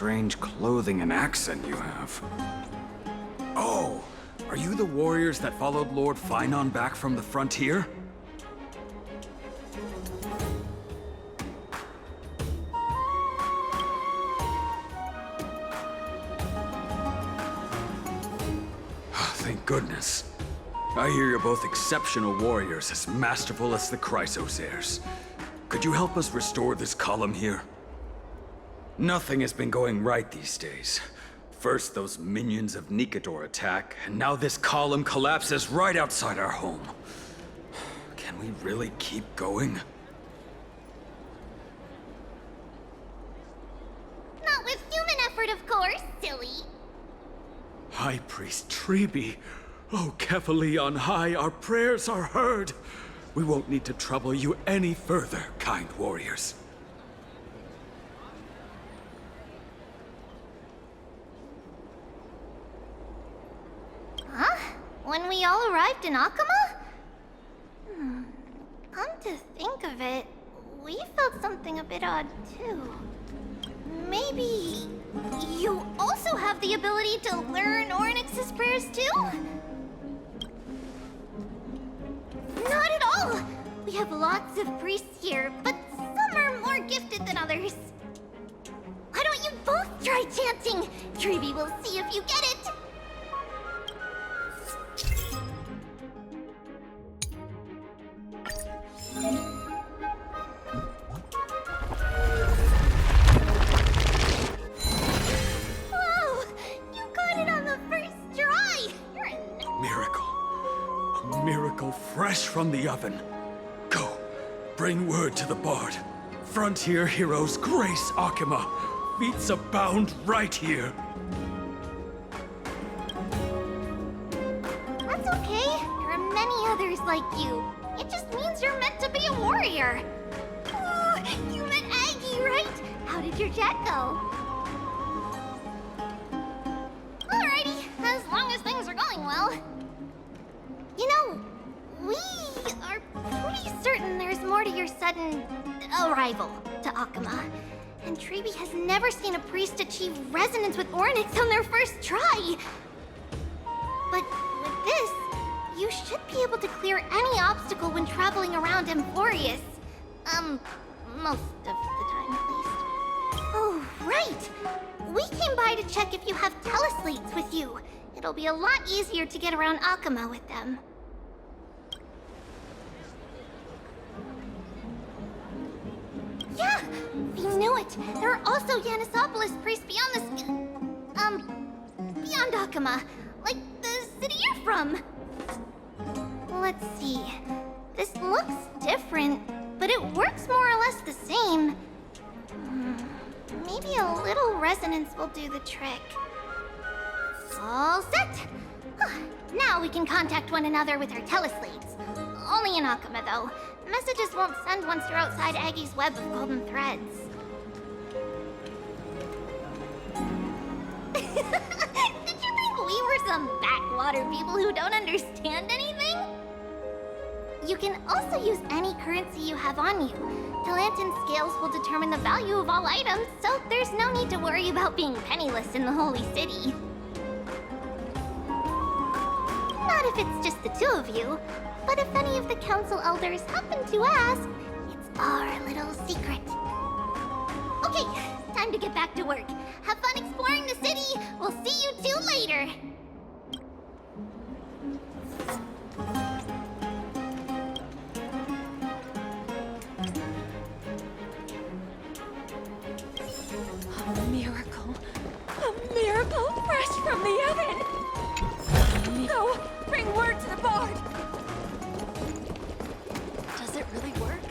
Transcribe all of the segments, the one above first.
strange clothing and accent you have. Oh, are you the warriors that followed Lord Finon back from the frontier? Thank goodness. I hear you're both exceptional warriors, as masterful as the Chrysos heirs. Could you help us restore this column here? Nothing has been going right these days. First those minions of Nikador attack, and now this column collapses right outside our home. Can we really keep going? Not with human effort, of course, silly. High Priest Treeby. Oh, Kefali on high, our prayers are heard. We won't need to trouble you any further, kind warriors. Huh? When we all arrived in Akama? Come to think of it, we felt something a bit odd too. Maybe you also have the ability to learn Ornyx's prayers too? Not at all! We have lots of priests here, but some are more gifted than others. Why don't you both try chanting? Treeby will see if you get it. Whoa! You got it on the first try! You're a Miracle. A miracle fresh from the oven. Go, bring word to the Bard. Frontier heroes grace Akama. Feats abound right here. That's okay. There are many others like you. It just means you're meant to be a warrior. Oh, you met Aggie, right? How did your chat go? Alrighty, as long as things are going well. You know, we are pretty certain there's more to your sudden arrival to Akama. And Treeby has never seen a priest achieve resonance with Ornyx on their first try. But with this, you should be able to clear any obstacle when traveling around Amphoreus. Most of the time at least. Oh, right! We came by to check if you have teleslates with you. It'll be a lot easier to get around Akama with them. Yeah! We knew it! There are also Yanisopolis priests beyond the beyond Akama. Like the city you're from. Let's see. This looks different, but it works more or less the same. Maybe a little resonance will do the trick. All set! Now we can contact one another with our teleslates. Only in Akama, though. Messages won't send once you're outside Aggie's web of golden threads. Did you think we were some backwater people who don't understand anything? You can also use any currency you have on you. Talantan scales will determine the value of all items, so there's no need to worry about being penniless in the Holy City. Not if it's just the two of you, but if any of the council elders happen to ask, it's our little secret. Okay, time to get back to work. Have fun exploring the city. We'll see you two later. A miracle. A miracle fresh from the oven. Go, bring word to the Bard. Does it really work?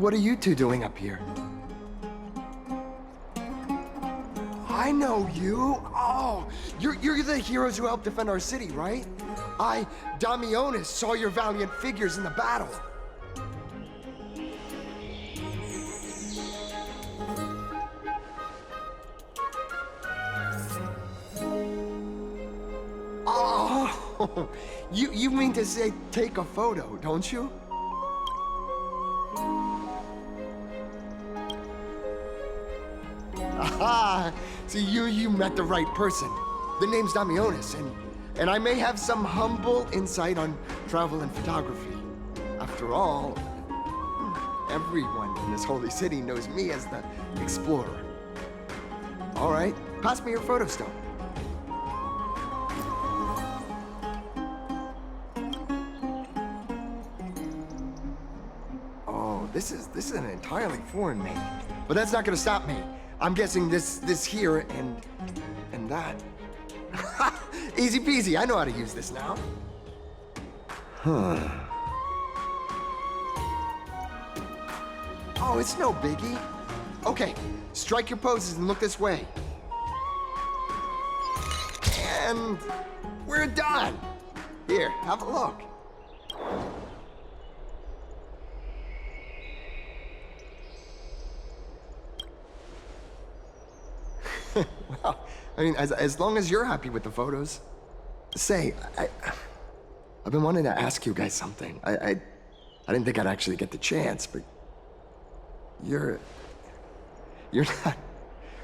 What are you two doing up here? I know you. Oh, you're the heroes who helped defend our city, right? Damionis, saw your valiant figures in the battle. Oh, you mean to say take a photo, don't you? Aha! See, you met the right person. The name's Damionis, and I may have some humble insight on travel and photography. After all, everyone in this holy city knows me as the explorer. All right, pass me your photo stone. Oh, this is an entirely foreign name, but that's not gonna stop me. I'm guessing this here and that. Easy peasy, I know how to use this now. Huh. Oh, it's no biggie. Okay, strike your poses and look this way. And we're done. Here, have a look. Well, I mean, as long as you're happy with the photos. Say, I've been wanting to ask you guys something. I didn't think I'd actually get the chance, but you're not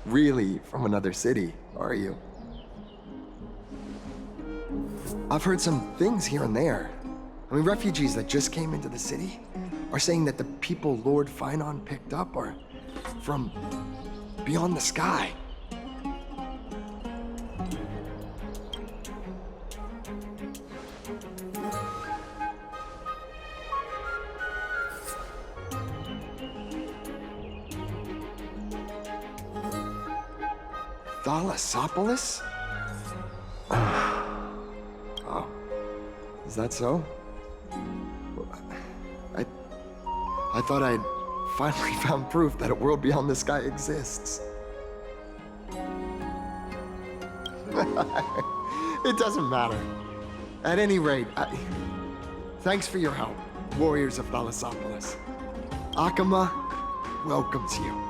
really from another city, are you? I've heard some things here and there. I mean, refugees that just came into the city are saying that the people Lord Finon picked up are from beyond the sky. Thalassopolis? Oh, is that so? I thought I'd finally found proof that a world beyond the sky exists. It doesn't matter. At any rate, thanks for your help, warriors of Thalassopolis. Akama welcomes you.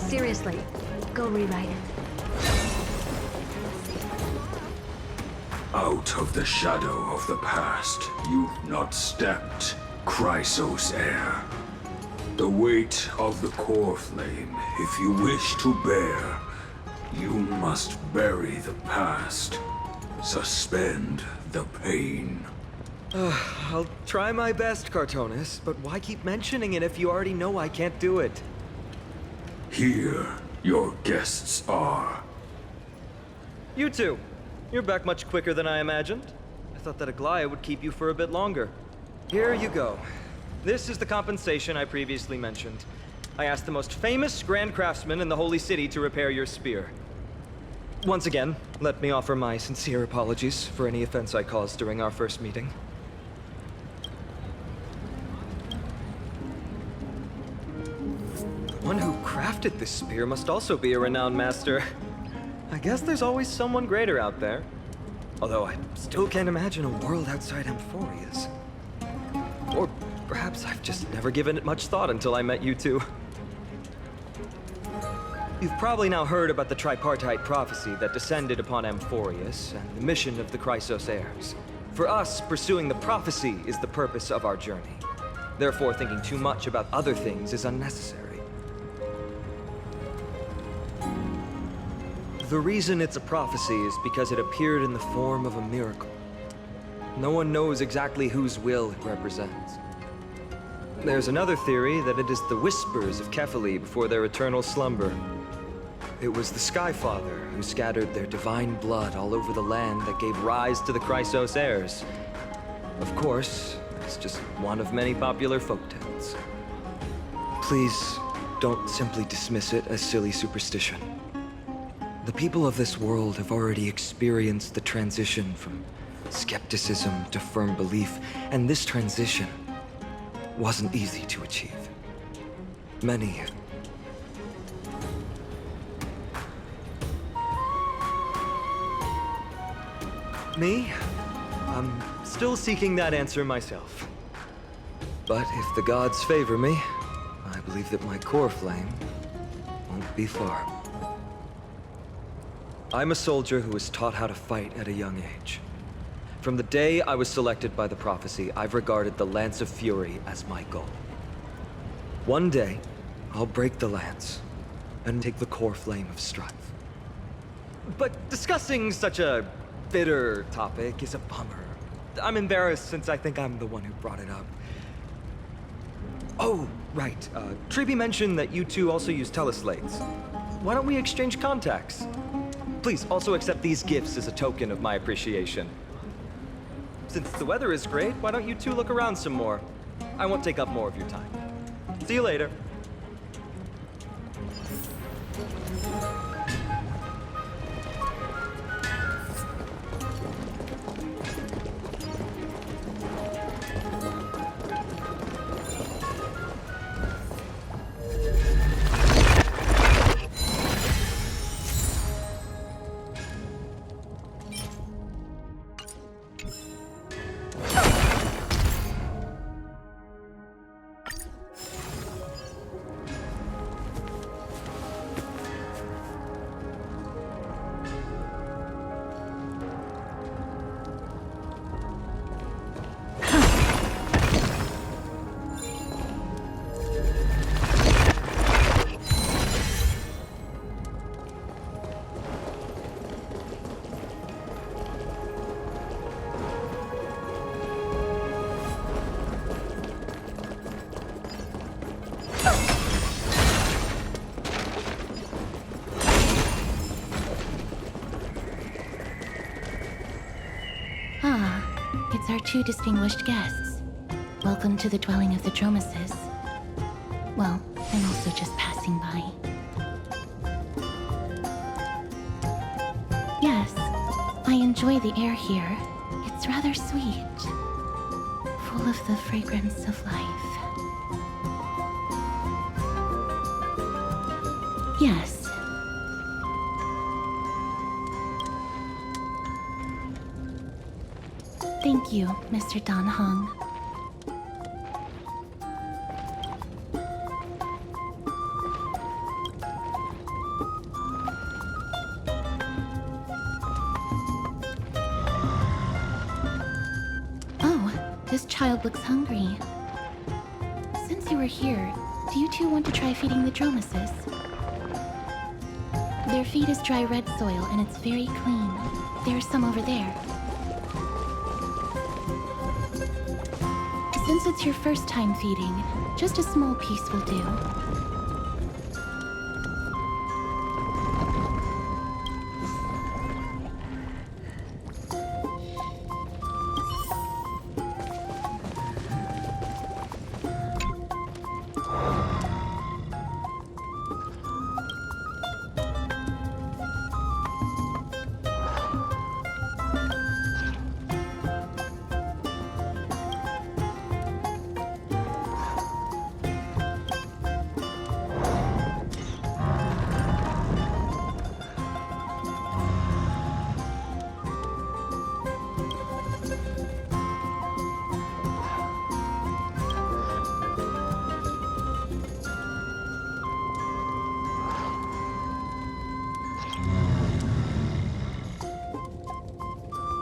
Seriously, go rewrite it. Out of the shadow of the past, you've not stepped, Chrysos heir. The weight of the core flame, if you wish to bear, you must bury the past. Suspend the pain. I'll try my best, Cartonis, but why keep mentioning it if you already know I can't do it? Here, your guests are. You two. You're back much quicker than I imagined. I thought that Aglaya would keep you for a bit longer. Here you go. This is the compensation I previously mentioned. I asked the most famous Grand Craftsman in the Holy City to repair your spear. Once again, let me offer my sincere apologies for any offense I caused during our first meeting. The one who crafted this spear must also be a renowned master. I guess there's always someone greater out there. Although I still can't imagine a world outside Amphoreus. Or perhaps I've just never given it much thought until I met you two. You've probably now heard about the tripartite prophecy that descended upon Amphoreus and the mission of the Chrysos heirs. For us, pursuing the prophecy is the purpose of our journey. Therefore, thinking too much about other things is unnecessary. The reason it's a prophecy is because it appeared in the form of a miracle. No one knows exactly whose will it represents. There's another theory that it is the whispers of Kefali before their eternal slumber. It was the Sky Father who scattered their divine blood all over the land that gave rise to the Chrysos heirs. Of course, it's just one of many popular folktales. Please, don't simply dismiss it as silly superstition. The people of this world have already experienced the transition from skepticism to firm belief, and this transition wasn't easy to achieve. Many. Me? I'm still seeking that answer myself. But if the gods favor me, I believe that my core flame won't be far. I'm a soldier who was taught how to fight at a young age. From the day I was selected by the prophecy, I've regarded the Lance of Fury as my goal. One day, I'll break the lance and take the core flame of strife. But discussing such a bitter topic is a bummer. I'm embarrassed since I think I'm the one who brought it up. Oh, right. Triby mentioned that you two also use teleslates. Why don't we exchange contacts? Please also accept these gifts as a token of my appreciation. Since the weather is great, why don't you two look around some more? I won't take up more of your time. See you later. It's our two distinguished guests. Welcome to the dwelling of the Dromeses. Well, I'm also just passing by. Yes, I enjoy the air here. It's rather sweet. Full of the fragrance of life. Yes. Thank you, Mr. Dan Heng. child looks hungry. Since you were here, do you two want to try feeding the dromeses? Their feed is dry red soil and it's very clean. There's some over there. Since it's your first time feeding, just a small piece will do.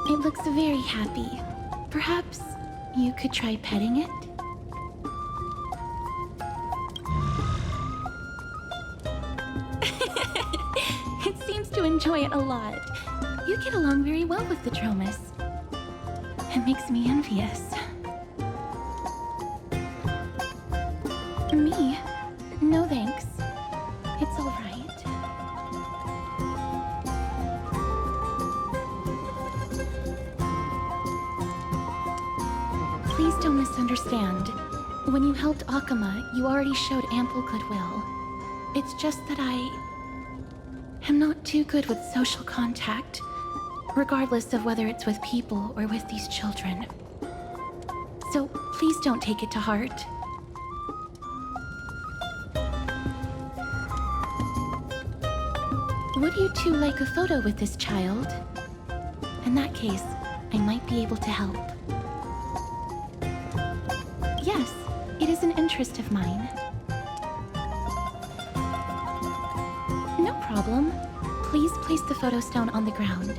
It looks very happy. Perhaps you could try petting it? It seems to enjoy it a lot. You get along very well with the Dromus. It makes me envious. Me? No thanks. It's all right. Please don't misunderstand. When you helped Akama, you already showed ample goodwill. It's just that I am not too good with social contact, regardless of whether it's with people or with these children. So please don't take it to heart. Would you two like a photo with this child? In that case, I might be able to help. Yes, it is an interest of mine. No problem. Please place the photo stone on the ground.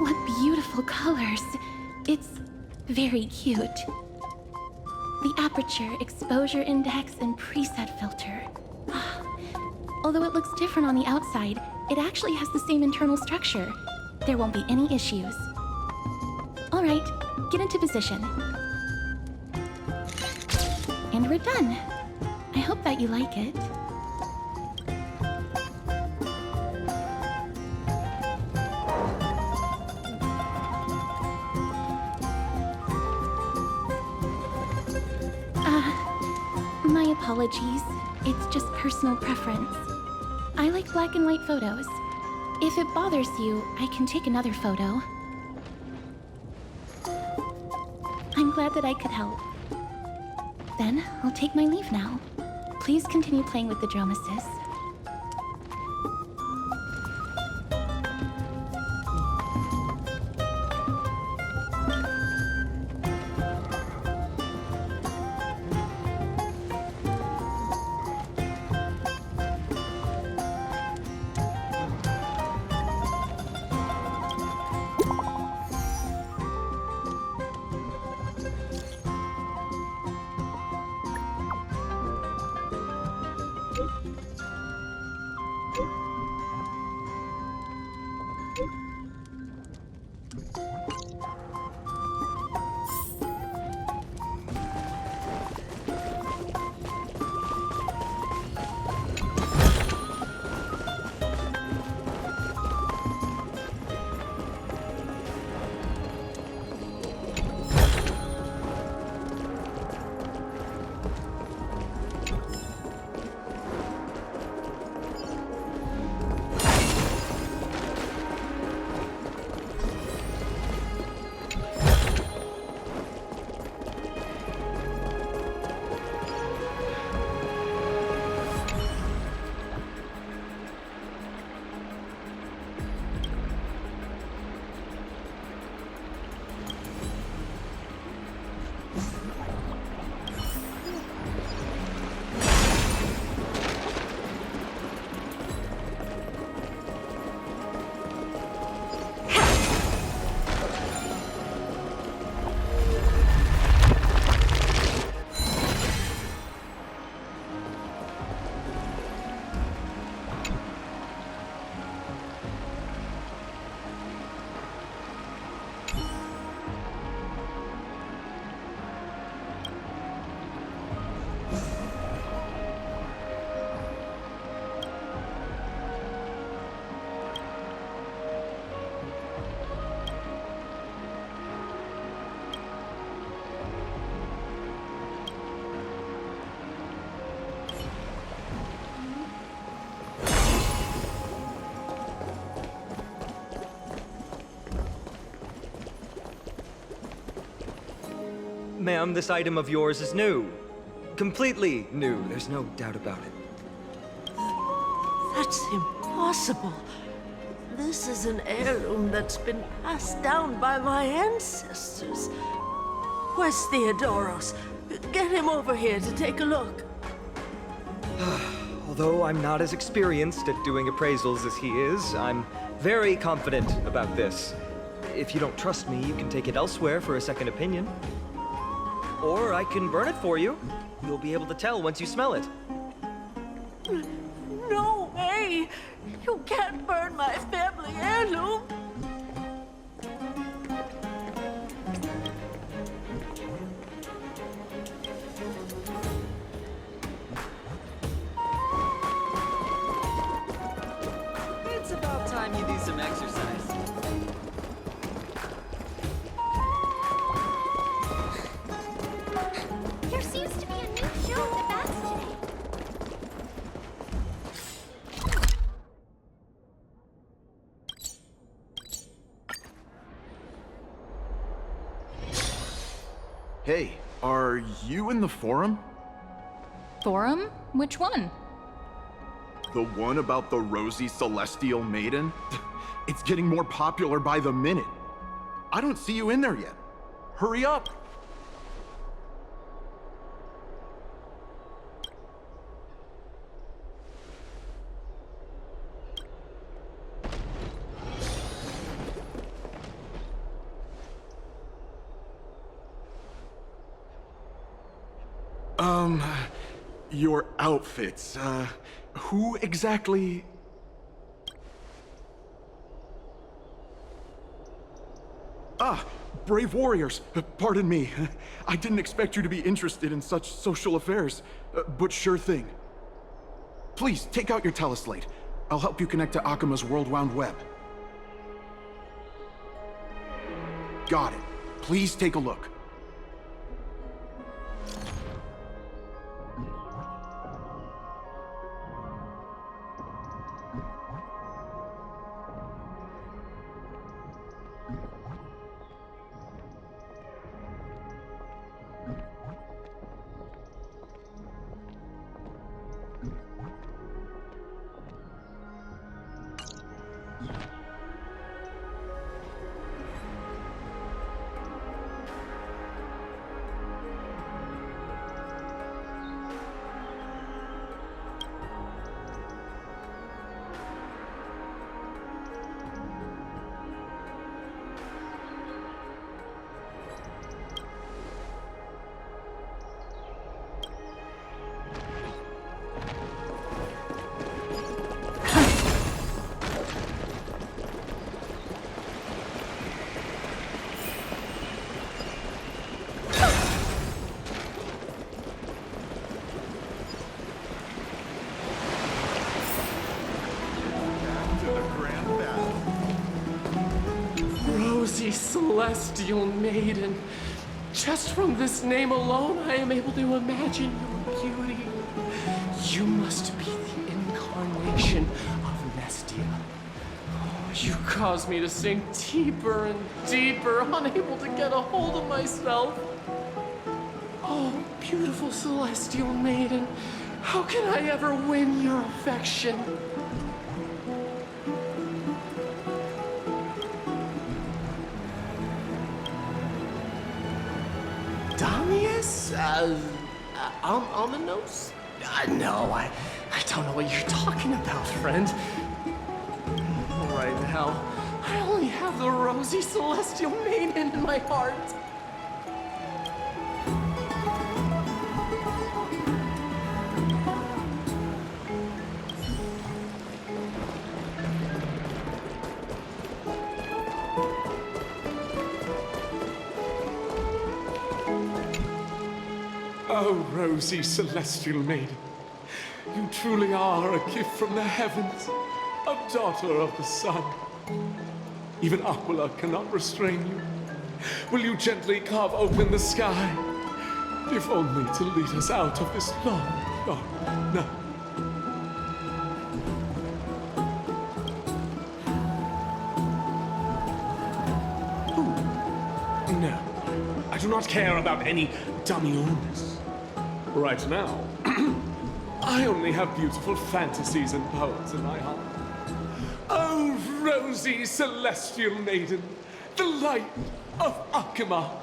What beautiful colors. It's very cute. The aperture, exposure index, and preset filter. Although it looks different on the outside, it actually has the same internal structure. There won't be any issues. All right, get into position. And we're done. I hope that you like it. My apologies. It's just personal preference. I like black and white photos. If it bothers you, I can take another photo. I'm glad that I could help. Then, I'll take my leave now. Please continue playing with the Dromeses. Ma'am, this item of yours is new. Completely new, there's no doubt about it. That's impossible. This is an heirloom that's been passed down by my ancestors. Where's Theodoros? Get him over here to take a look. Although I'm not as experienced at doing appraisals as he is, I'm very confident about this. If you don't trust me, you can take it elsewhere for a second opinion. Or I can burn it for you. You'll be able to tell once you smell it. No way! You can't burn my family heirloom! It's about time you do some exercise. There seems to be a new show at the bats today. Hey, are you in the forum? Forum? Which one? The one about the rosy celestial maiden? It's getting more popular by the minute. I don't see you in there yet. Hurry up! Your outfits, who exactly? Ah, brave warriors. Pardon me. I didn't expect you to be interested in such social affairs, but sure thing. Please, take out your teleslate. I'll help you connect to Akima's World Wound Web. Got it. Please take a look. Celestial maiden. Just from this name alone, I am able to imagine your beauty. You must be the incarnation of Nestia. Oh, you cause me to sink deeper and deeper, unable to get a hold of myself. Oh, beautiful celestial maiden, how can I ever win your affection? Ominous? No, I don't know what you're talking about, friend. Right now, I only have the rosy celestial maiden in my heart. Oh, rosy celestial maiden, you truly are a gift from the heavens, a daughter of the sun. Even Aquila cannot restrain you. Will you gently carve open the sky, if only to lead us out of this long, dark night? No. I do not care about any Damiones. Right now, I only have beautiful fantasies and poems in my heart. Oh, rosy celestial maiden, the light of Akima.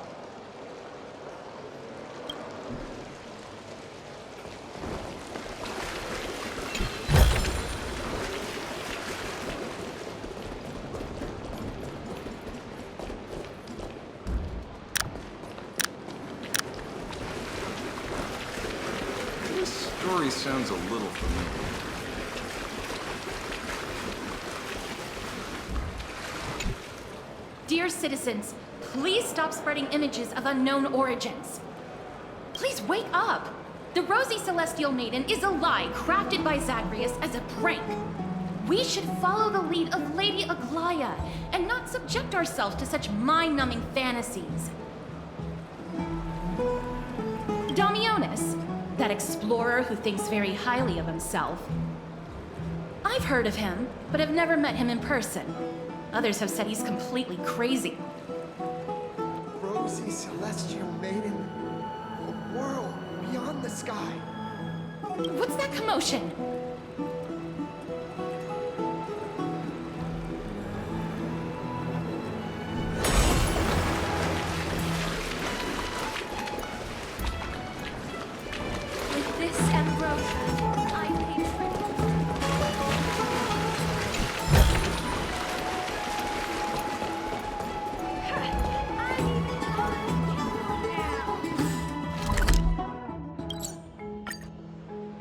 Story sounds a little familiar. Dear citizens, please stop spreading images of unknown origins. Please wake up! The Rosy Celestial Maiden is a lie crafted by Zagreus as a prank. We should follow the lead of Lady Aglaya and not subject ourselves to such mind-numbing fantasies. Damiones, that explorer who thinks very highly of himself. I've heard of him, but have never met him in person. Others have said he's completely crazy. Rosy Celestial Maiden, a world beyond the sky. What's that commotion?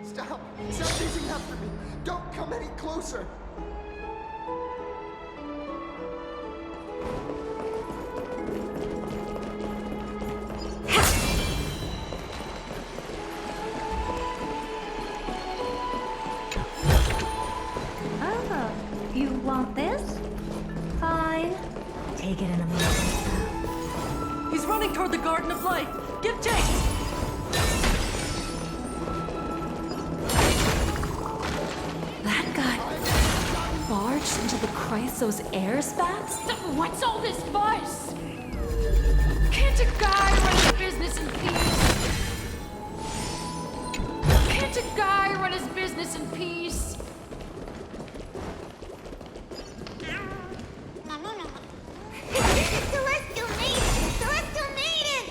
Stop! Stop chasing after me! Don't come any closer! Oh, you want this? Fine. Take it in a moment. He's running toward the Garden of Light. Give chase! That guy barged into the Chrysos air spats? What's all this fuss? Can't a guy run his business in peace? Can't a guy run his business in peace? Celestial Maiden! Celestial Maiden!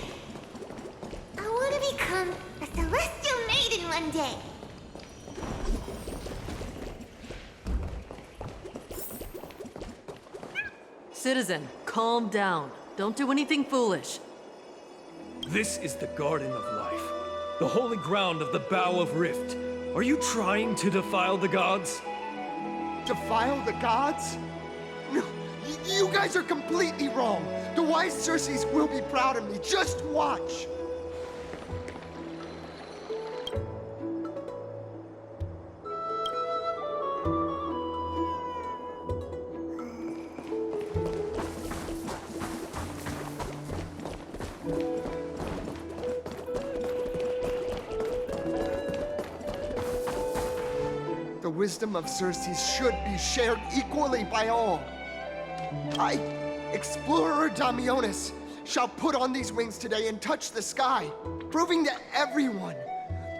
I want to become a Celestial Maiden one day. Citizen, calm down. Don't do anything foolish. This is the Garden of Life, the holy ground of the Bow of Rift. Are you trying to defile the gods? Defile the gods? No, you guys are completely wrong. The wise Circes will be proud of me. Just watch. The wisdom of Circes should be shared equally by all. I, Explorer Damiones, shall put on these wings today and touch the sky, proving to everyone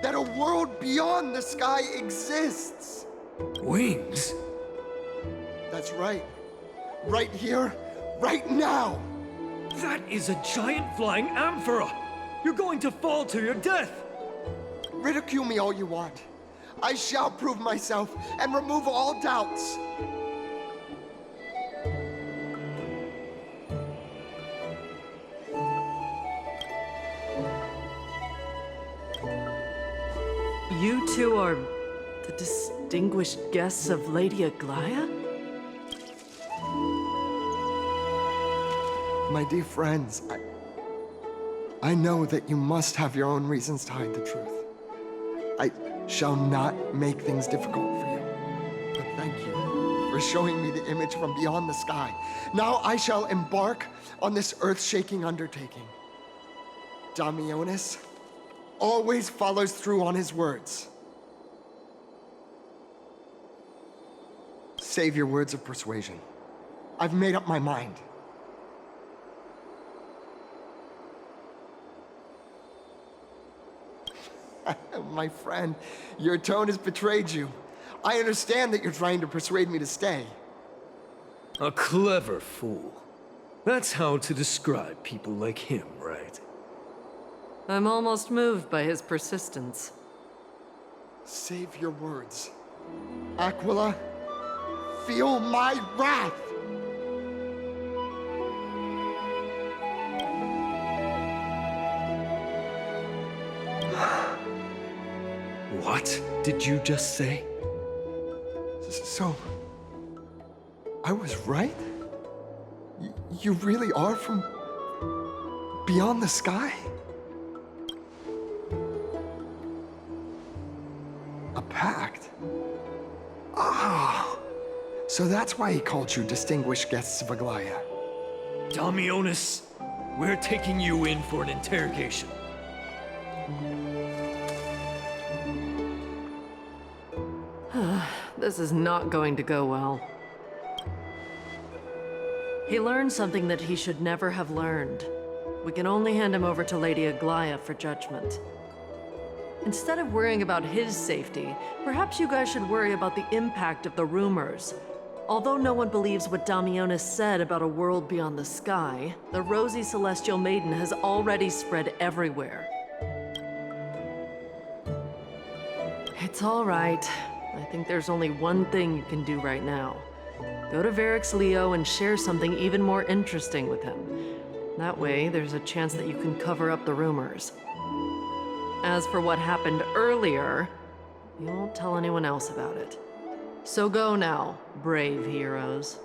that a world beyond the sky exists. Wings? That's right. Right here, right now. That is a giant flying amphora! You're going to fall to your death! Ridicule me all you want. I shall prove myself and remove all doubts. You two are the distinguished guests of Lady Aglaya? My dear friends, I know that you must have your own reasons to hide the truth. I shall not make things difficult for you. But thank you for showing me the image from beyond the sky. Now I shall embark on this earth-shaking undertaking. Damiones always follows through on his words. Save your words of persuasion. I've made up my mind. My friend, your tone has betrayed you. I understand that you're trying to persuade me to stay. A clever fool. That's how to describe people like him, right? I'm almost moved by his persistence. Save your words. Aquila, feel my wrath! What did you just say? So, I was right? You really are from beyond the sky? A pact? Ah, so that's why he called you distinguished guests of Aglaya. Damionis, we're taking you in for an interrogation. This is not going to go well. He learned something that he should never have learned. We can only hand him over to Lady Aglaya for judgment. Instead of worrying about his safety, perhaps you guys should worry about the impact of the rumors. Although no one believes what Damionis said about a world beyond the sky, the rosy celestial maiden has already spread everywhere. It's all right. I think there's only one thing you can do right now. Go to Varric's Leo and share something even more interesting with him. That way, there's a chance that you can cover up the rumors. As for what happened earlier, you won't tell anyone else about it. So go now, brave heroes.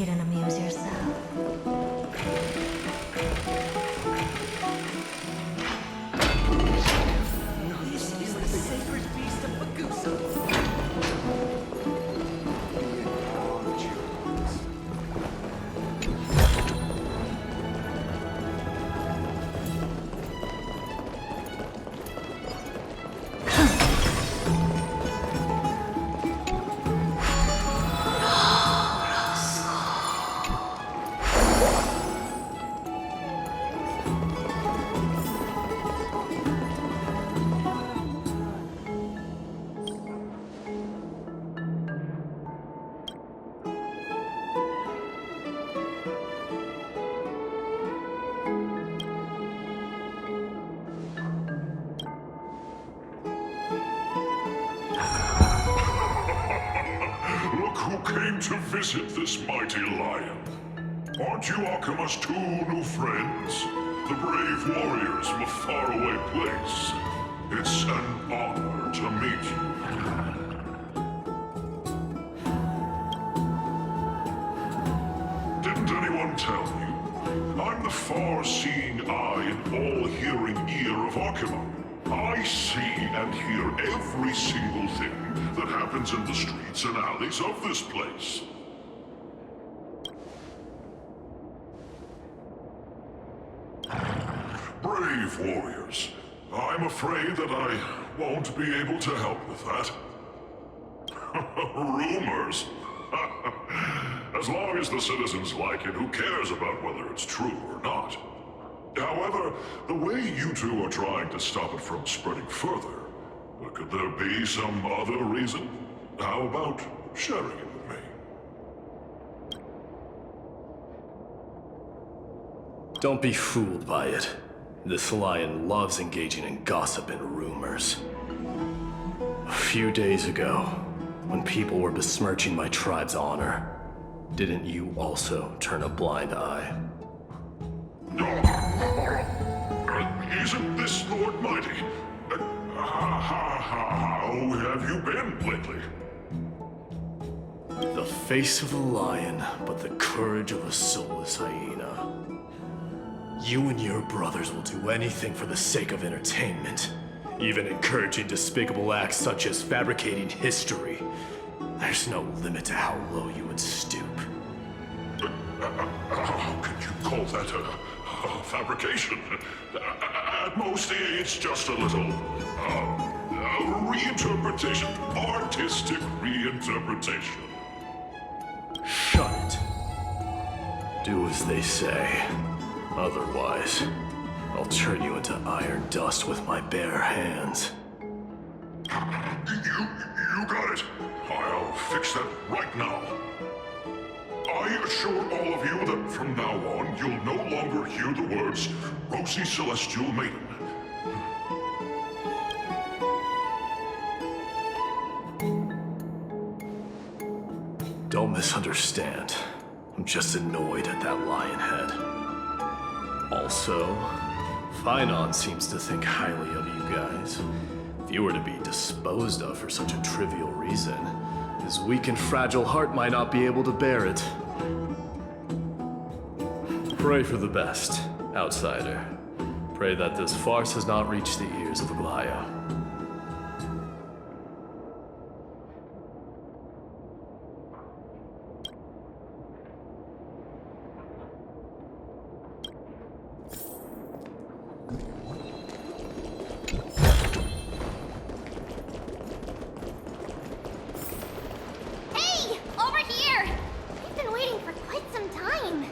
Take it and amuse yourself. This is the sacred beast of Magusa. To visit this mighty lion. Aren't you Akima's two new friends? The brave warriors of a faraway place. It's an honor to meet you. Didn't anyone tell you? I'm the far-seeing eye and all-hearing ear of Akima. I see and hear every single thing that happens in the streets and alleys of this place. Brave warriors, I'm afraid that I won't be able to help with that. Rumors? As long as the citizens like it, who cares about whether it's true or not? However, the way you two are trying to stop it from spreading further, could there be some other reason? How about sharing it with me? Don't be fooled by it. This lion loves engaging in gossip and rumors. A few days ago, when people were besmirching my tribe's honor, didn't you also turn a blind eye? Isn't this Lord Mighty? How have you been lately? The face of a lion, but the courage of a soulless hyena. You and your brothers will do anything for the sake of entertainment, even encouraging despicable acts such as fabricating history. There's no limit to how low you would stoop. How could you call that a fabrication? At most, it's just a little reinterpretation, artistic reinterpretation. Shut it. Do as they say. Otherwise, I'll turn you into iron dust with my bare hands. You got it. I'll fix that right now. I assure all of you that from now on, you'll no longer hear the words Rosy Celestial Maiden. Don't misunderstand. I'm just annoyed at that lion head. Also, Finon seems to think highly of you guys. If you were to be disposed of for such a trivial reason, his weak and fragile heart might not be able to bear it. Pray for the best, outsider. Pray that this farce has not reached the ears of Aglaya. Hey! Over here! We've been waiting for quite some time.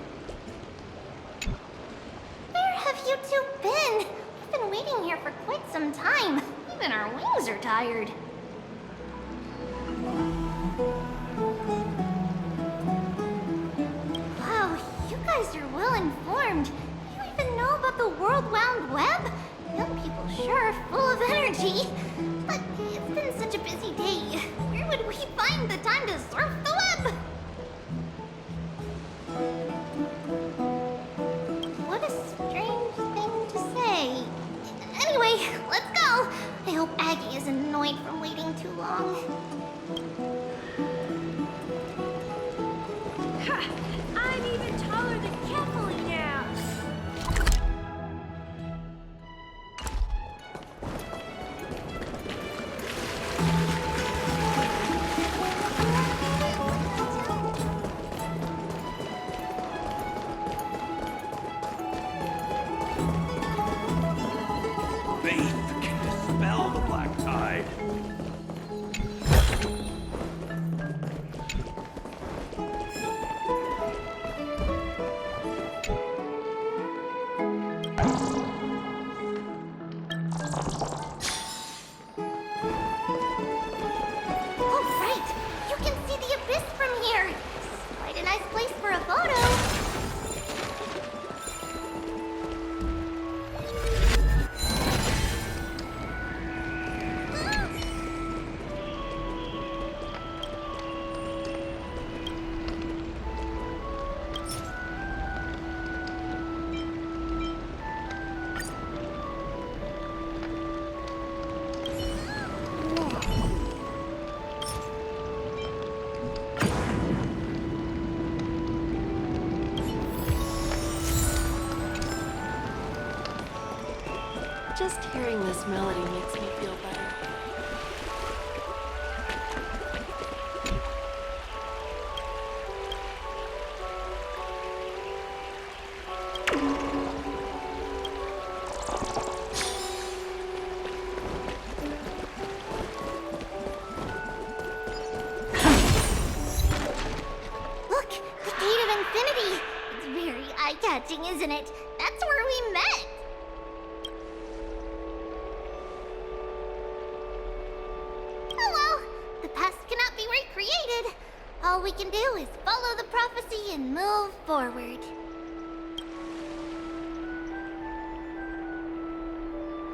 Where have you two been? We've been waiting here for quite some time. Even our wings are tired. Wow, you guys are well informed. You even know about the World Wound Web? Young people sure are full of energy. But it's been such a busy day. Where would we find the time to surf the web? What a strange thing to say. Anyway, let's go. I hope Aggie isn't annoyed from waiting too long. Ha! Just hearing this melody makes me feel better. Look, the Gate of Infinity. It's very eye-catching, isn't it? That's where we met. Oh well, the past cannot be recreated. All we can do is follow the prophecy and move forward.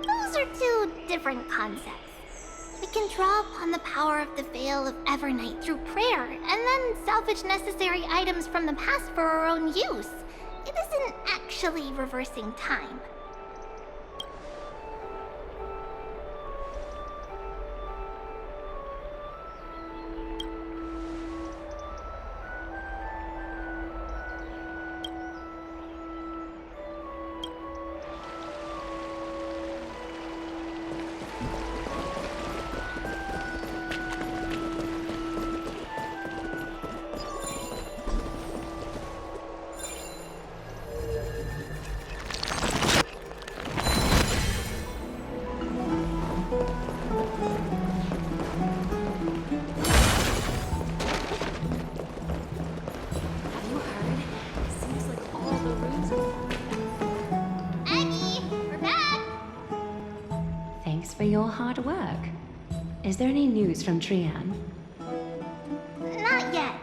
Those are two different concepts. We can draw upon the power of the Veil of Evernight through prayer, and then salvage necessary items from the past for our own use. It isn't actually reversing time. For your hard work. Is there any news from Trian? Not yet,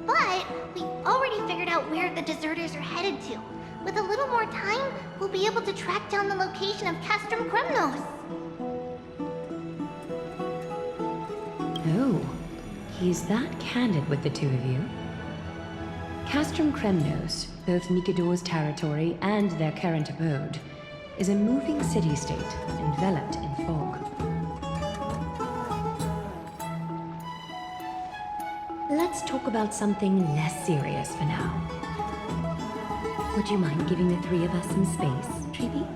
but we've already figured out where the deserters are headed to. With a little more time, we'll be able to track down the location of Castrum Kremnos. Oh, he's that candid with the two of you. Castrum Kremnos, both Nikador's territory and their current abode, is a moving city-state enveloped in fog. Let's talk about something less serious for now. Would you mind giving the three of us some space, Treeby?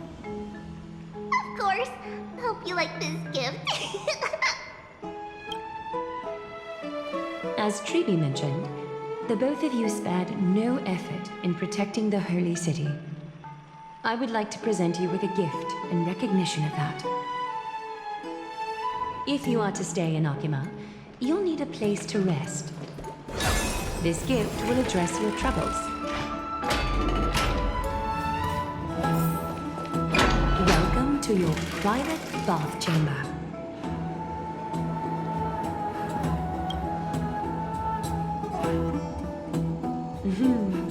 Of course. Hope you like this gift. As Treeby mentioned, the both of you spared no effort in protecting the holy city. I would like to present you with a gift in recognition of that. If you are to stay in Akima, you'll need a place to rest. This gift will address your troubles. Welcome to your private bath chamber.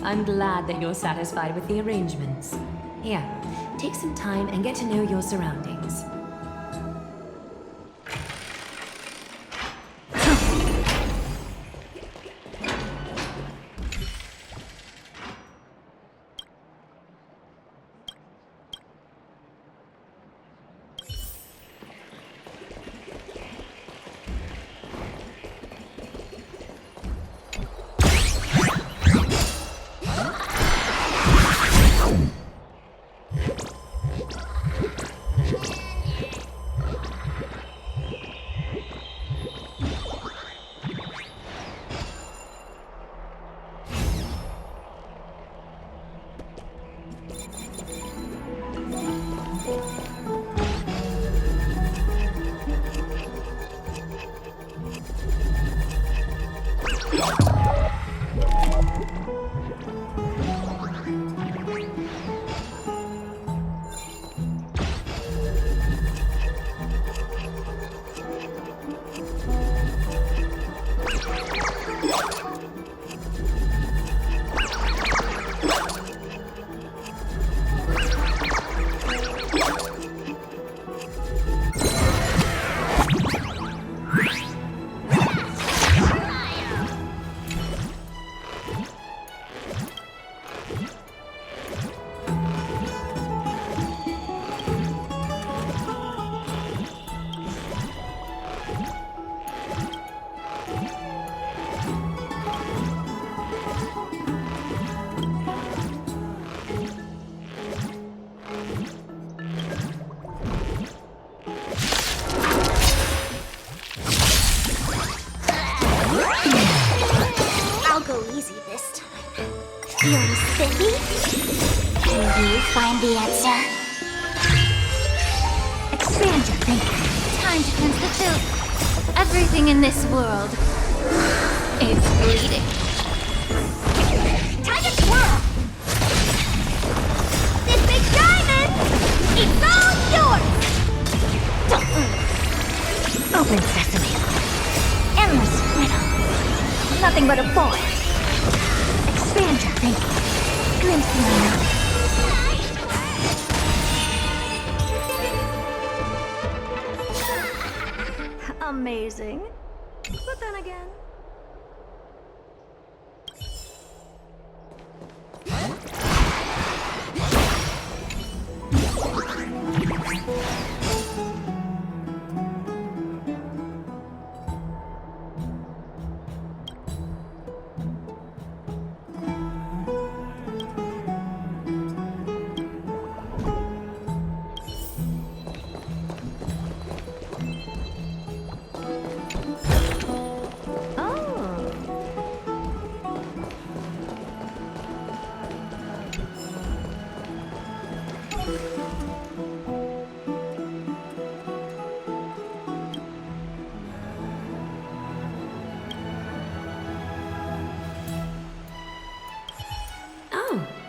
I'm glad that you're satisfied with the arrangements. Here, take some time and get to know your surroundings. You're spiffy? Can you find the answer? Expand your thinking. Time to cleanse the filth. Everything in this world is bleeding. Time to twirl! This big diamond! It's all yours! Open sesame. Endless riddle. Nothing but a boy. Expand your thinking. Glimpse my knowledge. Amazing. But then again...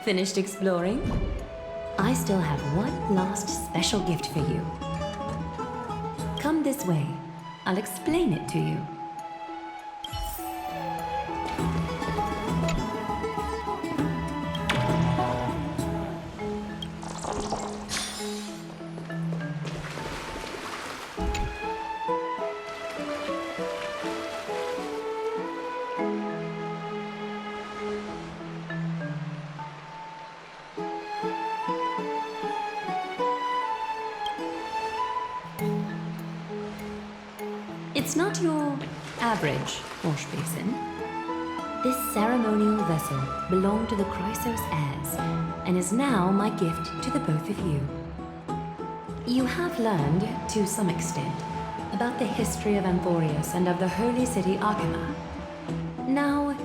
Finished exploring? I still have one last special gift for you. Come this way. I'll explain it to you. It's not your average wash basin. This ceremonial vessel belonged to the Chrysos heirs, and is now my gift to the both of you. You have learned, to some extent, about the history of Amphoreus and of the holy city Arkema. Now,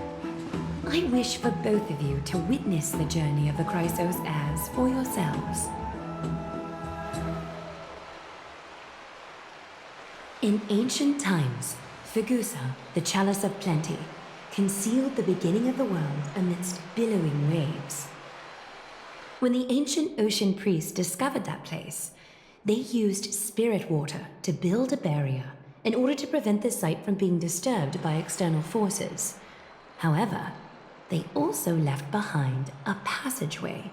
I wish for both of you to witness the journey of the Chrysos heirs for yourselves. In ancient times, Fegusa, the chalice of plenty, concealed the beginning of the world amidst billowing waves. When the ancient ocean priests discovered that place, they used spirit water to build a barrier in order to prevent the site from being disturbed by external forces. However, they also left behind a passageway.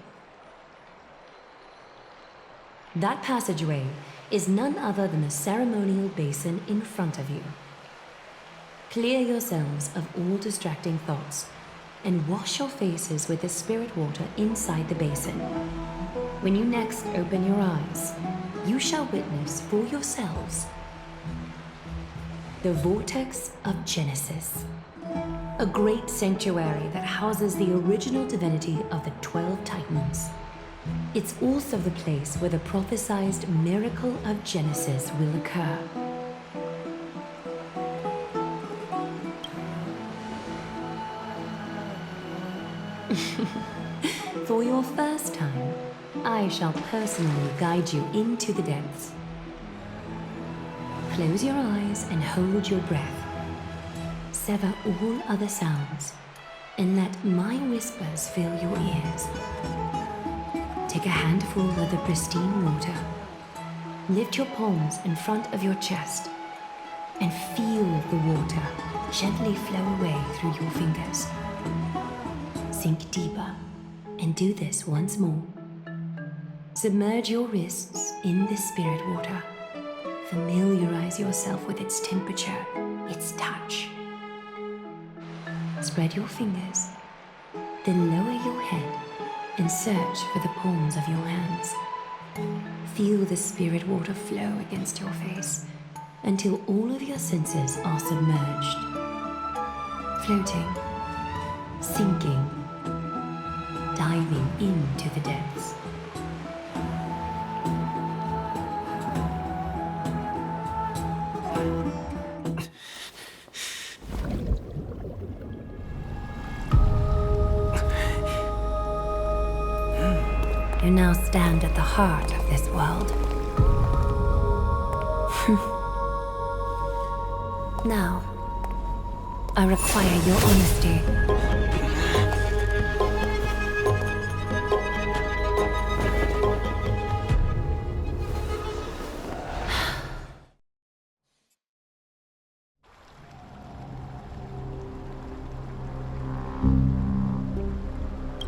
That passageway is none other than the ceremonial basin in front of you. Clear yourselves of all distracting thoughts and wash your faces with the spirit water inside the basin. When you next open your eyes, you shall witness for yourselves the Vortex of Genesis, a great sanctuary that houses the original divinity of the 12 Titans. It's also the place where the prophesized miracle of Genesis will occur. For your first time, I shall personally guide you into the depths. Close your eyes and hold your breath. Sever all other sounds and let my whispers fill your ears. Take a handful of the pristine water. Lift your palms in front of your chest and feel the water gently flow away through your fingers. Sink deeper and do this once more. Submerge your wrists in the spirit water. Familiarize yourself with its temperature, its touch. Spread your fingers, then lower your head and search for the palms of your hands. Feel the spirit water flow against your face until all of your senses are submerged. Floating, sinking, diving into the depths. You now stand at the heart of this world. Now, I require your honesty.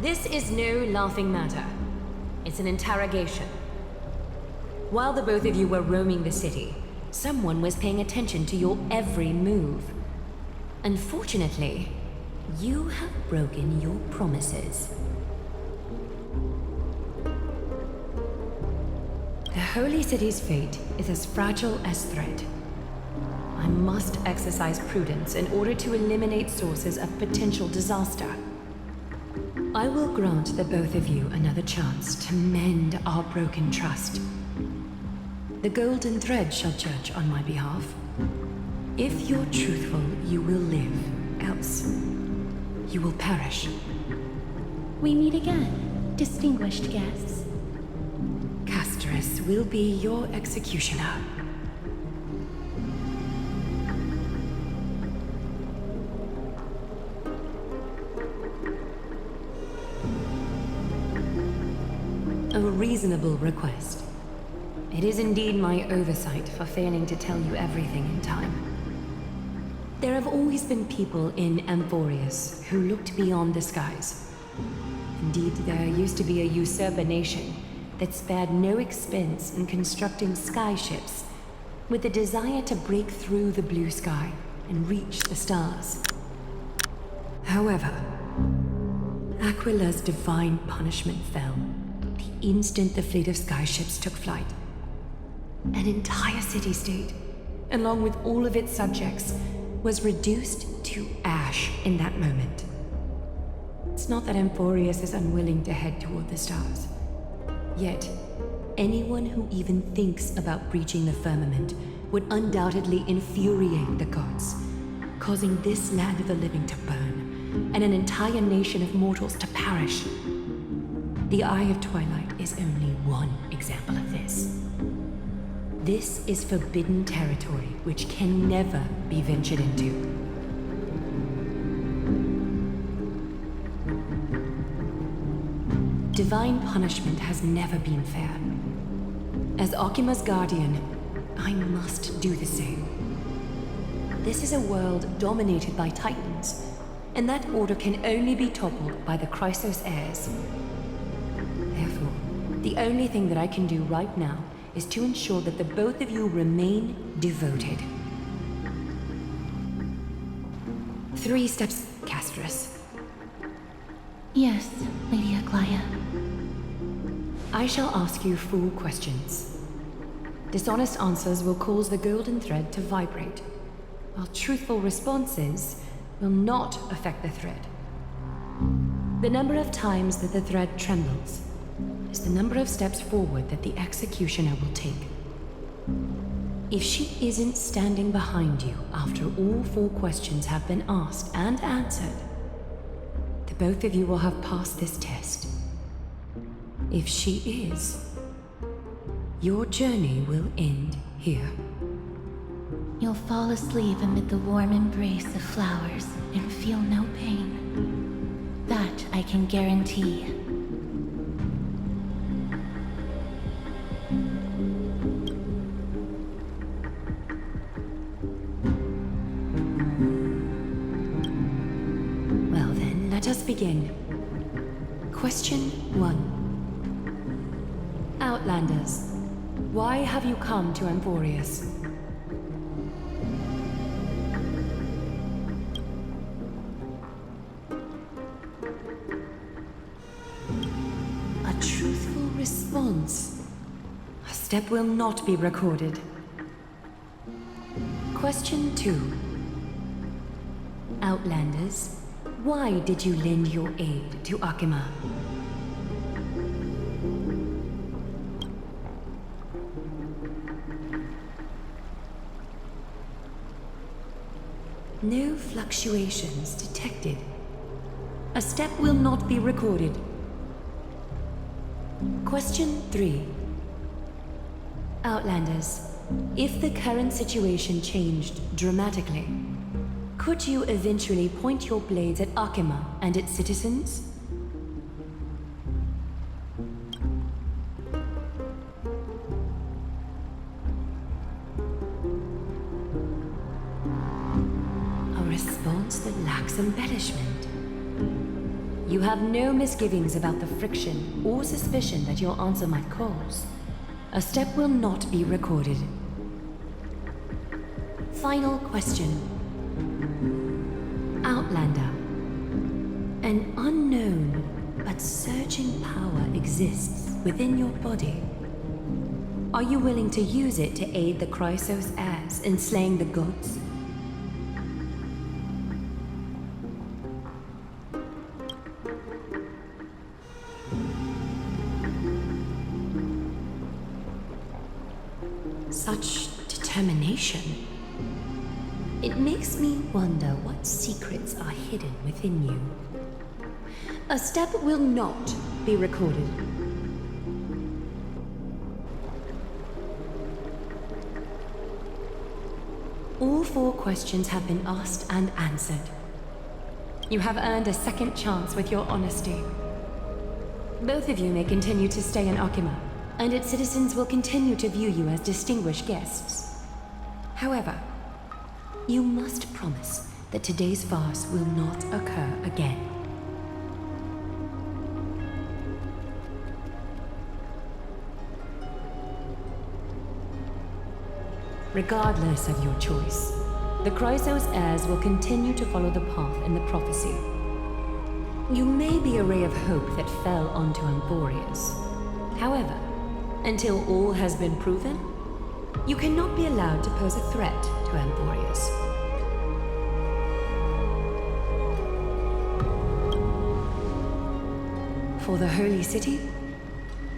This is no laughing matter. It's an interrogation. While the both of you were roaming the city, someone was paying attention to your every move. Unfortunately, you have broken your promises. The Holy City's fate is as fragile as thread. I must exercise prudence in order to eliminate sources of potential disaster. I will grant the both of you another chance to mend our broken trust. The golden thread shall judge on my behalf. If you're truthful, you will live. Else, you will perish. We meet again, distinguished guests. Castress will be your executioner. A reasonable request. It is indeed my oversight for failing to tell you everything in time. There have always been people in Amphoreus who looked beyond the skies. Indeed, there used to be a usurper nation that spared no expense in constructing skyships with the desire to break through the blue sky and reach the stars. However, Aquila's divine punishment fell the instant the fleet of skyships took flight. An entire city-state, along with all of its subjects, was reduced to ash in that moment. It's not that Amphoreus is unwilling to head toward the stars. Yet, anyone who even thinks about breaching the firmament would undoubtedly infuriate the gods, causing this land of the living to burn, and an entire nation of mortals to perish. The Eye of Twilight is only one example of this. This is forbidden territory which can never be ventured into. Divine punishment has never been fair. As Okima's guardian, I must do the same. This is a world dominated by Titans, and that order can only be toppled by the Chrysos heirs. Therefore, the only thing that I can do right now is to ensure that the both of you remain devoted. 3 steps, Castress. Yes, Lady Aglaia. I shall ask you 4 questions. Dishonest answers will cause the golden thread to vibrate, while truthful responses will not affect the thread. The number of times that the thread trembles is the number of steps forward that the executioner will take. If she isn't standing behind you after all 4 questions have been asked and answered, the both of you will have passed this test. If she is, your journey will end here. You'll fall asleep amid the warm embrace of flowers and feel no pain. That I can guarantee. Well then, let us begin. Question 1. Outlanders, why have you come to Amphoreus? A truthful response. A step will not be recorded. Question 2. Outlanders, why did you lend your aid to Akima? No fluctuations detected. A step will not be recorded. Question 3. Outlanders, if the current situation changed dramatically, could you eventually point your blades at Akima and its citizens? A response that lacks embellishment. You have no misgivings about the friction or suspicion that your answer might cause. A step will not be recorded. Final question. Outlander. An unknown but surging power exists within your body. Are you willing to use it to aid the Chrysos heirs in slaying the gods? Such determination. It makes me wonder what secrets are hidden within you. A step will not be recorded. All 4 questions have been asked and answered. You have earned a second chance with your honesty. Both of you may continue to stay in Akima, and its citizens will continue to view you as distinguished guests. However, you must promise that today's farce will not occur again. Regardless of your choice, the Chrysos heirs will continue to follow the path in the prophecy. You may be a ray of hope that fell onto Amphoreus. However, until all has been proven, you cannot be allowed to pose a threat to Amphoreus. For the Holy City,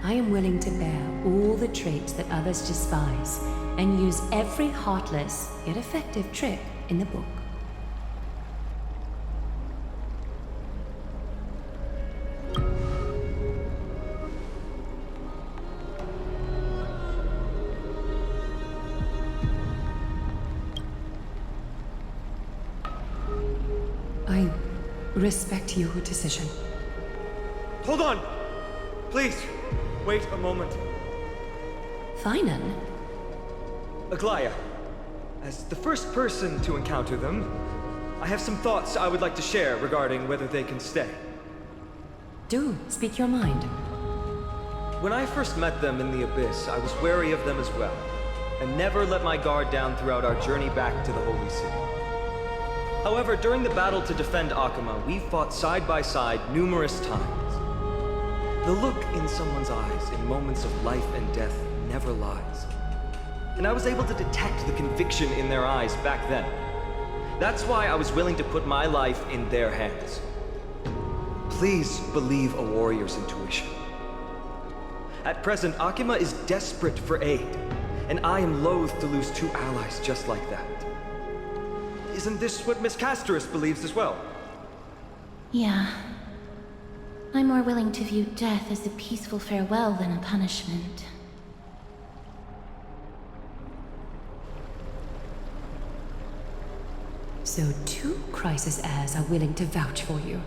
I am willing to bear all the traits that others despise and use every heartless yet effective trick in the book. I respect your decision. Hold on! Please, wait a moment. Finan? Aglaya, as the first person to encounter them, I have some thoughts I would like to share regarding whether they can stay. Do speak your mind. When I first met them in the Abyss, I was wary of them as well, and never let my guard down throughout our journey back to the Holy City. However, during the battle to defend Akima, we fought side by side numerous times. The look in someone's eyes in moments of life and death never lies. And I was able to detect the conviction in their eyes back then. That's why I was willing to put my life in their hands. Please believe a warrior's intuition. At present, Akima is desperate for aid, and I am loath to lose 2 allies just like that. Isn't this what Miss Casterus believes as well? Yeah. I'm more willing to view death as a peaceful farewell than a punishment. So 2 Chrysos heirs are willing to vouch for you.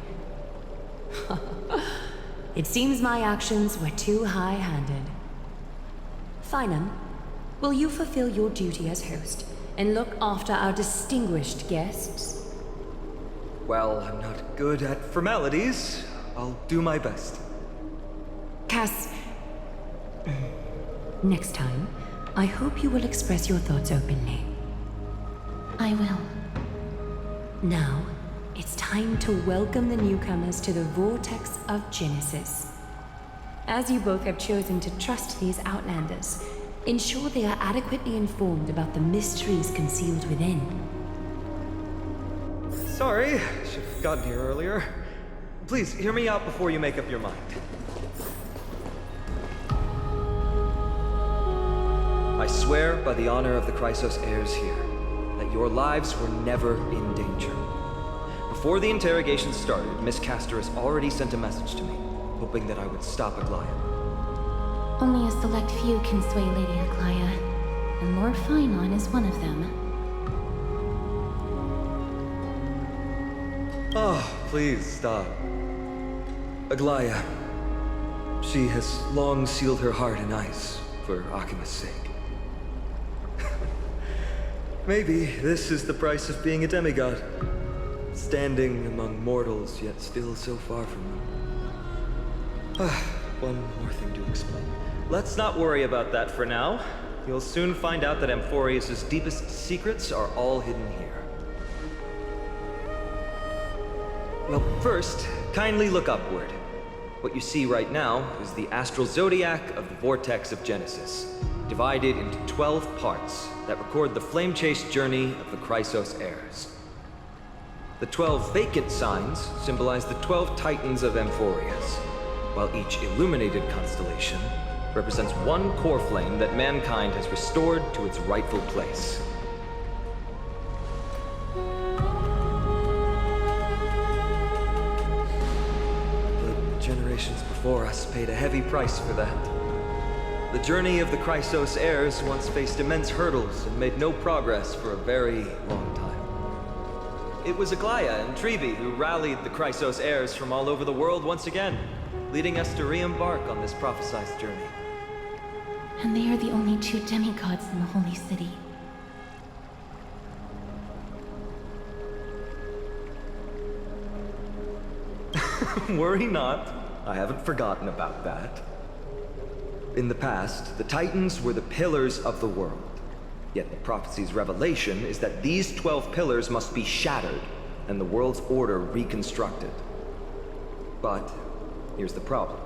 It seems my actions were too high-handed. Finan, will you fulfill your duty as host and look after our distinguished guests? Well, I'm not good at formalities. I'll do my best. Cass... Next time, I hope you will express your thoughts openly. I will. Now, it's time to welcome the newcomers to the Vortex of Genesis. As you both have chosen to trust these Outlanders, ensure they are adequately informed about the mysteries concealed within. Sorry, should have gotten here earlier. Please, hear me out before you make up your mind. I swear by the honor of the Chrysos heirs here, that your lives were never in danger. Before the interrogation started, Miss Casterus already sent a message to me, hoping that I would stop Aglaya. Only a select few can sway Lady Aglaia, and Lord Phainon is one of them. Oh, please stop. Aglaia. She has long sealed her heart in ice for Akima's sake. Maybe this is the price of being a demigod. Standing among mortals, yet still so far from them. One more thing to explain. Let's not worry about that for now. You'll soon find out that Amphoreus' deepest secrets are all hidden here. Well, first, kindly look upward. What you see right now is the astral zodiac of the Vortex of Genesis, divided into 12 parts that record the flame-chased journey of the Chrysos heirs. The 12 vacant signs symbolize the 12 titans of Amphoreus, while each illuminated constellation represents one core flame that mankind has restored to its rightful place. The generations before us paid a heavy price for that. The journey of the Chrysos heirs once faced immense hurdles and made no progress for a very long time. It was Aglaia and Trevi who rallied the Chrysos heirs from all over the world once again, leading us to re-embark on this prophesized journey. And they are the only 2 demigods in the Holy City. Worry not, I haven't forgotten about that. In the past, the Titans were the pillars of the world. Yet the prophecy's revelation is that these 12 pillars must be shattered, and the world's order reconstructed. But here's the problem.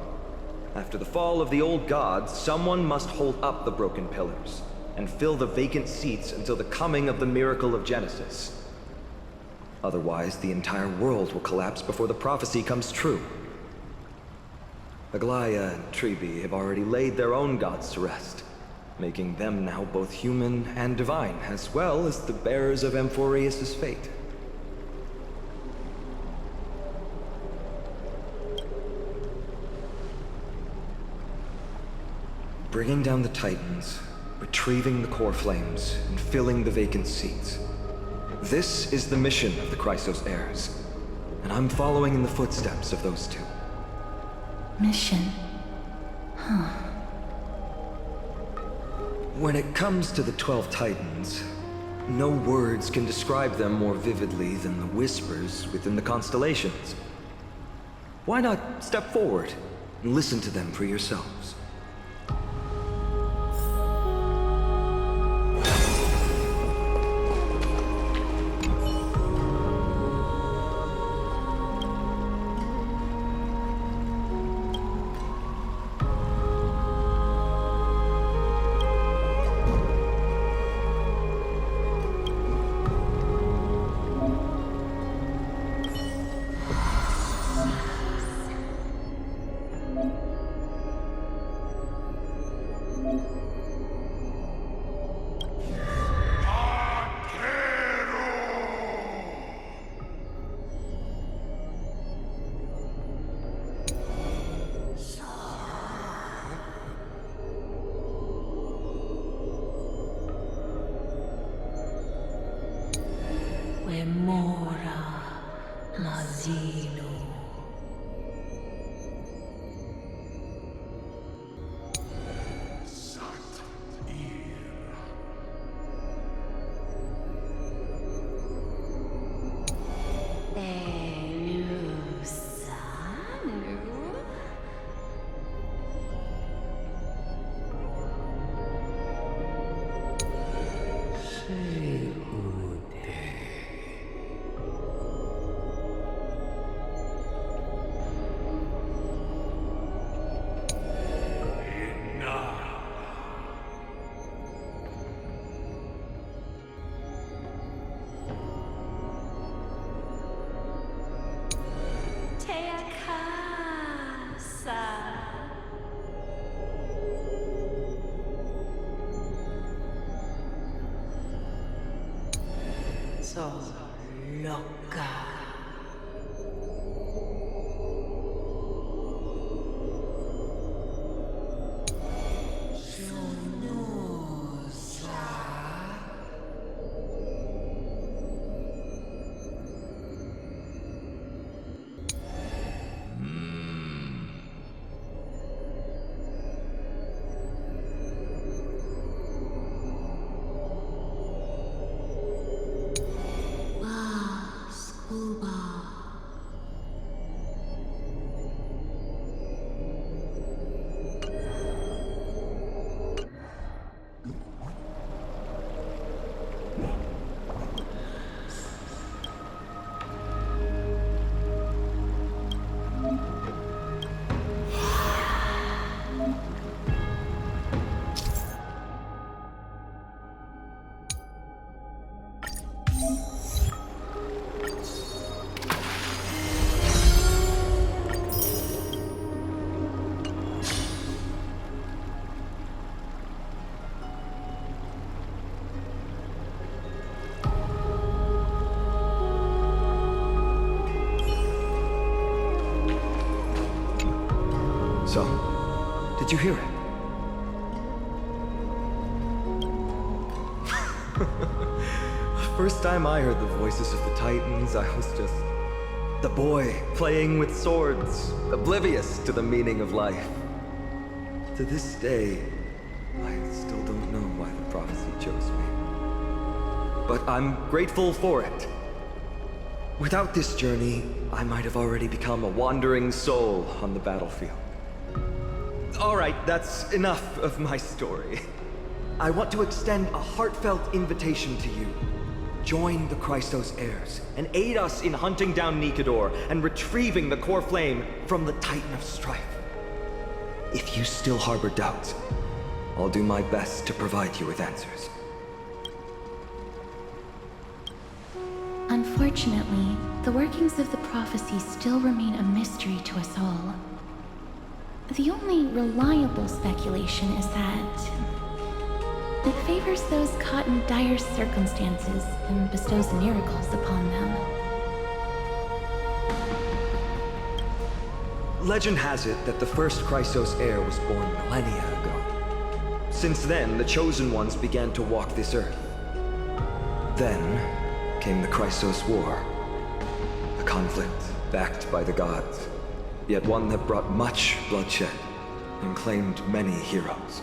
After the fall of the old gods, someone must hold up the broken pillars, and fill the vacant seats until the coming of the miracle of Genesis. Otherwise, the entire world will collapse before the prophecy comes true. Aglaia and Trevi have already laid their own gods to rest, making them now both human and divine, as well as the bearers of Amphoreus' fate. Bringing down the Titans, retrieving the core flames, and filling the vacant seats. This is the mission of the Chrysos heirs, and I'm following in the footsteps of those 2. Mission? Huh. When it comes to the 12 Titans, no words can describe them more vividly than the whispers within the constellations. Why not step forward and listen to them for yourselves? So loca. So, did you hear it? First time I heard the voices of the Titans, I was just the boy playing with swords, oblivious to the meaning of life. To this day, I still don't know why the prophecy chose me. But I'm grateful for it. Without this journey, I might have already become a wandering soul on the battlefield. All right, that's enough of my story. I want to extend a heartfelt invitation to you. Join the Christos heirs and aid us in hunting down Nikador and retrieving the core flame from the Titan of Strife. If you still harbor doubts, I'll do my best to provide you with answers. Unfortunately, the workings of the prophecy still remain a mystery to us all. The only reliable speculation is that it favors those caught in dire circumstances and bestows miracles upon them. Legend has it that the first Christos heir was born millennia ago. Since then, the Chosen Ones began to walk this earth. Then came the Christos War, a conflict backed by the gods, yet one that brought much bloodshed and claimed many heroes.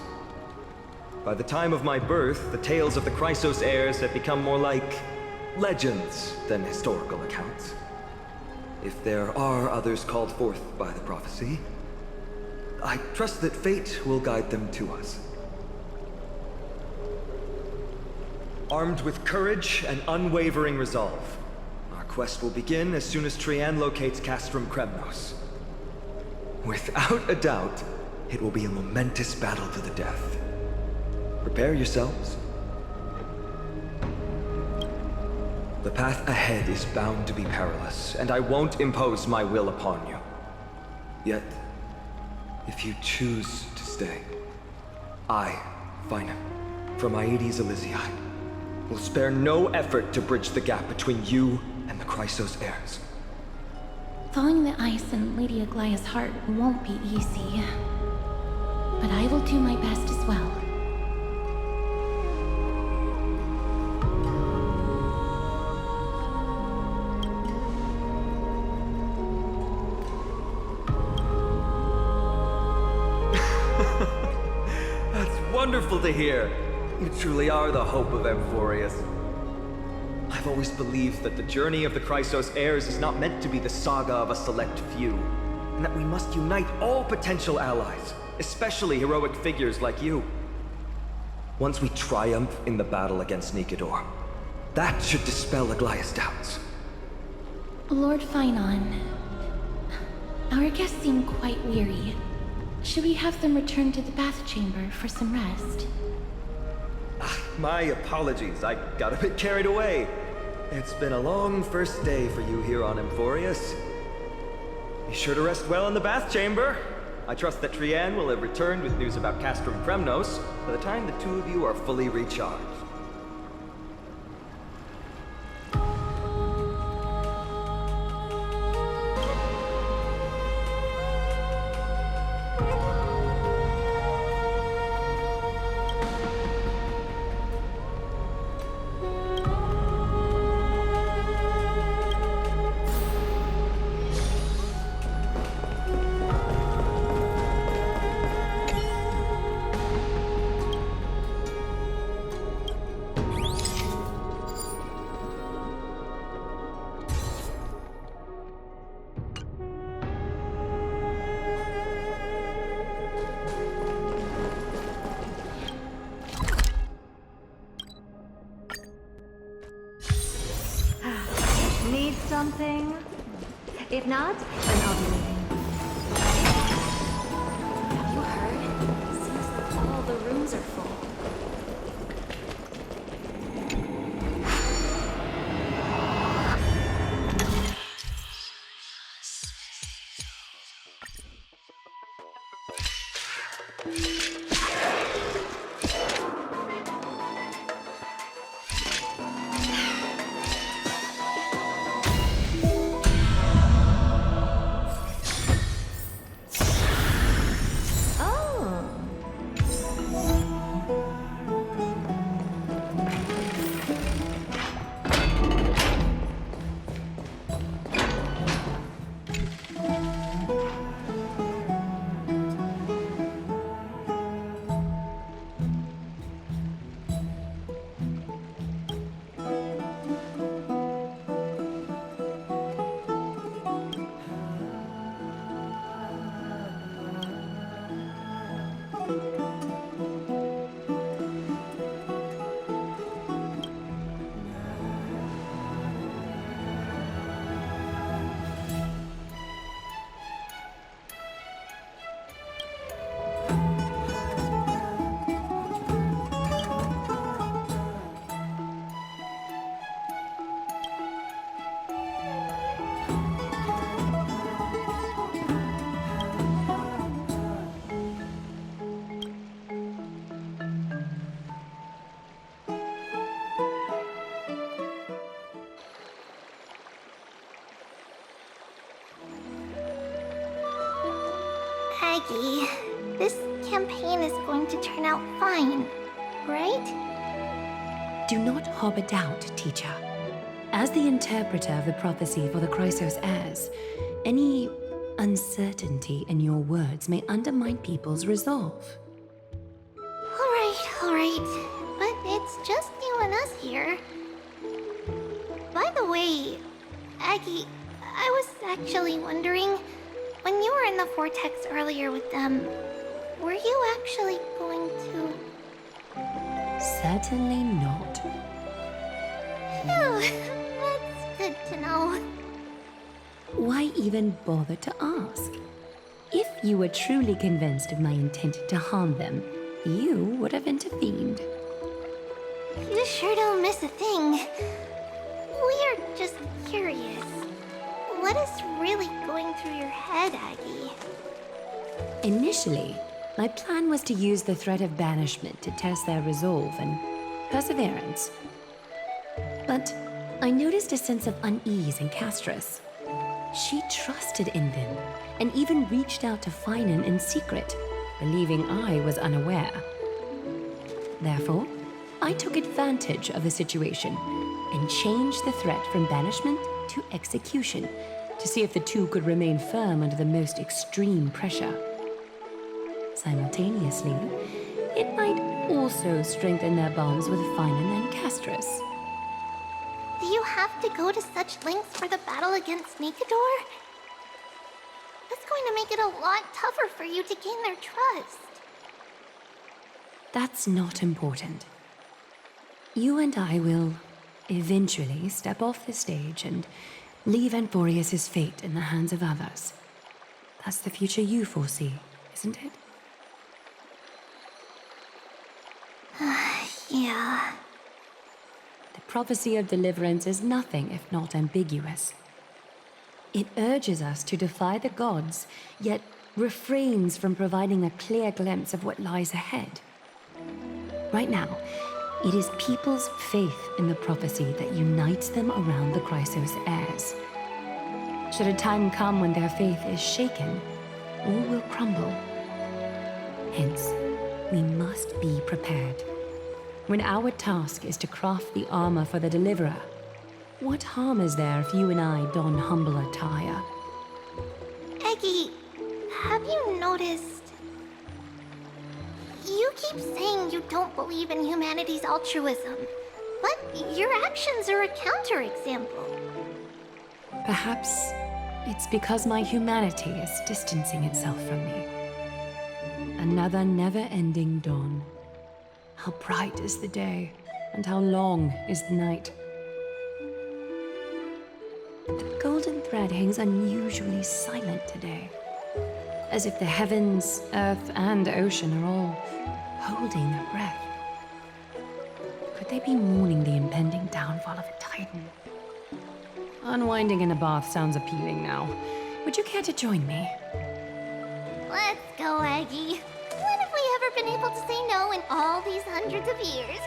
By the time of my birth, the tales of the Christos heirs had become more like legends than historical accounts. If there are others called forth by the prophecy, I trust that fate will guide them to us. Armed with courage and unwavering resolve, our quest will begin as soon as Trian locates Castrum Kremnos. Without a doubt, it will be a momentous battle to the death. Prepare yourselves. The path ahead is bound to be perilous, and I won't impose my will upon you. Yet, if you choose to stay, I, Phina, from Aedes Elysiae, will spare no effort to bridge the gap between you and the Christos heirs. Thawing the ice in Lady Aglaya's heart won't be easy, but I will do my best as well. Wonderful to hear. You truly are the hope of Amphoreus. I've always believed that the journey of the Christos heirs is not meant to be the saga of a select few, and that we must unite all potential allies, especially heroic figures like you. Once we triumph in the battle against Nikador, that should dispel Aglaya's doubts. Lord Phainon, our guests seem quite weary. Should we have them return to the bath chamber for some rest? My apologies, I got a bit carried away. It's been a long first day for you here on Amphoreus. Be sure to rest well in the bath chamber. I trust that Trian will have returned with news about Castrum Kremnos by the time the two of you are fully recharged. Need something? If not, then I'll be leaving. Have you heard? It seems like all the rooms are full. Aggie. This campaign is going to turn out fine, right? Do not harbor doubt, teacher. As the interpreter of the prophecy for the Chrysos heirs, any uncertainty in your words may undermine people's resolve. All right. But it's just you and us here. By the way, Aggie, I was actually wondering, when you were in the vortex earlier with them, were you actually going to... Certainly not. Phew, that's good to know. Why even bother to ask? If you were truly convinced of my intent to harm them, you would have intervened. You sure don't miss a thing. We're just curious. What is really going through your head, Aggie? Initially, my plan was to use the threat of banishment to test their resolve and perseverance. But I noticed a sense of unease in Castris. She trusted in them and even reached out to Finan in secret, believing I was unaware. Therefore, I took advantage of the situation and changed the threat from banishment to execution to see if the two could remain firm under the most extreme pressure. Simultaneously, it might also strengthen their bonds with Finan and Castris. Do you have to go to such lengths for the battle against Nikador? That's going to make it a lot tougher for you to gain their trust. That's not important. You and I will eventually step off the stage and leave Amphoreus' fate in the hands of others. That's the future you foresee, isn't it? Yeah. The prophecy of deliverance is nothing if not ambiguous. It urges us to defy the gods, yet refrains from providing a clear glimpse of what lies ahead. Right now, it is people's faith in the prophecy that unites them around the Chrysos heirs. Should a time come when their faith is shaken, all will crumble. Hence, we must be prepared. When our task is to craft the armor for the Deliverer, what harm is there if you and I don humble attire? Aggie, have you noticed? You keep saying you don't believe in humanity's altruism, but your actions are a counterexample. Perhaps it's because my humanity is distancing itself from me. Another never-ending dawn. How bright is the day, and how long is the night. The golden thread hangs unusually silent today, as if the heavens, earth, and ocean are all holding their breath. Could they be mourning the impending downfall of a titan? Unwinding in a bath sounds appealing now. Would you care to join me? Let's go, Aggie. When have we ever been able to say no in all these hundreds of years?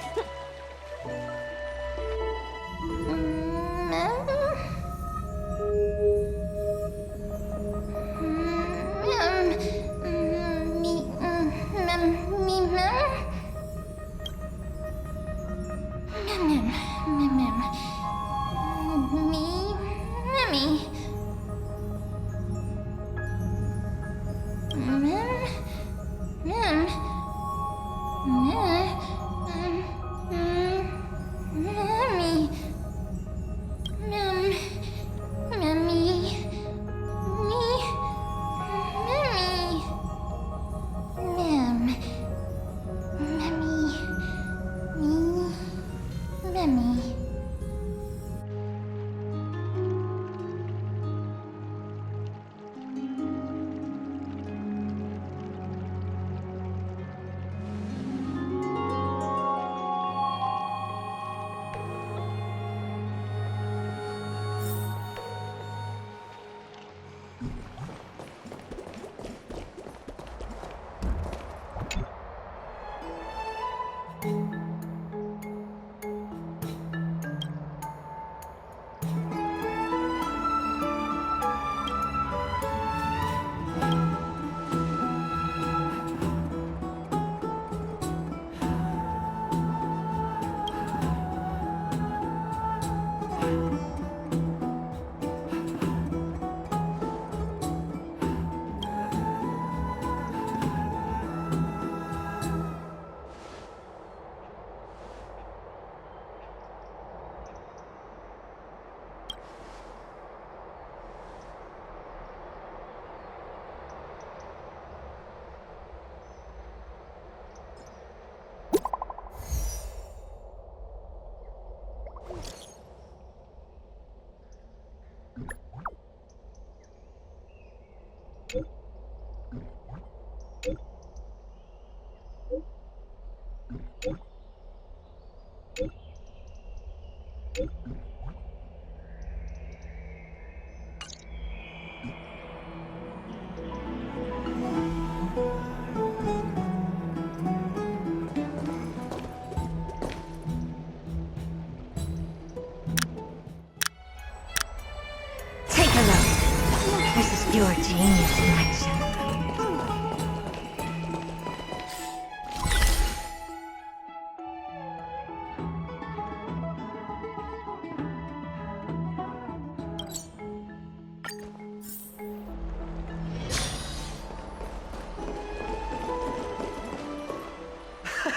Take a look. This is your genius in action.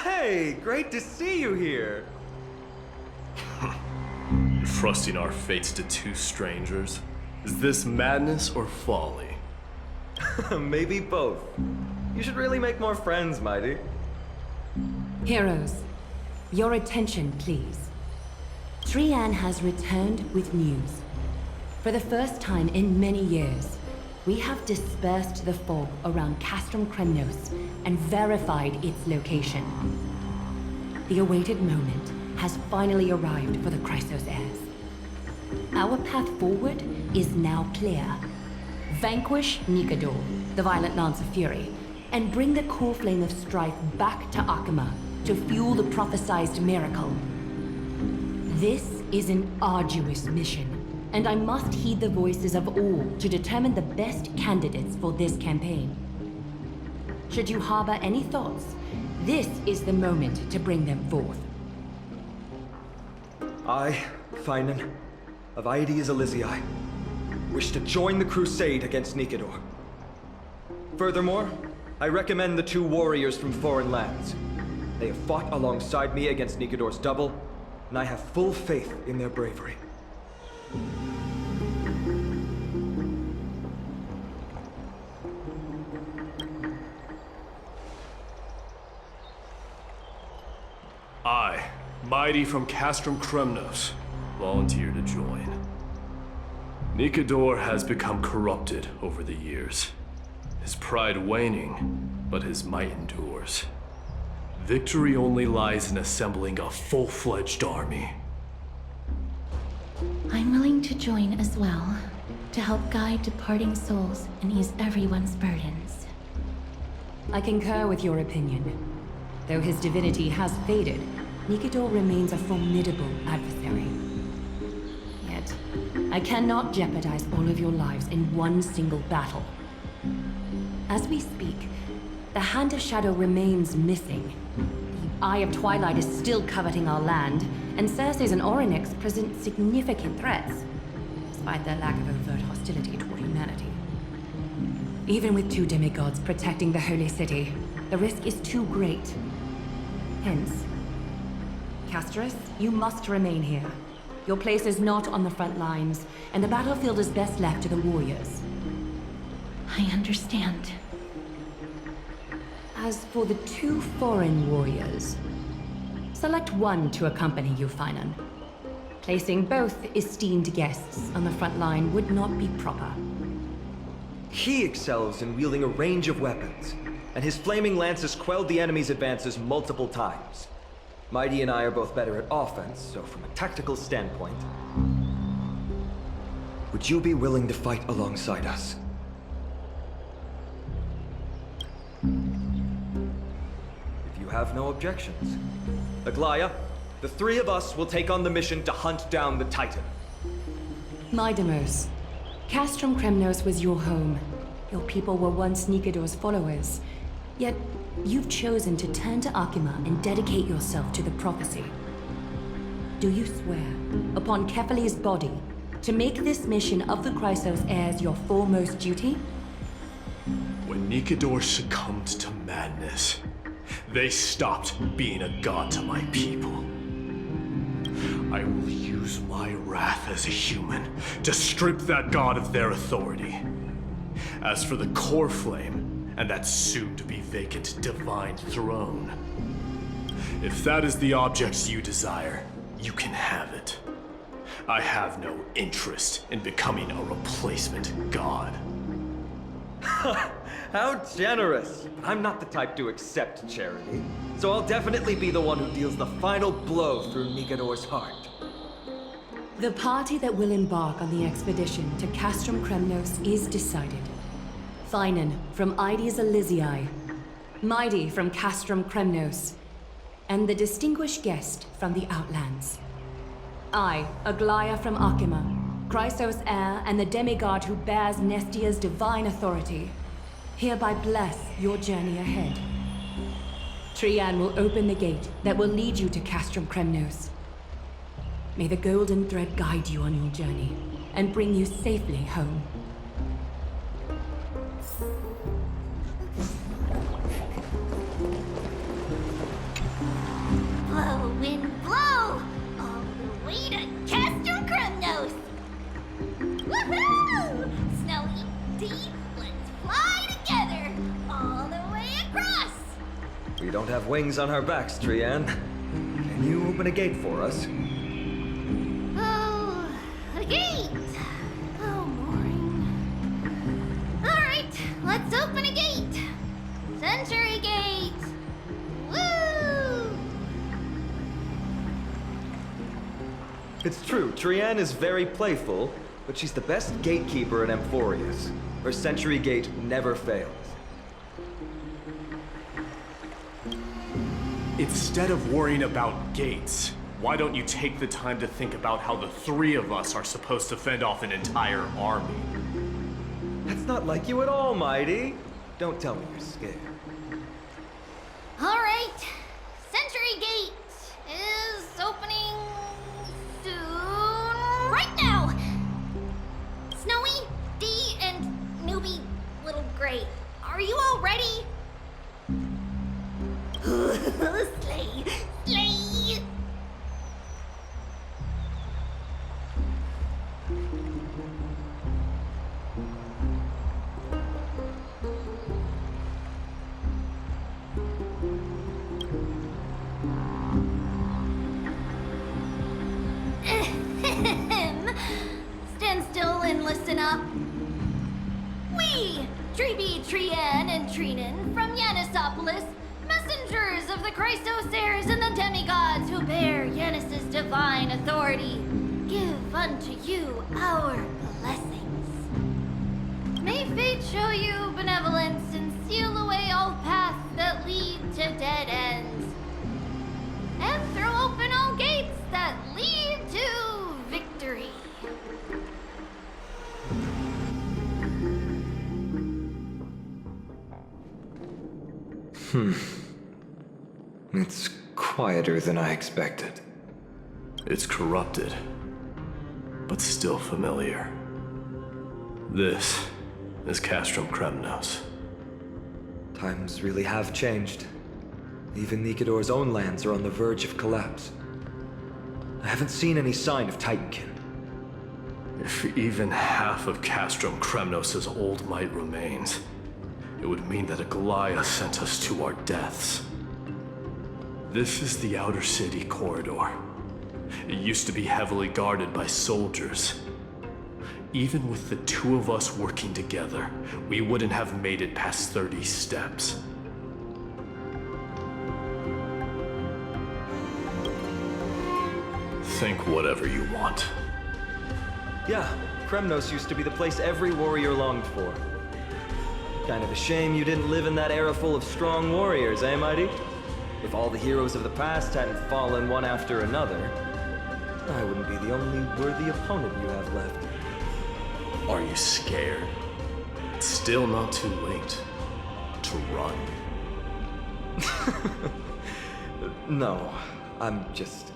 Hey, great to see you here. You're thrusting our fates to two strangers? Is this madness or folly? Maybe both. You should really make more friends, Mighty. Heroes, your attention, please. Trian has returned with news. For the first time in many years, we have dispersed the fog around Castrum Kremnos and verified its location. The awaited moment has finally arrived for the Chrysos heirs. Our path forward is now clear. Vanquish Nikador, the Violent Lance of Fury, and bring the core flame of strife back to Akima to fuel the prophesized miracle. This is an arduous mission, and I must heed the voices of all to determine the best candidates for this campaign. Should you harbor any thoughts, this is the moment to bring them forth. I, Finan, of Aedes Elysiae, wish to join the crusade against Nikador. Furthermore, I recommend the two warriors from foreign lands. They have fought alongside me against Nikador's double, and I have full faith in their bravery. I, Mighty from Castrum Kremnos, volunteer to join. Nikador has become corrupted over the years. His pride waning, but his might endures. Victory only lies in assembling a full-fledged army. I'm willing to join as well, to help guide departing souls and ease everyone's burdens. I concur with your opinion. Though his divinity has faded, Nikador remains a formidable adversary. Yet, I cannot jeopardize all of your lives in one single battle. As we speak, the Hand of Shadow remains missing. The Eye of Twilight is still coveting our land, and Circes and Orynyx present significant threats, despite their lack of overt hostility toward humanity. Even with two demigods protecting the Holy City, the risk is too great. Hence, Casterus, you must remain here. Your place is not on the front lines, and the battlefield is best left to the warriors. I understand. As for the two foreign warriors, select one to accompany you, Finan. Placing both esteemed guests on the front line would not be proper. He excels in wielding a range of weapons, and his flaming lances quelled the enemy's advances multiple times. Mighty and I are both better at offense, so from a tactical standpoint, would you be willing to fight alongside us? If you have no objections. Aglaya, the three of us will take on the mission to hunt down the Titan. Mydemos, Castrum Kremnos was your home. Your people were once Nikador's followers. Yet, you've chosen to turn to Akima and dedicate yourself to the prophecy. Do you swear, upon Kefali's body, to make this mission of the Chrysos heirs your foremost duty? When Nikador succumbed to madness, they stopped being a god to my people. I will use my wrath as a human to strip that god of their authority. As for the core flame, and that soon-to-be vacant divine throne, if that is the object you desire, you can have it. I have no interest in becoming a replacement god. How generous! I'm not the type to accept charity, so I'll definitely be the one who deals the final blow through Nikador's heart. The party that will embark on the expedition to Castrum Kremnos is decided. Finan from Ides Elysiae, Mighty from Castrum Kremnos, and the distinguished guest from the Outlands. I, Aglaia from Akima, Chrysos heir and the demigod who bears Nestia's divine authority, hereby bless your journey ahead. Trian will open the gate that will lead you to Castrum Kremnos. May the golden thread guide you on your journey and bring you safely home. Blow, wind, blow! All the way to Castrum Kremnos! Woohoo! Snowy, deep, let's fly together! All the way across! We don't have wings on our backs, Trian. Can you open a gate for us? Oh, a gate! Oh, boring. Alright, let's open a gate! Century Gate! Woo! It's true, Trian is very playful, but she's the best gatekeeper in Amphoreus. Her Century Gate never fails. Instead of worrying about gates, why don't you take the time to think about how the three of us are supposed to fend off an entire army? That's not like you at all, Mighty. Don't tell me you're scared. Alright, Century Gate is opening soon. Right now! Snowy, Dee, and newbie Little Gray, are you all ready? Slay! Slay! Stand still and listen up. We, Treeby, Trian, and Trinan from Yanisopolis, messengers of the Chrysos heirs and the demigods who bear Yanis's divine authority, give unto you our blessings. May fate show you benevolence and seal away all paths that lead to dead ends, and throw open all gates that lead to victory. It's quieter than I expected. It's corrupted, but still familiar. This is Castrum Kremnos. Times really have changed. Even Nikador's own lands are on the verge of collapse. I haven't seen any sign of Titankin. If even half of Castrum Kremnos' old might remains, it would mean that Aglaia sent us to our deaths. This is the outer city corridor. It used to be heavily guarded by soldiers. Even with the two of us working together, we wouldn't have made it past 30 steps. Think whatever you want. Yeah, Kremnos used to be the place every warrior longed for. Kind of a shame you didn't live in that era full of strong warriors, eh, Mighty? If all the heroes of the past hadn't fallen one after another, I wouldn't be the only worthy opponent you have left. Are you scared? It's still not too late to run. No, I'm just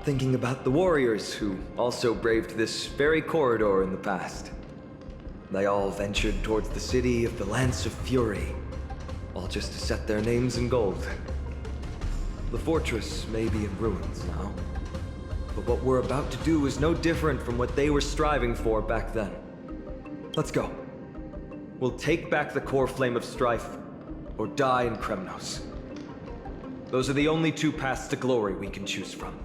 thinking about the warriors who also braved this very corridor in the past. They all ventured towards the city of the Lance of Fury, all just to set their names in gold. The fortress may be in ruins now, but what we're about to do is no different from what they were striving for back then. Let's go. We'll take back the core flame of strife, or die in Kremnos. Those are the only two paths to glory we can choose from.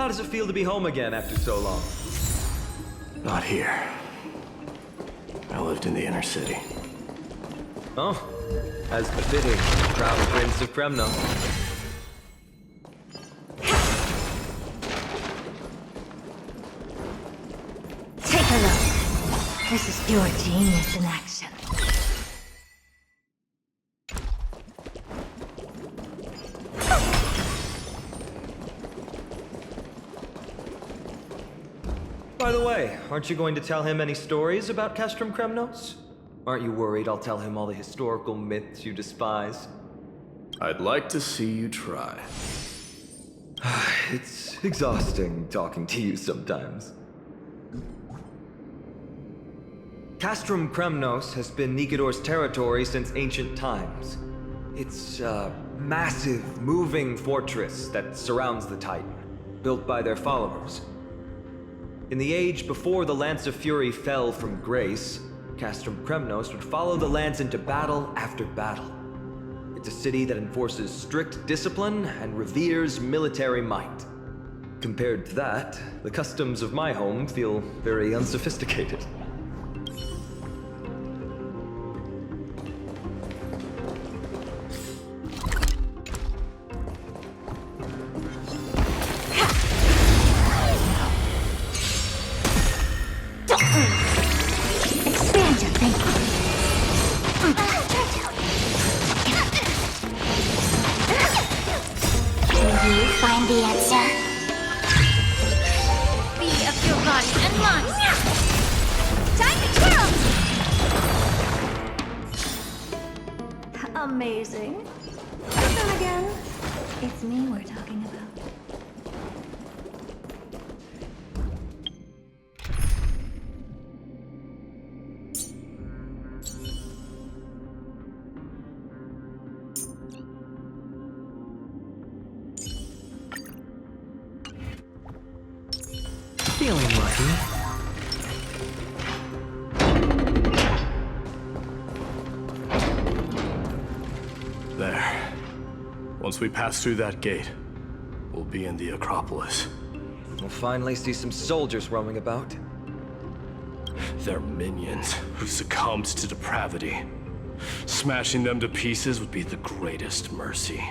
How does it feel to be home again after so long? Not here. I lived in the inner city. Oh, as befitting, proud prince of Kremnos. Take a look. This is pure genius in action. By the way, aren't you going to tell him any stories about Castrum Kremnos? Aren't you worried I'll tell him all the historical myths you despise? I'd like to see you try. It's exhausting talking to you sometimes. Castrum Kremnos has been Nikador's territory since ancient times. It's a massive, moving fortress that surrounds the Titan, built by their followers. In the age before the Lance of Fury fell from grace, Castrum Kremnos would follow the Lance into battle after battle. It's a city that enforces strict discipline and reveres military might. Compared to that, the customs of my home feel very unsophisticated. Expand your thinking. Will you find the answer? Be of your body and mind. Time to twirl! Amazing. But then again, it's me we're talking about. Feeling lucky. There. Once we pass through that gate, we'll be in the Acropolis. We'll finally see some soldiers roaming about. They're minions who succumbed to depravity. Smashing them to pieces would be the greatest mercy.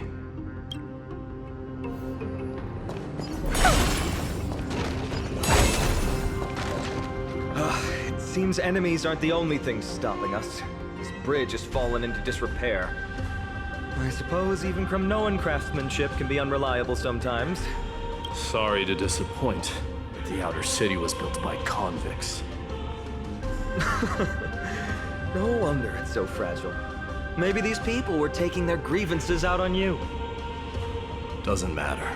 It seems enemies aren't the only things stopping us. This bridge has fallen into disrepair. I suppose even Kremnoan craftsmanship can be unreliable sometimes. Sorry to disappoint, but the outer city was built by convicts. No wonder it's so fragile. Maybe these people were taking their grievances out on you. Doesn't matter.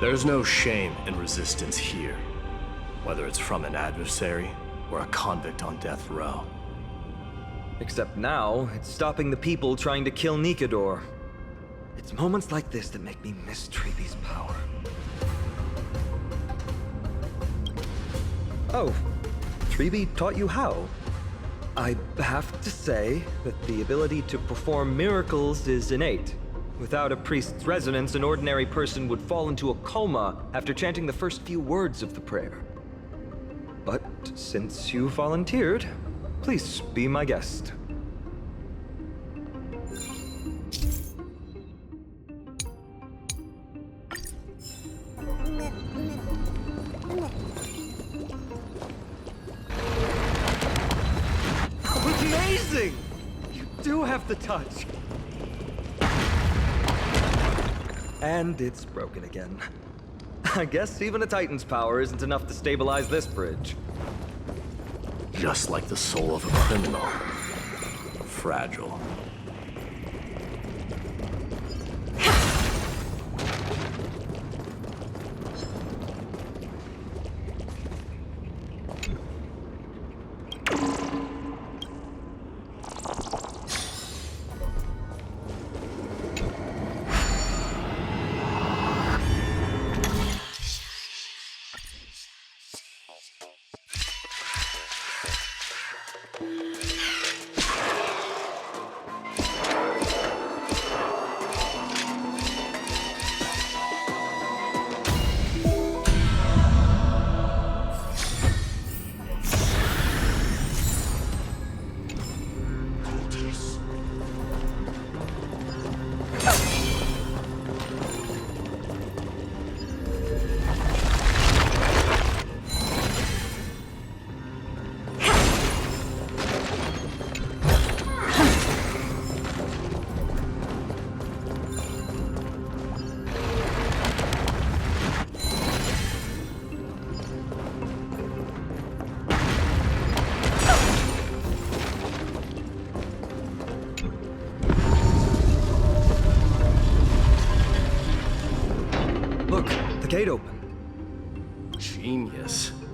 There's no shame in resistance here, whether it's from an adversary or a convict on death row. Except now, it's stopping the people trying to kill Nikador. It's moments like this that make me miss Treeby's power. Oh, Treeby taught you how? I have to say that the ability to perform miracles is innate. Without a priest's resonance, an ordinary person would fall into a coma after chanting the first few words of the prayer. But since you volunteered, please be my guest. Amazing! You do have the touch. And it's broken again. I guess even a Titan's power isn't enough to stabilize this bridge. Just like the soul of a criminal. Fragile.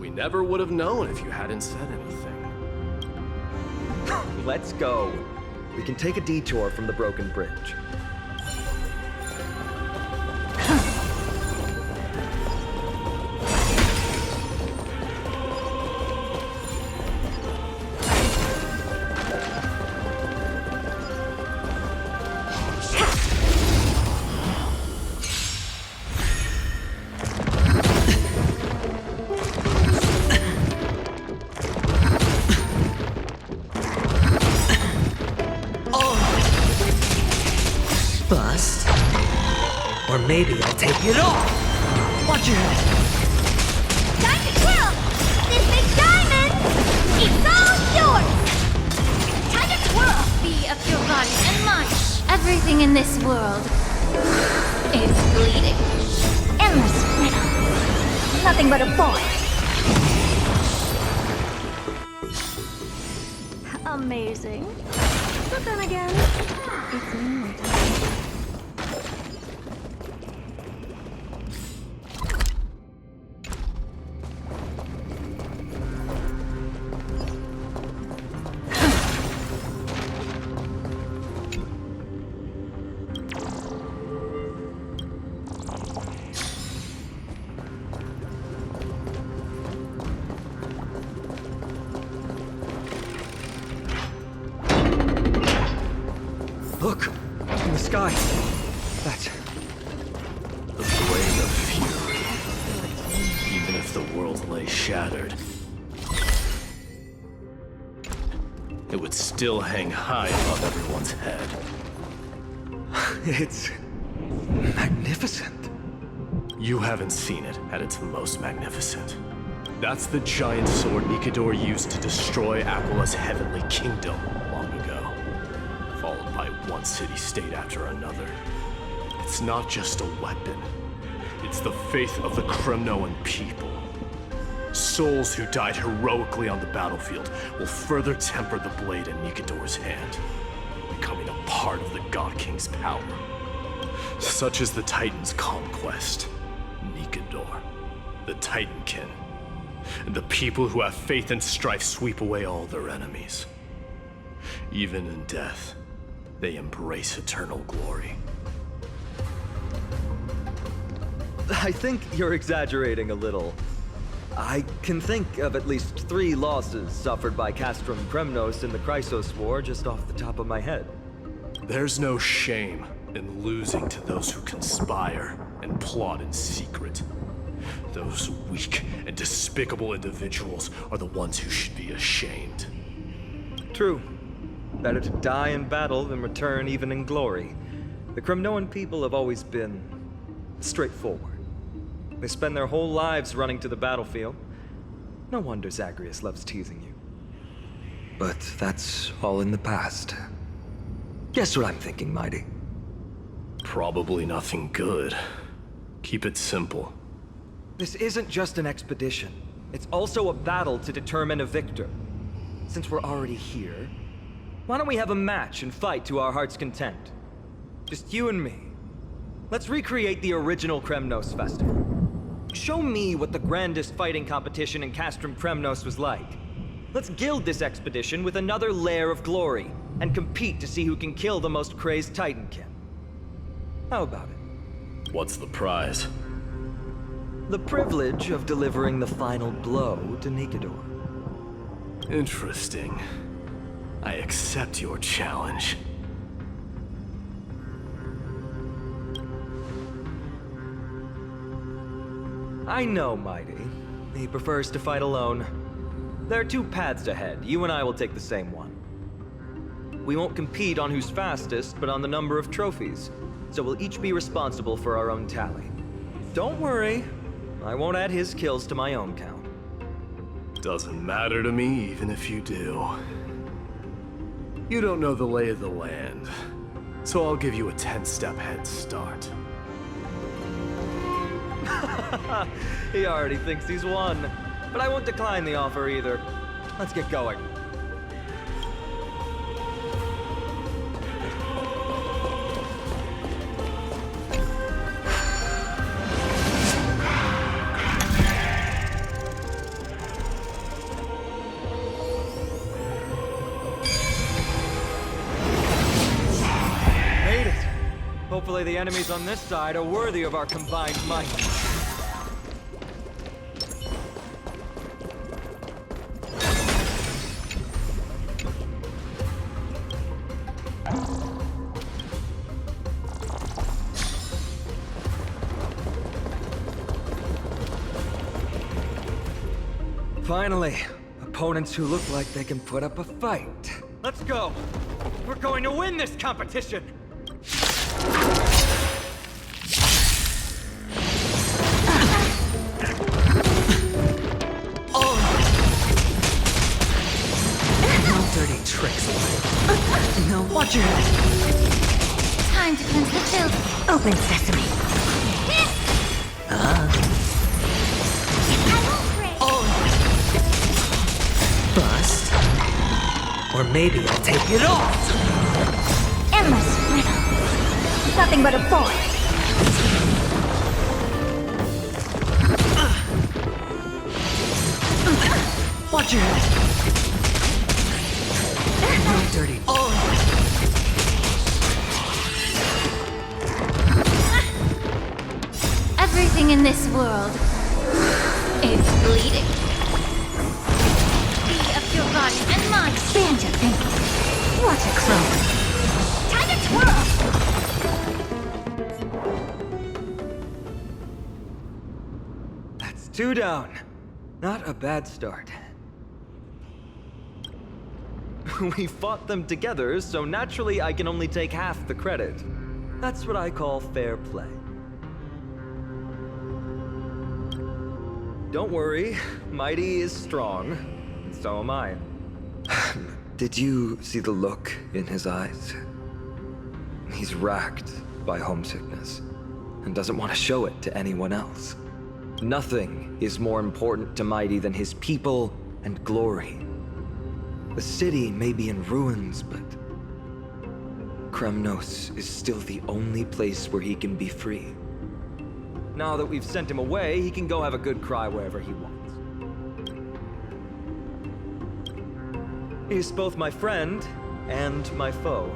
We never would have known if you hadn't said anything. Let's go. We can take a detour from the broken bridge. Bust. Or maybe I'll take it off. Watch your head. Time to twirl! This big diamond! It's all yours! Time to twirl! Be of your body and mind. Everything in this world is bleeding. Endless riddle. Nothing but a boy. Amazing. But then again, it's me. Look! In the sky! That's... The blade of fury. Even if the world lay shattered, it would still hang high above everyone's head. It's... magnificent. You haven't seen it at its most magnificent. That's the giant sword Nikador used to destroy Aquila's heavenly kingdom long ago, followed by one city-state after another. It's not just a weapon. It's the faith of the Kremnoan people. Souls who died heroically on the battlefield will further temper the blade in Nikador's hand, becoming a part of the God King's power. Such is the Titan's conquest. Nikador, the Titankin, and the people who have faith and strife sweep away all their enemies. Even in death, they embrace eternal glory. I think you're exaggerating a little. I can think of at least 3 losses suffered by Castrum Kremnos in the Chrysos War just off the top of my head. There's no shame in losing to those who conspire and plot in secret. Those weak and despicable individuals are the ones who should be ashamed. True. Better to die in battle than return even in glory. The Kremnoan people have always been straightforward. They spend their whole lives running to the battlefield. No wonder Zagreus loves teasing you. But that's all in the past. Guess what I'm thinking, Mighty? Probably nothing good. Keep it simple. This isn't just an expedition. It's also a battle to determine a victor. Since we're already here, why don't we have a match and fight to our heart's content? Just you and me. Let's recreate the original Kremnos festival. Show me what the grandest fighting competition in Castrum Kremnos was like. Let's gild this expedition with another layer of glory, and compete to see who can kill the most crazed Titankin. How about it? What's the prize? The privilege of delivering the final blow to Nikador. Interesting. I accept your challenge. I know, Mighty. He prefers to fight alone. There are 2 paths ahead. You and I will take the same one. We won't compete on who's fastest, but on the number of trophies. So we'll each be responsible for our own tally. Don't worry. I won't add his kills to my own count. Doesn't matter to me, even if you do. You don't know the lay of the land, so I'll give you a 10-step head start. He already thinks he's won. But I won't decline the offer either. Let's get going. Hopefully the enemies on this side are worthy of our combined might. Finally, opponents who look like they can put up a fight. Let's go! We're going to win this competition! No dirty tricks. No, watch your head. Time to cleanse the filth. Open sesame. Bust. Or maybe I'll take it off. Endless riddle. Nothing but a boy. Watch your head. No dirty. Everything in this world is bleeding. Be of your body and mind. Expand your thinking. What a cloak. Time to twirl! That's 2 down. Not a bad start. We fought them together, so naturally I can only take half the credit. That's what I call fair play. Don't worry, Mighty is strong, and so am I. Did you see the look in his eyes? He's racked by homesickness, and doesn't want to show it to anyone else. Nothing is more important to Mighty than his people and glory. The city may be in ruins, but Kremnos is still the only place where he can be free. Now that we've sent him away, he can go have a good cry wherever he wants. He's both my friend and my foe.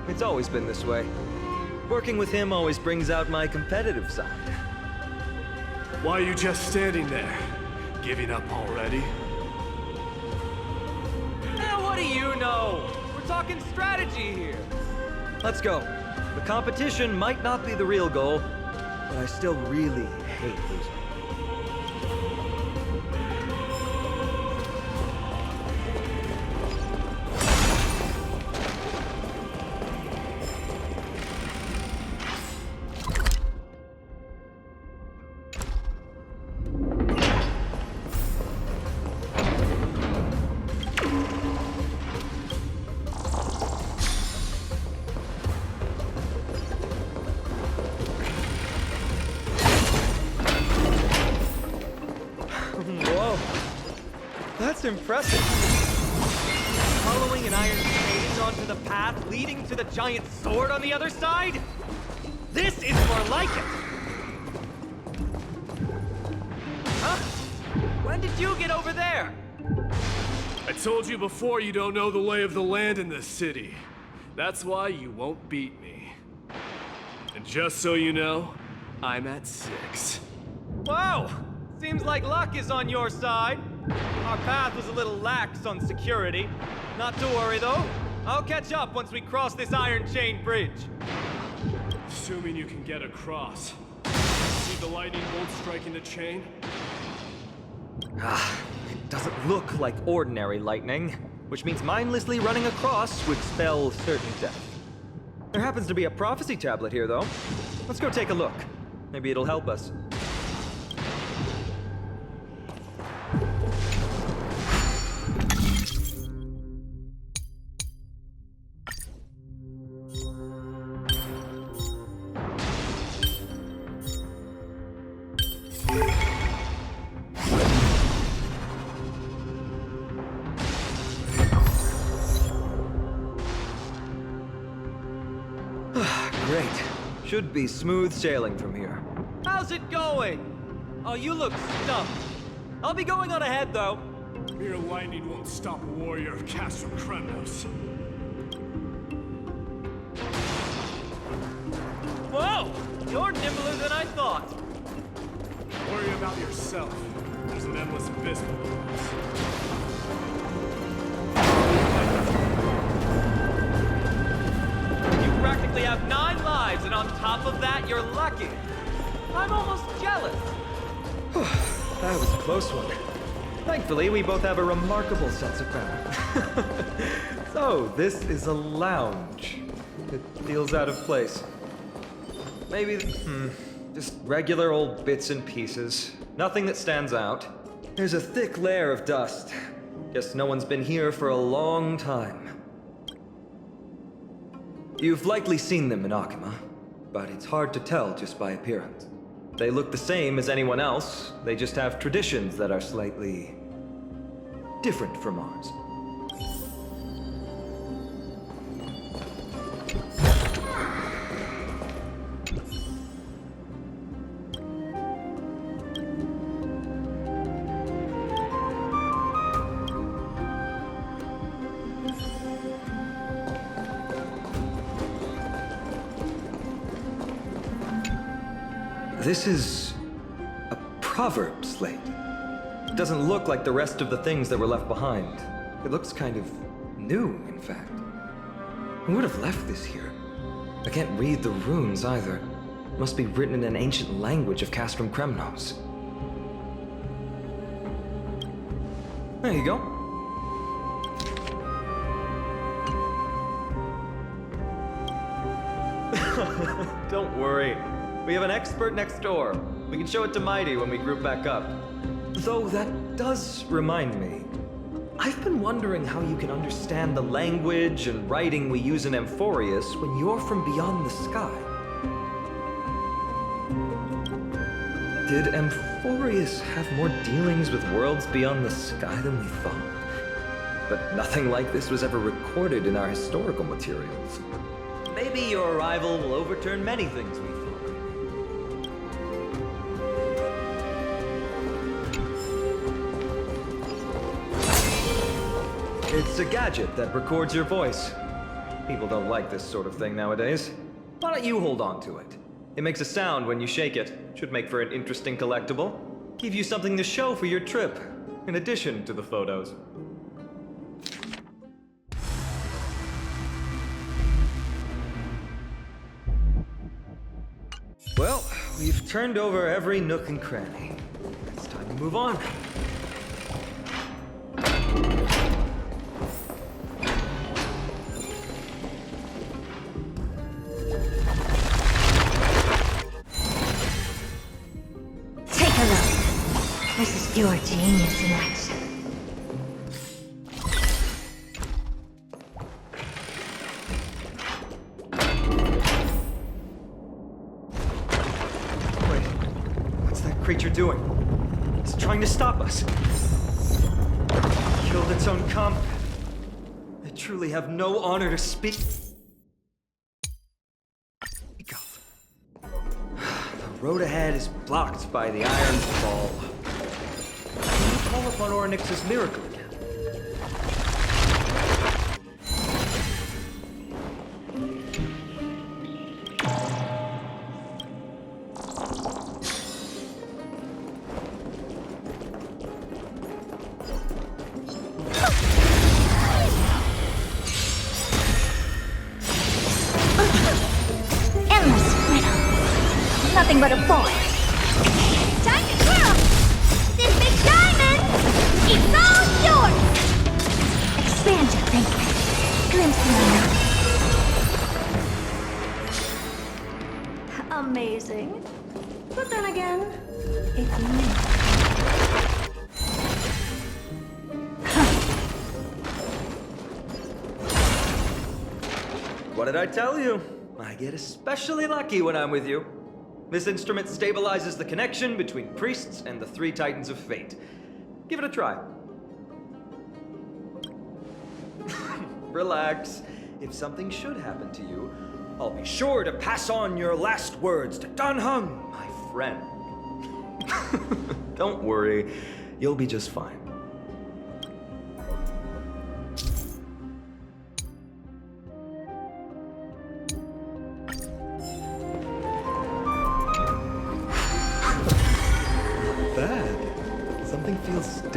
It's always been this way. Working with him always brings out my competitive side. Why are you just standing there? Giving up already? What do you know? We're talking strategy here. Let's go. The competition might not be the real goal, but I still really hate losing. That's impressive. Following an iron chain onto the path leading to the giant sword on the other side? This is more like it! Huh? When did you get over there? I told you before you don't know the lay of the land in this city. That's why you won't beat me. And just so you know, I'm at 6. Wow! Seems like luck is on your side. Our path was a little lax on security. Not to worry, though. I'll catch up once we cross this iron chain bridge. Assuming you can get across. See the lightning bolt striking the chain? It doesn't look like ordinary lightning, which means mindlessly running across would spell certain death. There happens to be a prophecy tablet here, though. Let's go take a look. Maybe it'll help us. Great. Should be smooth sailing from here. How's it going? Oh, you look stumped. I'll be going on ahead, though. Mere lightning won't stop a warrior of Castrum Kremnos. You're nimbler than I thought. Worry about yourself. There's an endless abyss below us. You practically have 9 lives, and on top of that, you're lucky. I'm almost jealous. That was a close one. Thankfully, we both have a remarkable sense of balance. So, this is a lounge. It feels out of place. Maybe, just regular old bits and pieces. Nothing that stands out. There's a thick layer of dust. Guess no one's been here for a long time. You've likely seen them in Akima, but it's hard to tell just by appearance. They look the same as anyone else, they just have traditions that are slightly different from ours. This is a proverb slate. It doesn't look like the rest of the things that were left behind. It looks kind of new, in fact. Who would have left this here? I can't read the runes either. It must be written in an ancient language of Castrum Kremnos. There you go. Don't worry. We have an expert next door. We can show it to Mighty when we group back up. Though that does remind me. I've been wondering how you can understand the language and writing we use in Amphoreus when you're from beyond the sky. Did Amphoreus have more dealings with worlds beyond the sky than we thought? But nothing like this was ever recorded in our historical materials. Maybe your arrival will overturn many things we thought. It's a gadget that records your voice. People don't like this sort of thing nowadays. Why don't you hold on to it? It makes a sound when you shake it. Should make for an interesting collectible. Give you something to show for your trip, in addition to the photos. Well, we've turned over every nook and cranny. It's time to move on. This is pure genius in action. Wait, what's that creature doing? It's trying to stop us. It killed its own comp. I truly have no honor to speak. The road ahead is blocked by the Iron Fall. Call upon Ornyx's miracle again. Endless riddle. Nothing but a boy. Time to twirl! This big diamond! It's all yours! Expand your thinking. Glimpse me. Amazing. But then again, it's me. What did I tell you? I get especially lucky when I'm with you. This instrument stabilizes the connection between priests and the 3 Titans of Fate. Give it a try. Relax. If something should happen to you, I'll be sure to pass on your last words to Dan Heng, my friend. Don't worry, you'll be just fine.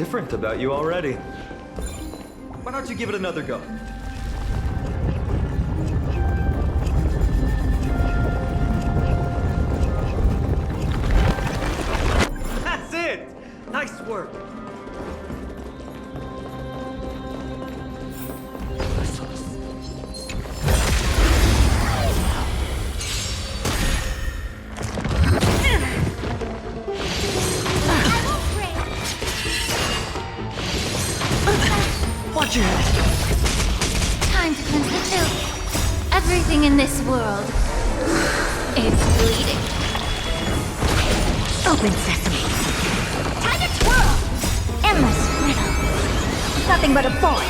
different about you already. Why don't you give it another go? That's it! Nice work! Watch your head. Time to cleanse the filth. Everything in this world is bleeding. Open sesame. Time to twirl. Endless riddle. Nothing but a boy.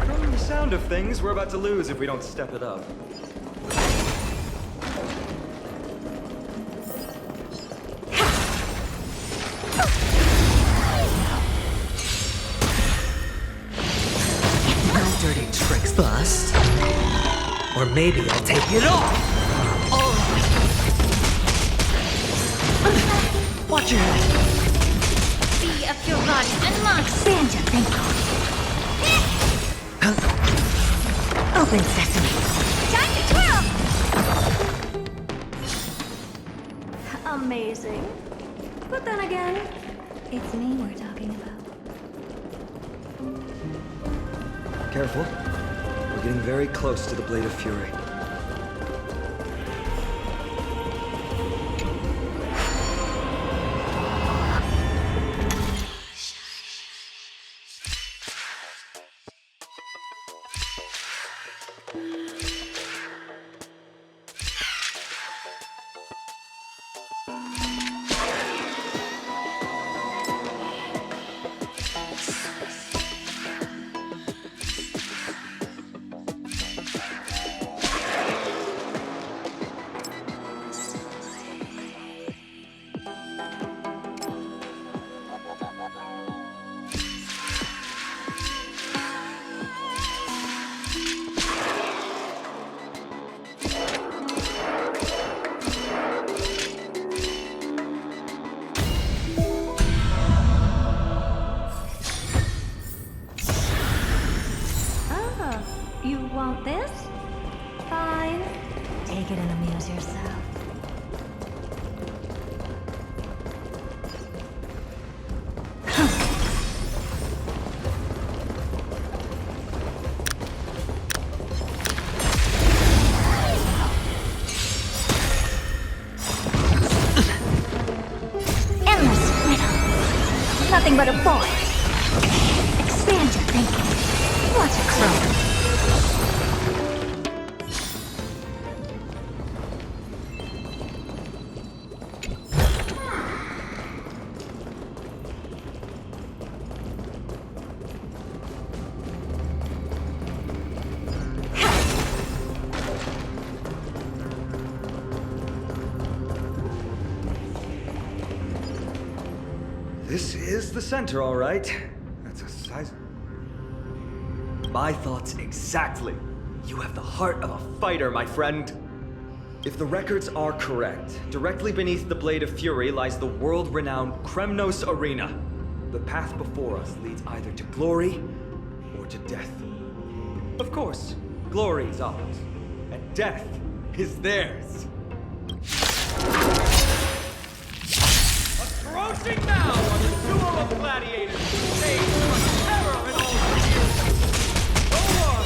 From the sound of things, we're about to lose if we don't step it up. No dirty tricks, bust. Or maybe I'll take it off. Watch your head. Be of your body and mind. Expand your thinking. Open sesame. Time to twirl! Amazing. But then again, it's me we're talking about. Careful. We're getting very close to the Blade of Fury. You want this? Fine. Take it and amuse yourself. Endless riddle. Nothing but a boy. Expand your thinking. Watch it grow. This is the center, all right. That's a size. My thoughts exactly. You have the heart of a fighter, my friend. If the records are correct, directly beneath the Blade of Fury lies the world-renowned Kremnos Arena. The path before us leads either to glory or to death. Of course, glory is ours, and death is theirs. Approaching now on the duel of gladiators, stage from terror in all the years. Go on!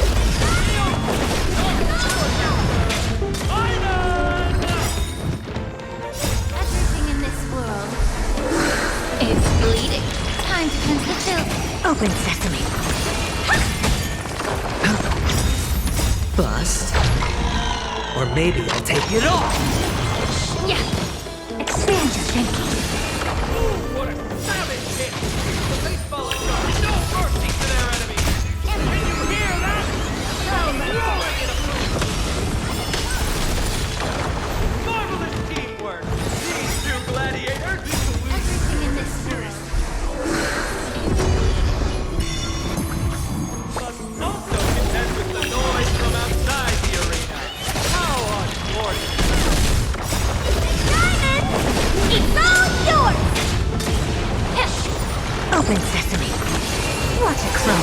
Everything in this world is bleeding. Time to cleanse the filth. Open sesame. Bust. Or maybe I'll take it off. Yeah. Expand your thinking. What a savage hit! The baseball has shown no mercy to their enemies! Can you hear that? How roaring in approval! Marvelous teamwork! These two gladiators! Everything in this world sesame. Watch it grow.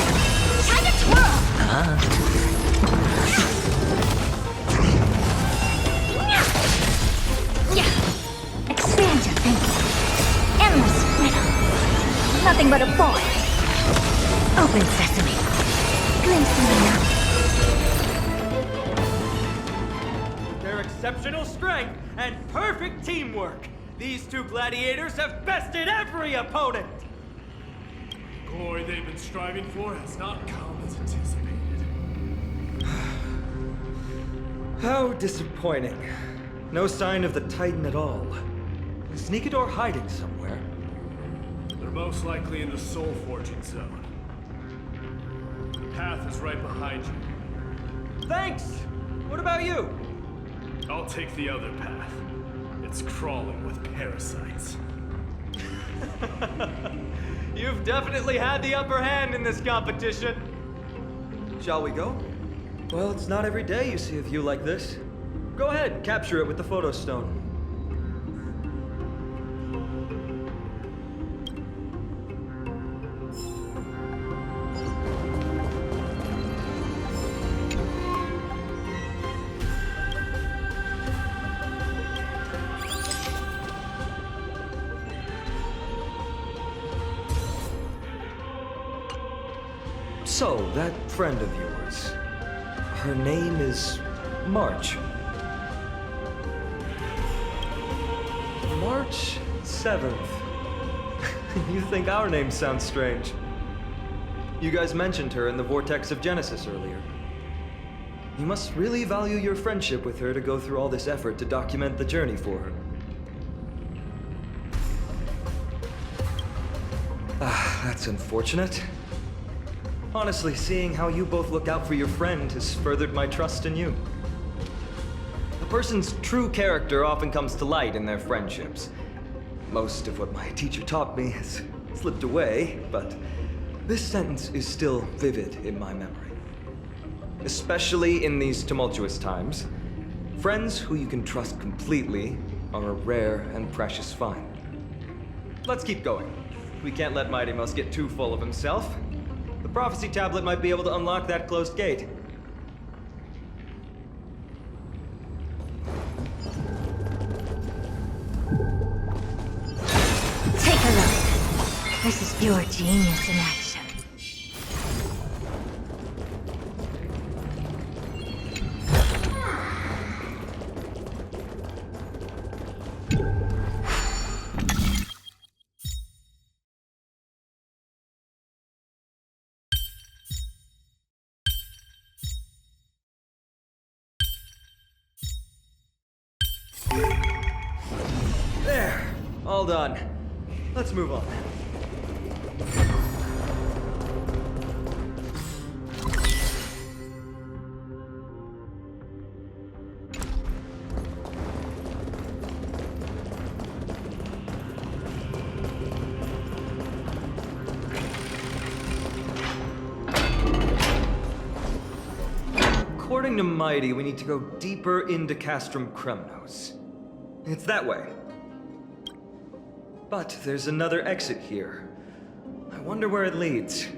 Time to twirl! Expand your thinking. Endless riddle. Nothing but a boy. Open sesame. Glimpse into nothing. Their exceptional strength and perfect teamwork. These two gladiators have bested every opponent. The glory they've been striving for has not come as anticipated. How disappointing. No sign of the Titan at all. Is Nikador hiding somewhere? They're most likely in the soul forging zone. The path is right behind you. Thanks! What about you? I'll take the other path. It's crawling with parasites. You've definitely had the upper hand in this competition. Shall we go? Well, it's not every day you see a view like this. Go ahead, capture it with the photo stone. So, that friend of yours, her name is March. March 7th. You think our names sound strange? You guys mentioned her in the Vortex of Genesis earlier. You must really value your friendship with her to go through all this effort to document the journey for her. That's unfortunate. Honestly, seeing how you both look out for your friend has furthered my trust in you. A person's true character often comes to light in their friendships. Most of what my teacher taught me has slipped away, but this sentence is still vivid in my memory. Especially in these tumultuous times, friends who you can trust completely are a rare and precious find. Let's keep going. We can't let Mighty Mouse get too full of himself. The prophecy tablet might be able to unlock that closed gate. Take a look. This is pure genius in action. There, all done. Let's move on. According to Mighty, we need to go deeper into Castrum Kremnos. It's that way. But there's another exit here. I wonder where it leads.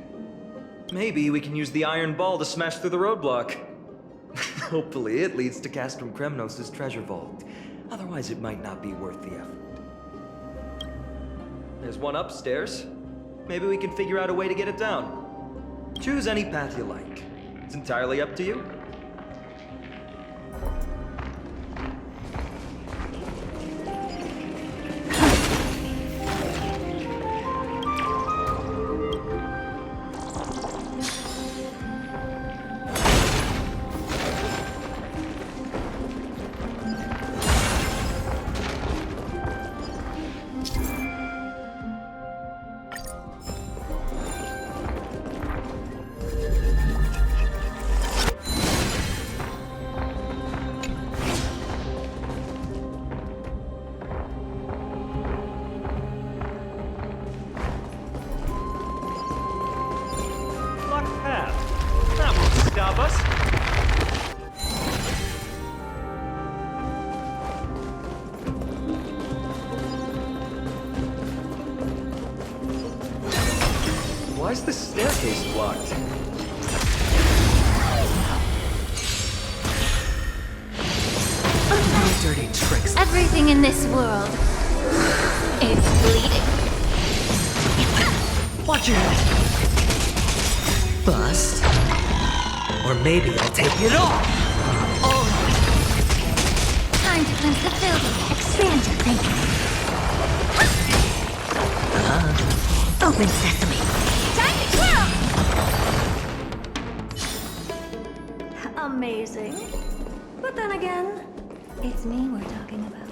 Maybe we can use the iron ball to smash through the roadblock. Hopefully it leads to Castrum Kremnos' treasure vault. Otherwise it might not be worth the effort. There's one upstairs. Maybe we can figure out a way to get it down. Choose any path you like. It's entirely up to you. Stop us. Why is the staircase blocked? No dirty tricks. Everything in this world is bleeding. Watch your head. Bust. Or maybe I'll take it off. Time to cleanse the filthy. Expand your thinking. Open sesame. Time to twirl! Amazing. But then again, it's me we're talking about.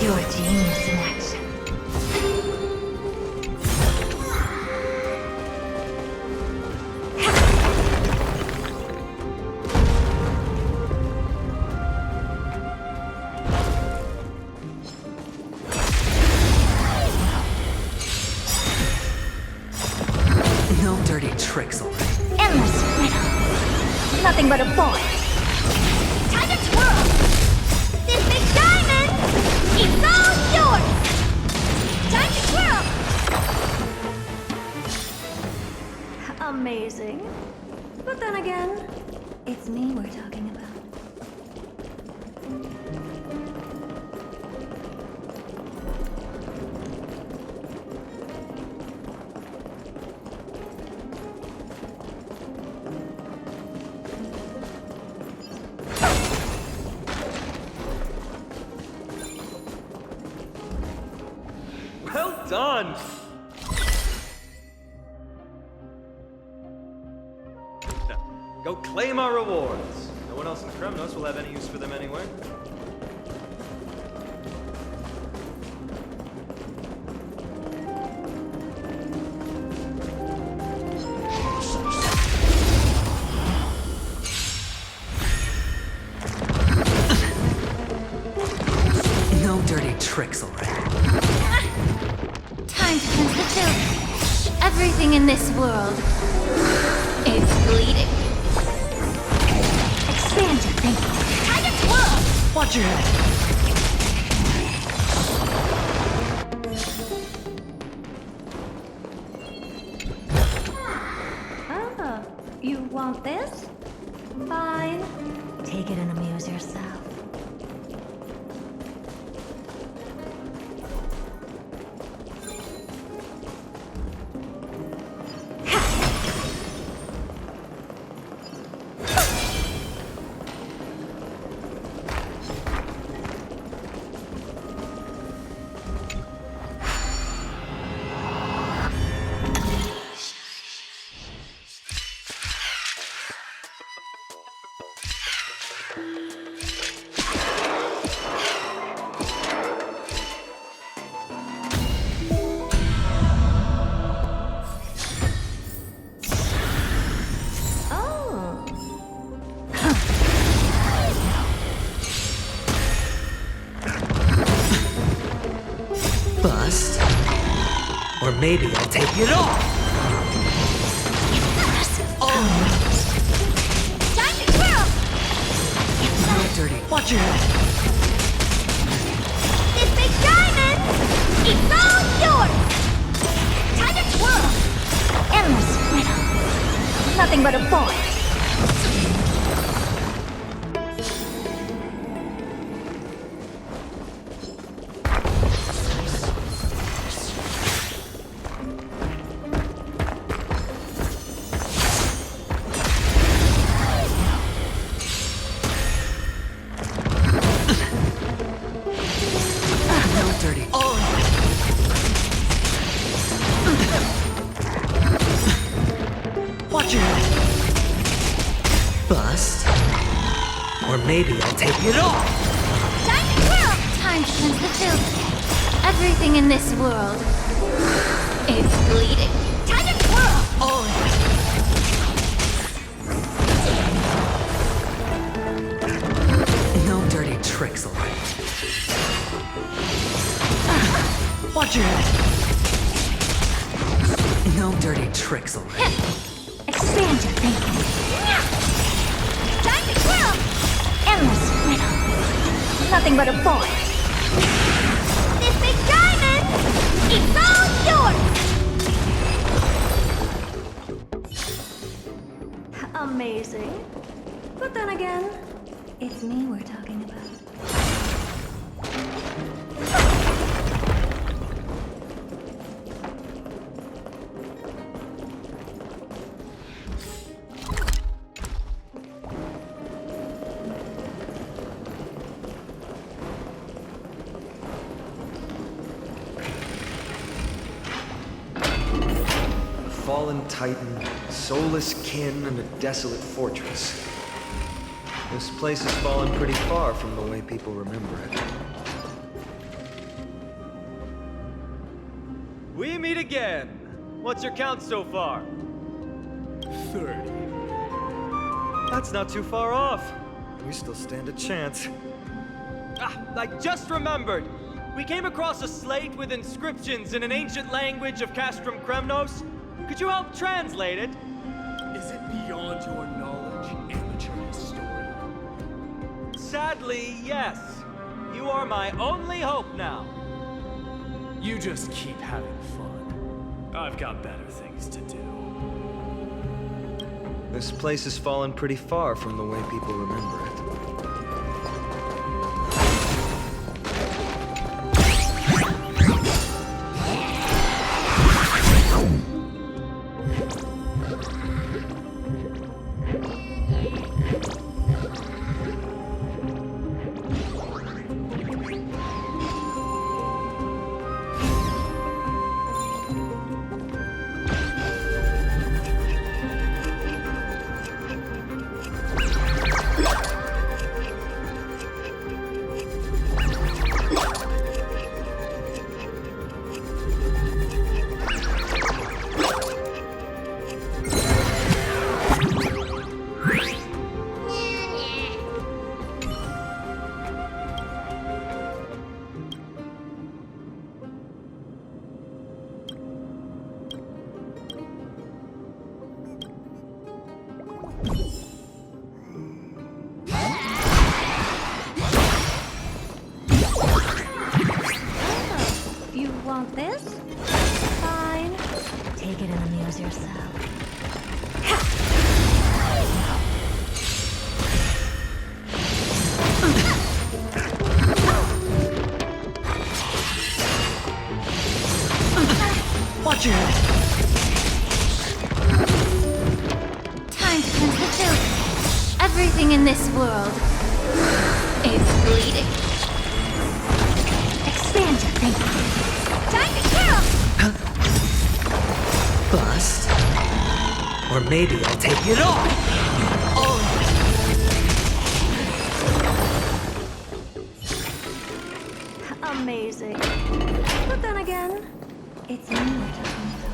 Your genius in action. No dirty tricks already. Endless riddle. Nothing but a boy. Time to twirl! This big diamond is all yours! Time to twirl! Amazing. But then again, it's me we're talking about. Well done! Go claim our rewards. No one else in Kremnos will have any use for them anyway. No dirty tricks already. Time to cleanse the filth. Everything in this world is bleeding. Expand your thinking. Time to twirl! Watch your head. Ah, you want this? Fine. Take it and amuse yourself. Bust. Or maybe I'll take it off. Time to twirl! Not dirty. Watch your head. This big diamond! It's all yours! Time to twirl! Endless riddle. Nothing but a boy. Maybe I'll take it off. Time to twirl! Time to cleanse the filth. Everything in this world is bleeding. Time to twirl! No dirty tricks, alright. Watch your head. No dirty tricks, alright. Expand your thinking. Time to twirl! Endless riddle. Nothing but a boy. This big diamond! It's all yours! Amazing. But then again, it's me we're talking about. Fallen titan, soulless kin, and a desolate fortress. This place has fallen pretty far from the way people remember it. We meet again. What's your count so far? 30. That's not too far off. We still stand a chance. I just remembered. We came across a slate with inscriptions in an ancient language of Castrum Kremnos. Could you help translate it? Is it beyond your knowledge, amateur historian? Sadly, yes. You are my only hope now. You just keep having fun. I've got better things to do. This place has fallen pretty far from the way people remember it. Want this? Fine. Take it and amuse yourself. Watch your head. Time to cleanse the filth. Everything in this world is bleeding. Expand your thinking. Time to kill! Bust. Or maybe I'll take it off. Amazing. But then again, it's me we're talking about.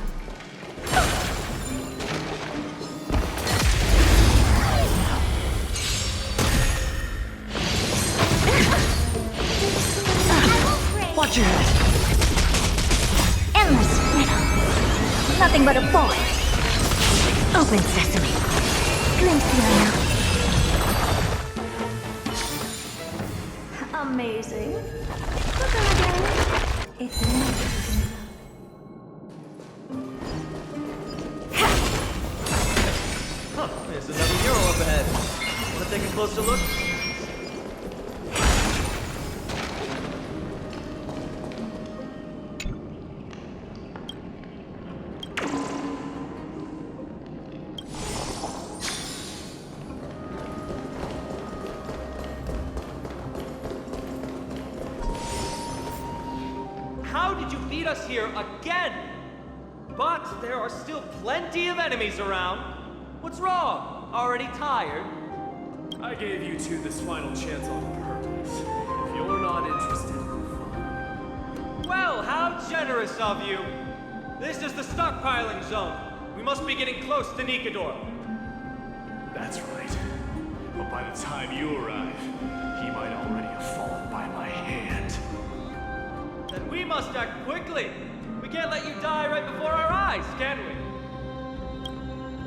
Watch your head. Nothing but a boy. Open sesame. Glimpse the unknown. Amazing. Look again. It's amazing. Huh, there's another hero up ahead. Wanna take a closer look? How did you beat us here again? But there are still plenty of enemies around. What's wrong? Already tired? I gave you two this final chance on purpose. If you're not interested, fine. Well, how generous of you. This is the stockpiling zone. We must be getting close to Nikador. That's right. But by the time you arrive, he might already have fallen by my hand. Then we must act quickly. We can't let you die right before our eyes, can we?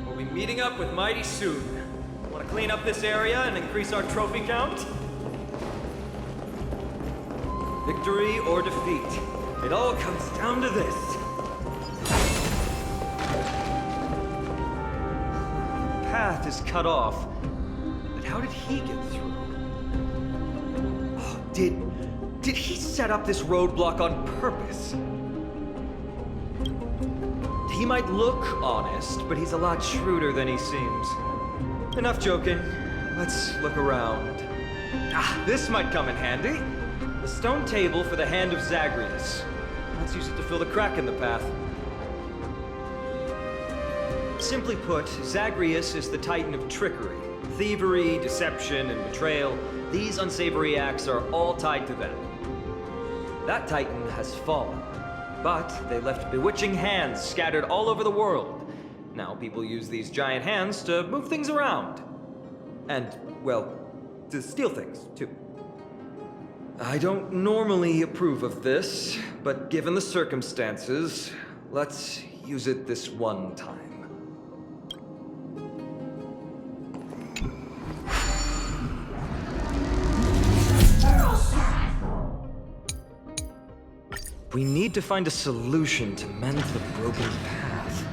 We'll be meeting up with Mighty soon. Want to clean up this area and increase our trophy count? Victory or defeat. It all comes down to this. The path is cut off. But how did he get through? Oh, did he set up this roadblock on purpose? He might look honest, but he's a lot shrewder than he seems. Enough joking. Let's look around. Ah, this might come in handy. The stone table for the hand of Zagreus. Let's use it to fill the crack in the path. Simply put, Zagreus is the titan of trickery. Thievery, deception, and betrayal. These unsavory acts are all tied to them. That titan has fallen. But they left bewitching hands scattered all over the world. Now people use these giant hands to move things around. And, well, to steal things, too. I don't normally approve of this, but given the circumstances, let's use it this one time. We need to find a solution to mend the broken path.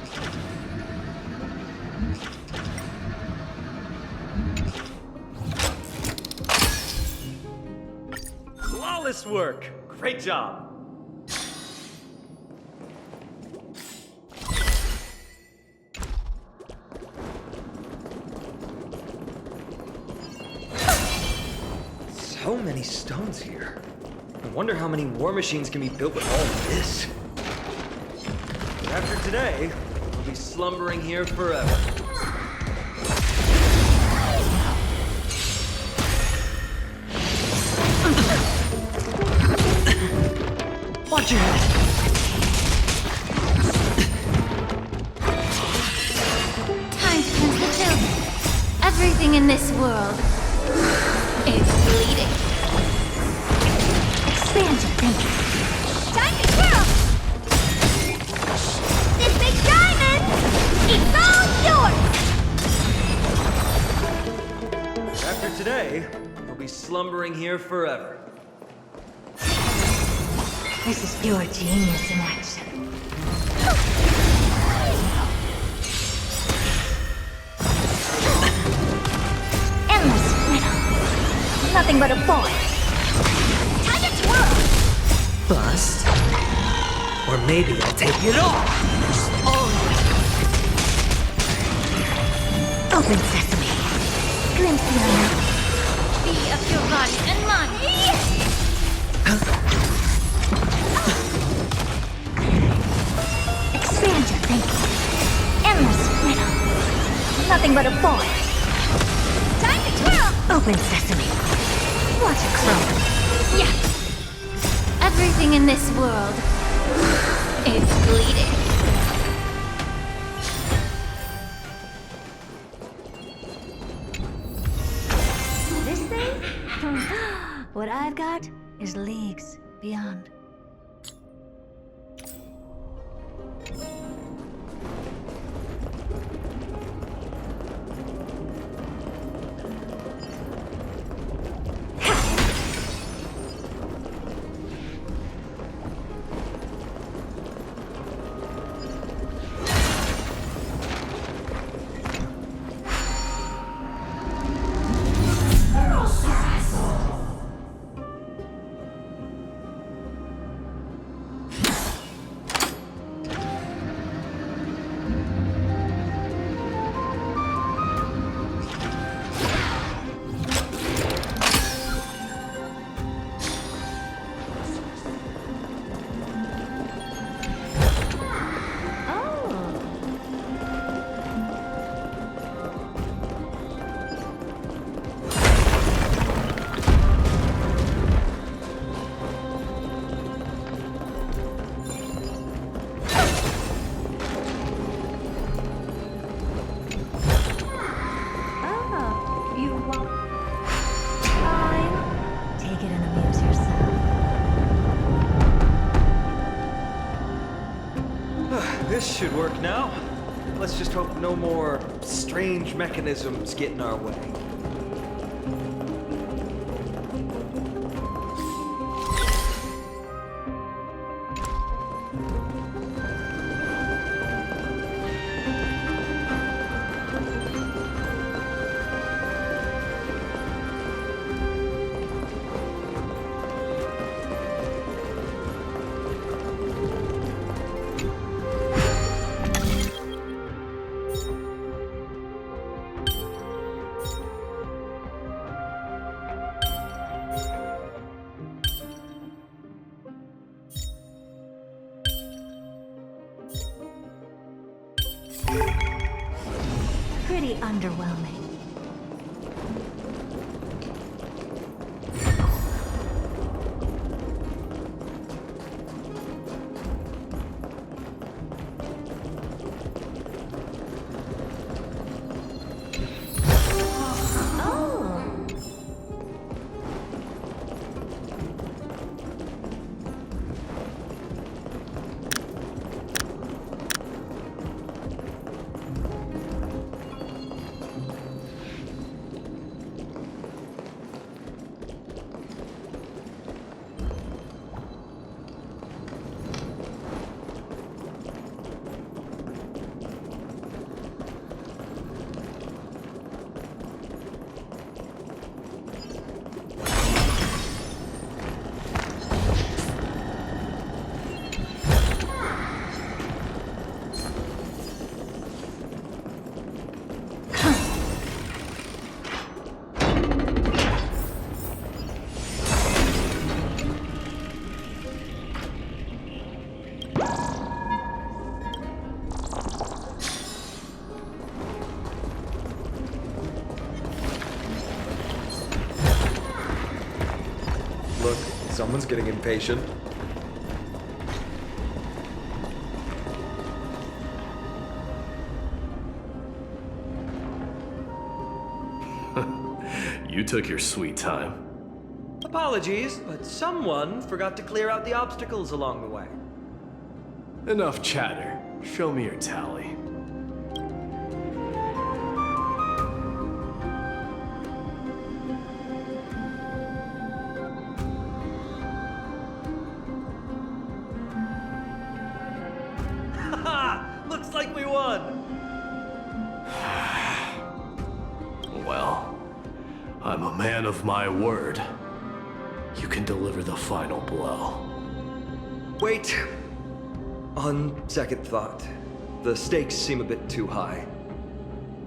Flawless work! Great job! So many stones here. I wonder how many war machines can be built with all of this. After today, we'll be slumbering here forever. Watch your head! Time to cleanse the children. Everything in this world is bleeding. Expand your thinking. Time to twirl! This big diamond is all yours! After today, we'll be slumbering here forever. This is pure genius in action. Endless riddle. Nothing but a boy. Time to twirl! Bust. Or maybe I'll take it all. Open sesame. Glimpse the unknown. Be of your body and mind. Expand your thinking. Endless riddle. Nothing but a boy. Time to twirl! Open sesame. Watch it grow. Yeah. Everything in this world is bleeding. This thing? What I've got is leagues beyond. This should work now. Let's just hope no more strange mechanisms get in our way. Pretty underwhelming. Look, someone's getting impatient. You took your sweet time. Apologies, but someone forgot to clear out the obstacles along the way. Enough chatter. Show me your tally. Looks like we won! Well, I'm a man of my word. You can deliver the final blow. Wait. On second thought, the stakes seem a bit too high.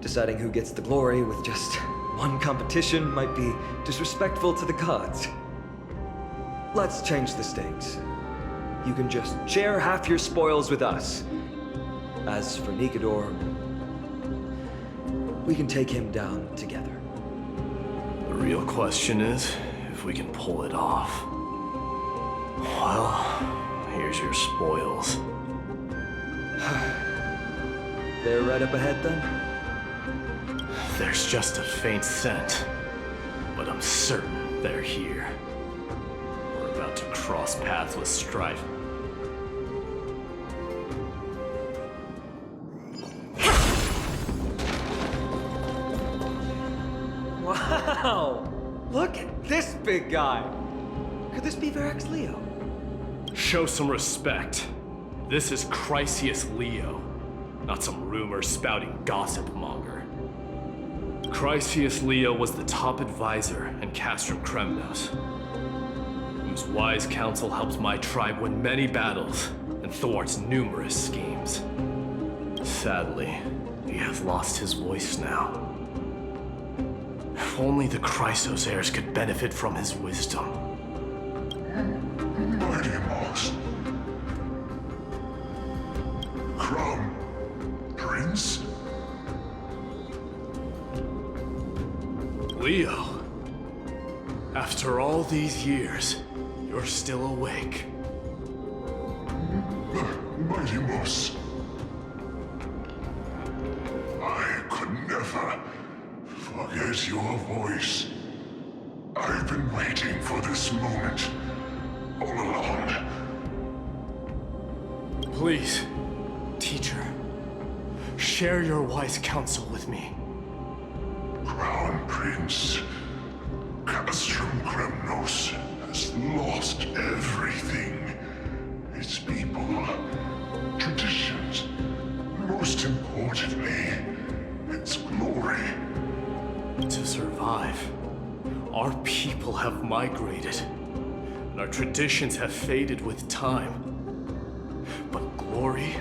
Deciding who gets the glory with just one competition might be disrespectful to the gods. Let's change the stakes. You can just share half your spoils with us. As for Nikador, we can take him down together. The real question is if we can pull it off. Well, here's your spoils. They're right up ahead then? There's just a faint scent, but I'm certain they're here. We're about to cross paths with strife. Wow! Look at this big guy! Could this be Varric's Leo? Show some respect. This is Chrysius Leo, not some rumor-spouting gossip monger. Chrysius Leo was the top advisor in Castrum Kremnos, whose wise counsel helps my tribe win many battles and thwarts numerous schemes. Sadly, he has lost his voice now. If only the Chrysos heirs could benefit from his wisdom. Mighty Moss. Crown Prince? Leo, after all these years, you're still awake. Mighty Moss. I could never forget your voice. I've been waiting for this moment all along. Please, teach Share your wise counsel with me. Crown Prince Castrum Kremnos has lost everything. Its people, traditions, and most importantly, its glory. To survive, our people have migrated, and our traditions have faded with time. But glory,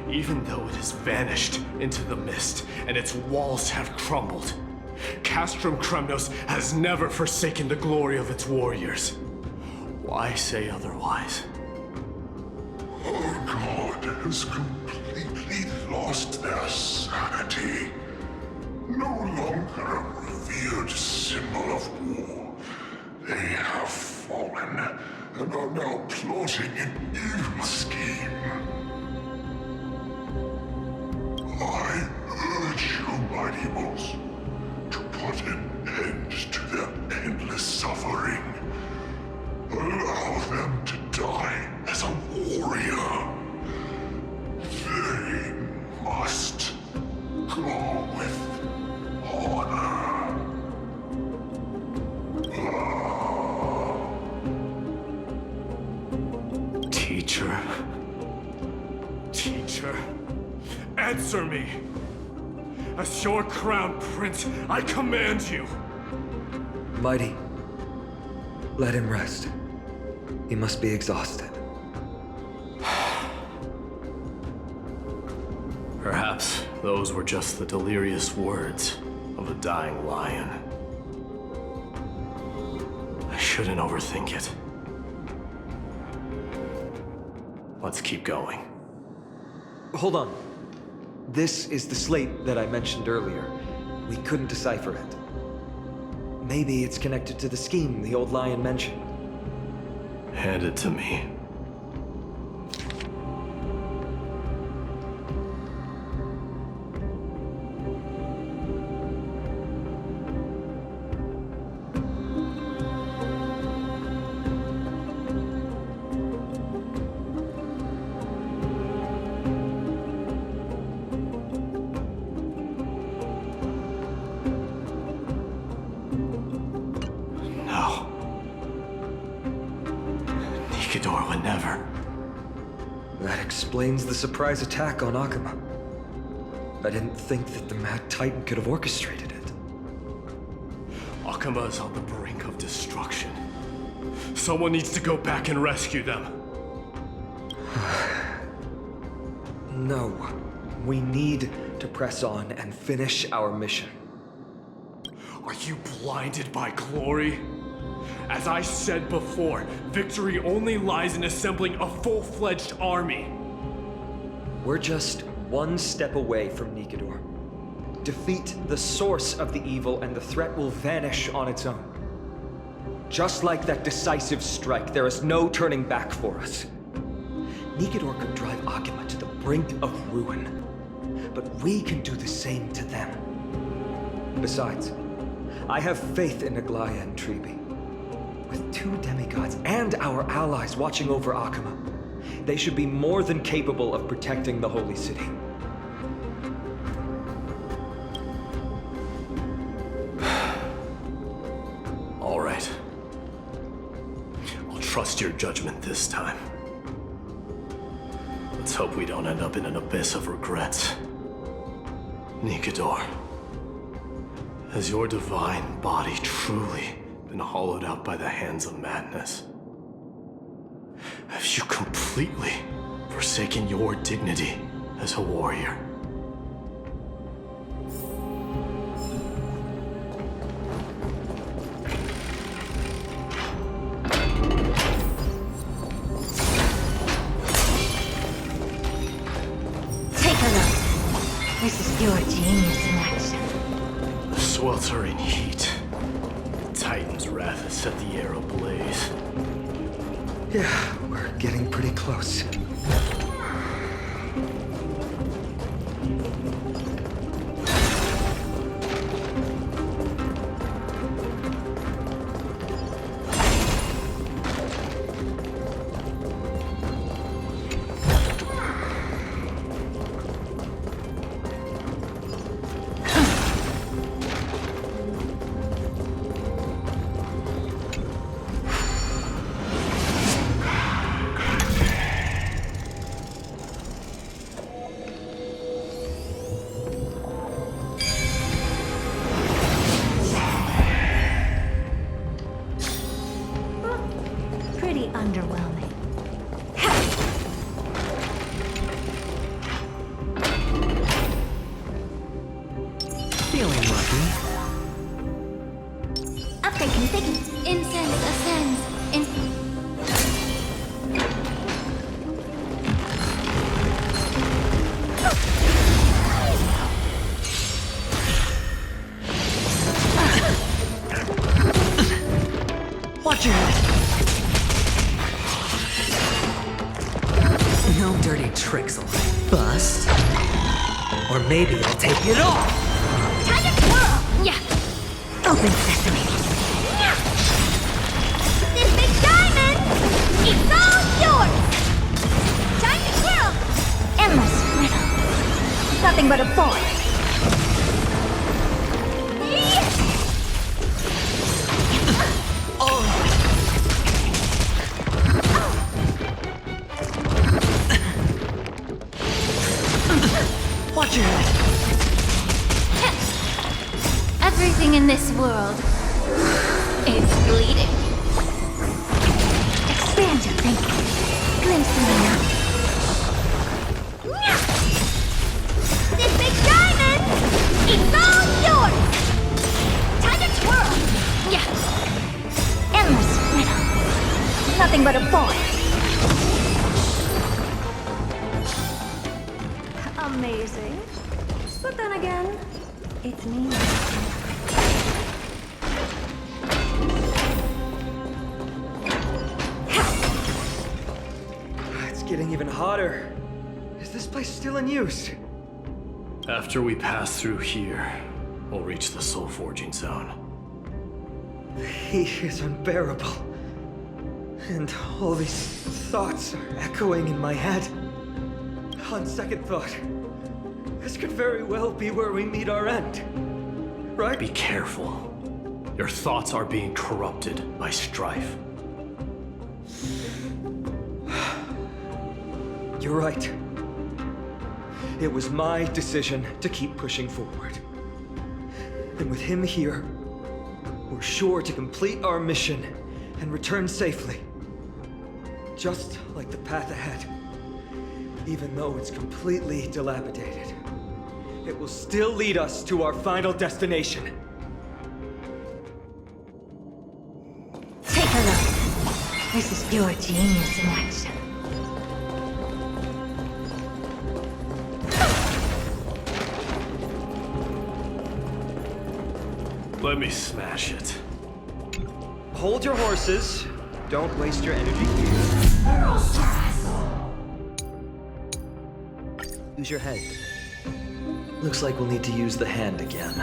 even though it has vanished into the mist and its walls have crumbled, Castrum Kremnos has never forsaken the glory of its warriors. Why say otherwise? Our god has completely lost their sanity. No longer a revered symbol of war. They have fallen and are now plotting an evil scheme. I urge you, mighty ones, to put an end to their endless suffering. Allow them to die as a warrior. They must go with honor. Teacher. Answer me! As your crown prince, I command you! Mighty, let him rest. He must be exhausted. Perhaps those were just the delirious words of a dying lion. I shouldn't overthink it. Let's keep going. Hold on. This is the slate that I mentioned earlier. We couldn't decipher it. Maybe it's connected to the scheme the old lion mentioned. Hand it to me. Explains the surprise attack on Akuma. I didn't think that the Mad Titan could have orchestrated it. Akuma is on the brink of destruction. Someone needs to go back and rescue them. No. We need to press on and finish our mission. Are you blinded by glory? As I said before, victory only lies in assembling a full-fledged army. We're just one step away from Nikedor. Defeat the source of the evil and the threat will vanish on its own. Just like that decisive strike, there is no turning back for us. Nikedor could drive Akuma to the brink of ruin, but we can do the same to them. Besides, I have faith in Aglaya and Tribi. With 2 demigods and our allies watching over Akuma, they should be more than capable of protecting the Holy City. All right. I'll trust your judgment this time. Let's hope we don't end up in an abyss of regrets. Nikedor, has your divine body truly been hollowed out by the hands of madness? Have you completely forsaken your dignity as a warrior? Take a look. This is your genius in action. The sweltering heat. The Titan's wrath has set the air ablaze. Yeah, we're getting pretty close. Feeling lucky. Upgrade configured. Incense ascends. Watch your head. No dirty tricks will bust. Or maybe I'll take it off. Time to twirl! Yeah. Open sesame. This big diamond! It's all yours! Time to twirl! Endless riddle. Nothing but a boy. Watch your head. Everything in this world is bleeding. Expand your thinking. Glimpse in the night. This big diamond! It's all yours! Time to twirl! Yeah. Endless riddle. Nothing but a boy. Amazing. But then again, it's me. It's getting even hotter. Is this place still in use? After we pass through here, we'll reach the soul forging zone. The heat is unbearable. And all these thoughts are echoing in my head. On second thought, this could very well be where we meet our end. Right? Be careful. Your thoughts are being corrupted by strife. You're right. It was my decision to keep pushing forward. And with him here, we're sure to complete our mission and return safely. Just like the path ahead. Even though it's completely dilapidated, it will still lead us to our final destination. Take a look. This is pure genius in action. Let me smash it. Hold your horses. Don't waste your energy here. Use your head. Looks like we'll need to use the hand again.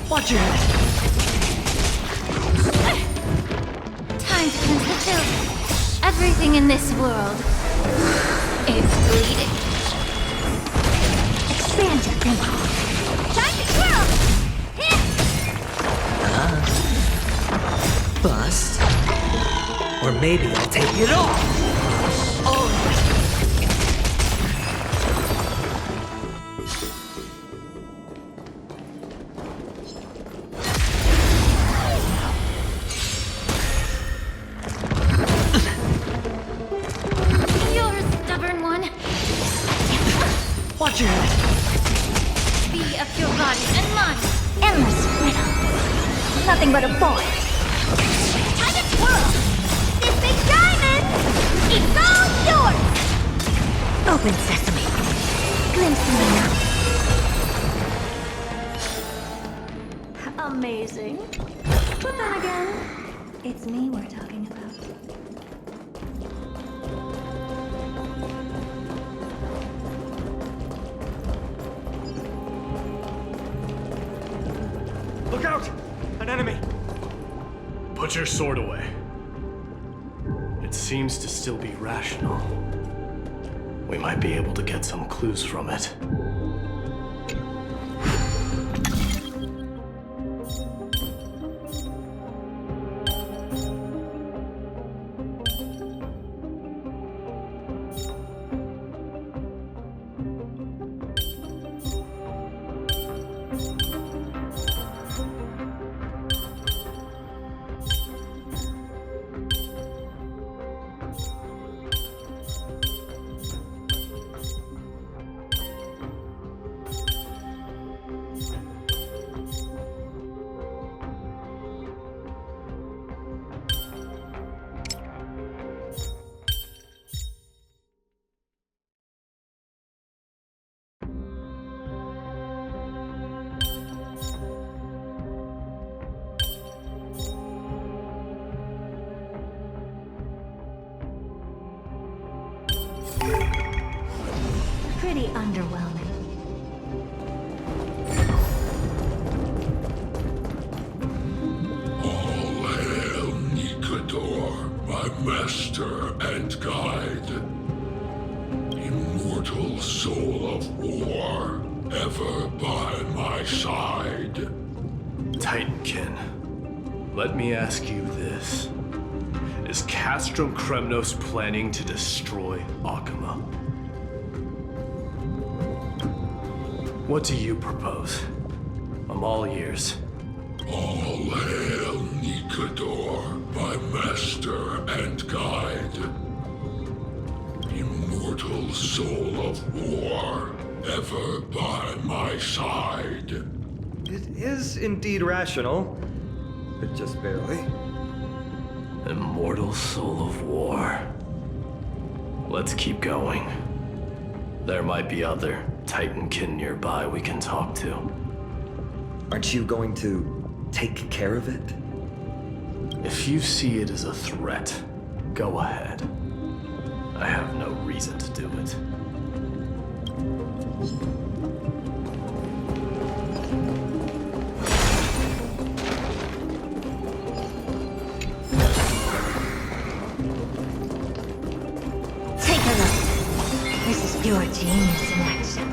Watch your head. Time to cleanse the filth. Everything in this world is bleeding. Expand your thinking. Time to twirl! Hit! Bust. Or maybe I'll take it off. Watch your head. Be of your body and mind. Endless riddle. Nothing but a boy. Time to twirl. This big diamond. It's all yours. Open sesame. Glimpse in the night. Amazing. But then again, it's me we're talking about. Look out! An enemy! Put your sword away. It seems to still be rational. We might be able to get some clues from it. Pretty underwhelming. All hail Nikador, my master and guide. Immortal soul of war, ever by my side. Titankin, let me ask you this. Is Castrum Kremnos planning to destroy Akama? What do you propose? I'm all ears. All hail Nikador, my master and guide. Immortal soul of war, ever by my side. It is indeed rational, but just barely. Immortal soul of war. Let's keep going. There might be other Titankin nearby we can talk to. Aren't you going to take care of it? If you see it as a threat, go ahead. I have no reason to do it. Take a look. This is pure genius in action.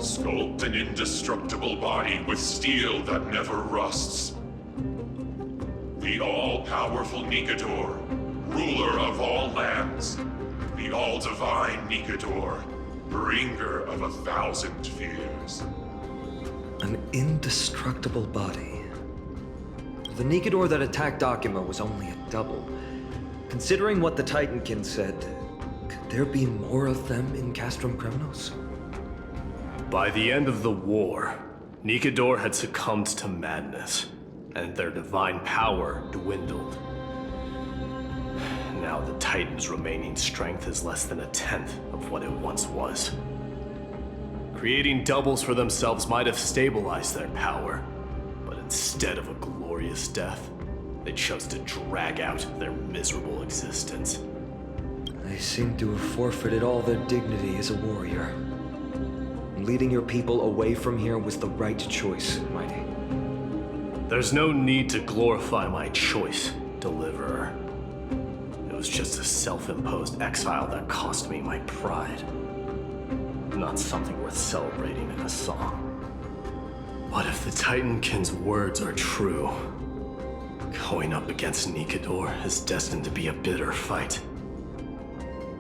Sculpt an indestructible body with steel that never rusts. The all-powerful Nikador, ruler of all lands. The all-divine Nikador, bringer of 1,000 fears. An indestructible body. The Nikador that attacked Akama was only a double. Considering what the Titankin said, could there be more of them in Castrum Kremnos? By the end of the war, Nikador had succumbed to madness, and their divine power dwindled. Now the Titan's remaining strength is less than 1/10 of what it once was. Creating doubles for themselves might have stabilized their power, but instead of a glorious death, they chose to drag out their miserable existence. They seem to have forfeited all their dignity as a warrior. Leading your people away from here was the right choice, Mighty. There's no need to glorify my choice, Deliverer. It was just a self-imposed exile that cost me my pride. Not something worth celebrating in a song. What if the Titankin's words are true? Going up against Nikador is destined to be a bitter fight.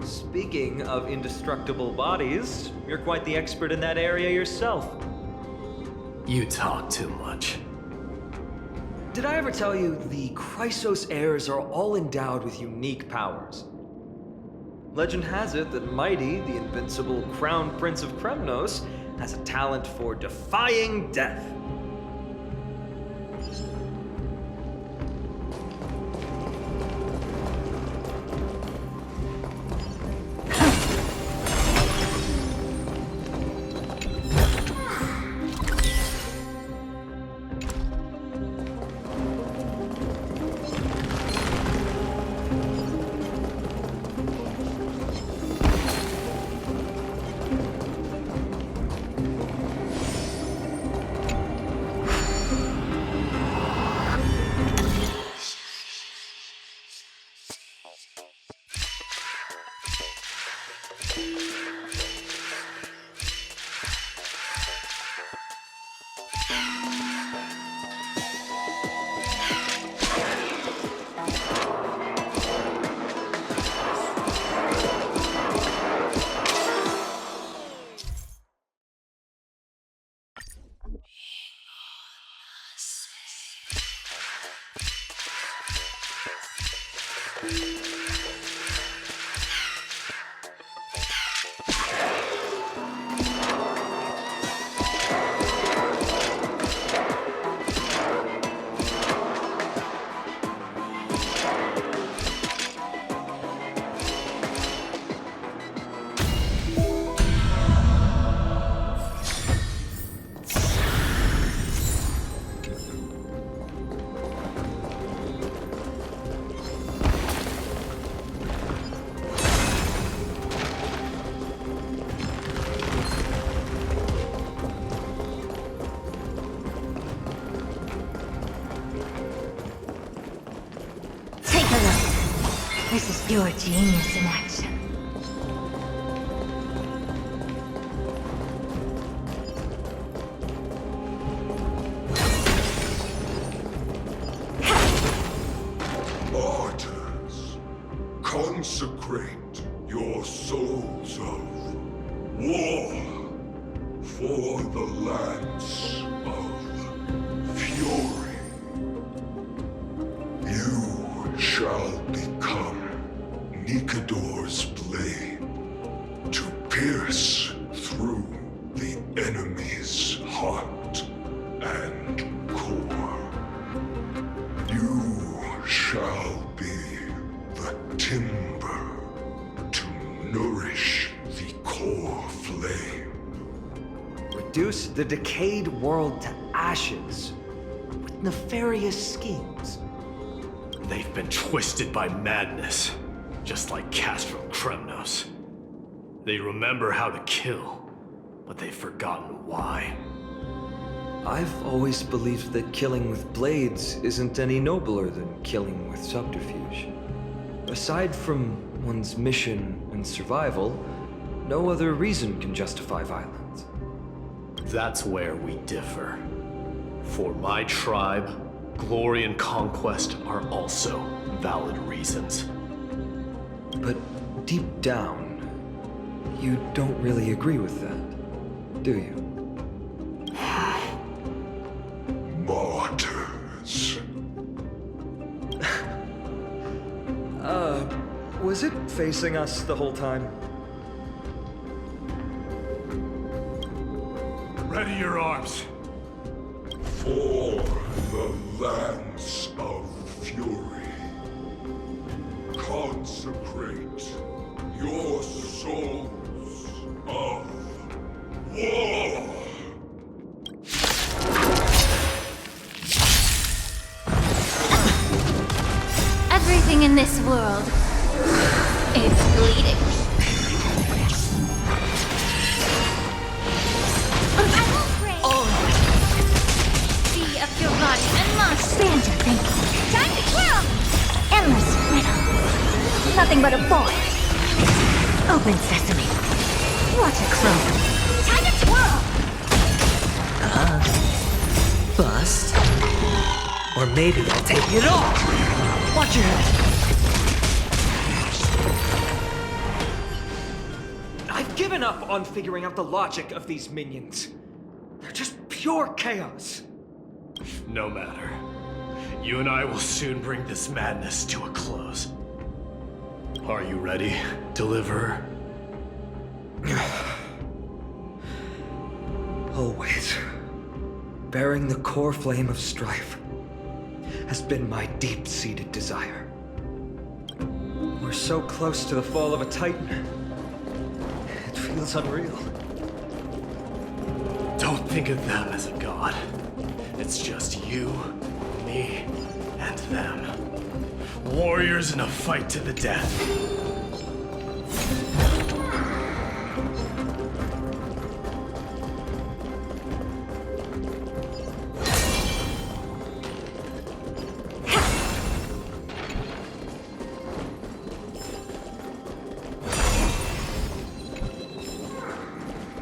Speaking of indestructible bodies, you're quite the expert in that area yourself. You talk too much. Did I ever tell you the Chrysos heirs are all endowed with unique powers? Legend has it that Mighty, the invincible Crown Prince of Kremnos, has a talent for defying death. This is pure genius in action. Martyrs, consecrate your souls of war for the lance of fury. You shall become Nikador's blade to pierce through the enemy's heart and core. You shall be the timber to nourish the core flame. Reduce the decayed world to ashes with nefarious schemes. They've been twisted by madness, just like Castro Kremnos. They remember how to kill, but they've forgotten why. I've always believed that killing with blades isn't any nobler than killing with subterfuge. Aside from one's mission and survival, no other reason can justify violence. That's where we differ. For my tribe, glory and conquest are also valid reasons. But deep down, you don't really agree with that, do you? Martyrs. Was it facing us the whole time? Ready your arms. For the lance of fury, consecrate your souls of war. Everything in this world is bleeding. I won't pray. Be of your body and mind. Stand your thinking. Time to twirl. Endless riddle. Nothing but a boy. Open sesame. What a crow. Time to twirl. Bust. Or maybe I'll take it all. Watch your head. given up on figuring out the logic of these minions. They're just pure chaos. No matter. You and I will soon bring this madness to a close. Are you ready, Deliverer? Always. Bearing the core flame of strife has been my deep-seated desire. We're so close to the fall of a Titan. It feels unreal. Don't think of them as a god. It's just you, me, and them. Warriors in a fight to the death.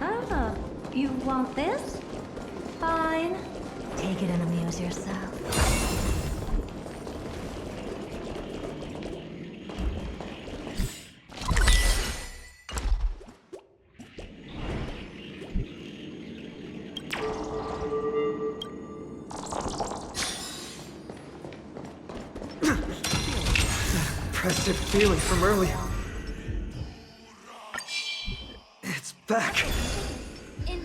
Ah, you want this? Fine. Take it and amuse yourself. Oppressive feeling from earlier. It's back. Do you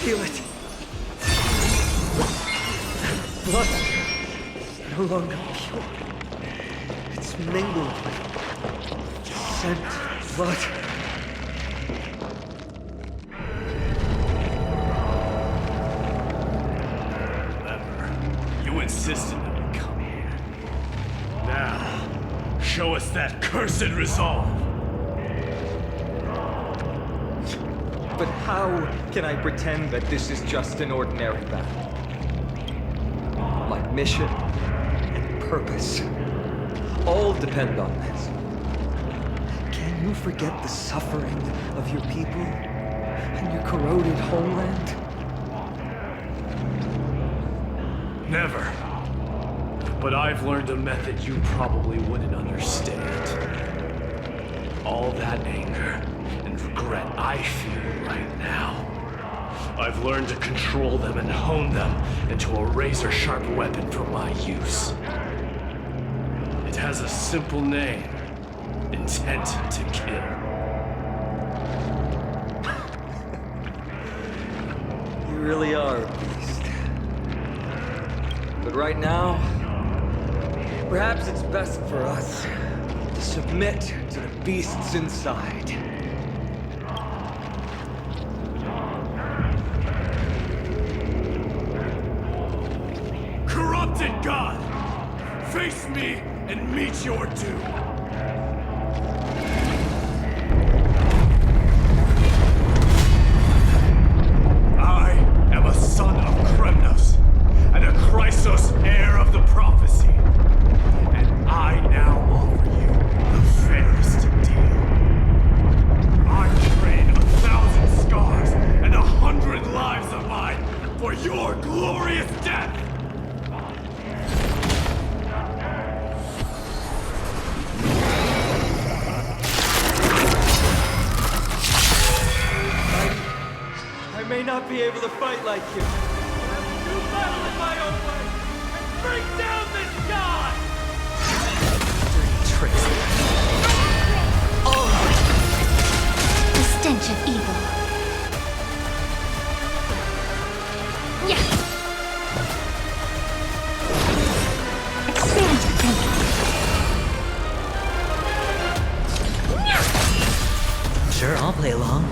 feel it? Blood is no longer pure. It's mingled with scent, blood. Remember, you insisted that we come here. Now, show us that cursed resolve. But how can I pretend that this is just an ordinary battle? My mission and purpose all depend on this. Can you forget the suffering of your people and your corroded homeland? Never. But I've learned a method you probably wouldn't understand. All that anger and regret I feel right now, I've learned to control them and hone them into a razor-sharp weapon for my use. It has a simple name: intent to kill. You really are a beast. But right now, perhaps it's best for us to submit to the beasts inside. Corrupted God! Face me and meet your doom! I am a son of Kremnos, and a Chrysos heir of the prophecy. And I now offer you the fairest deal. I trade 1,000 scars and 100 lives of mine for your glorious death! I may not be able to fight like you. Do battle in my own way and bring down this god! Dirty tricks. Oh! The stench of evil. Yeah! Expand your thinking. Sure, I'll play along.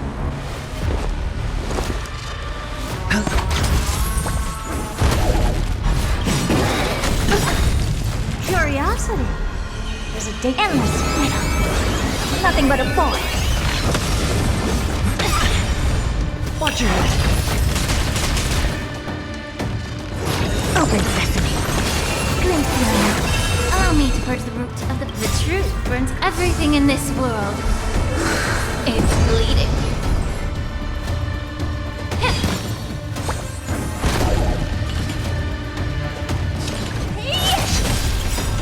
Curiosity. There's a day endless riddle. Nothing but a boy. Watch your head. Open sesame. Glimpse the unknown. Allow me to purge the root of the truth burns everything in this world. It's bleeding.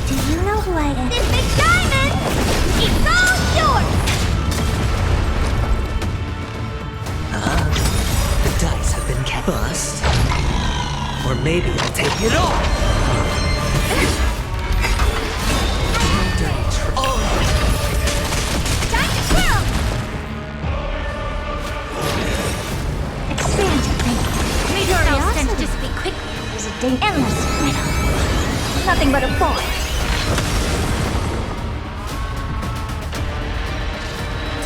Do you know who I am? This big diamond! It's all yours! maybe I'll take it all! Time to kill! Expand your thinking. Meteor cells tend to dissipate quickly. There's a date endless riddle. Nothing but a void.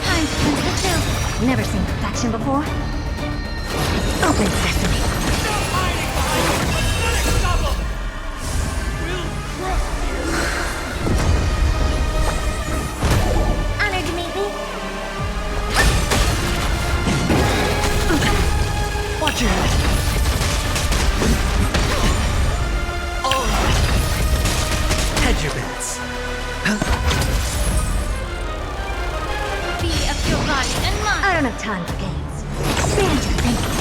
Time to cleanse the chill. Never seen perfection before. Open sesame. Honored to meet me. Watch your head! Hedge your bets. Be of your body and mind. I don't have time for games. Expand your thinking.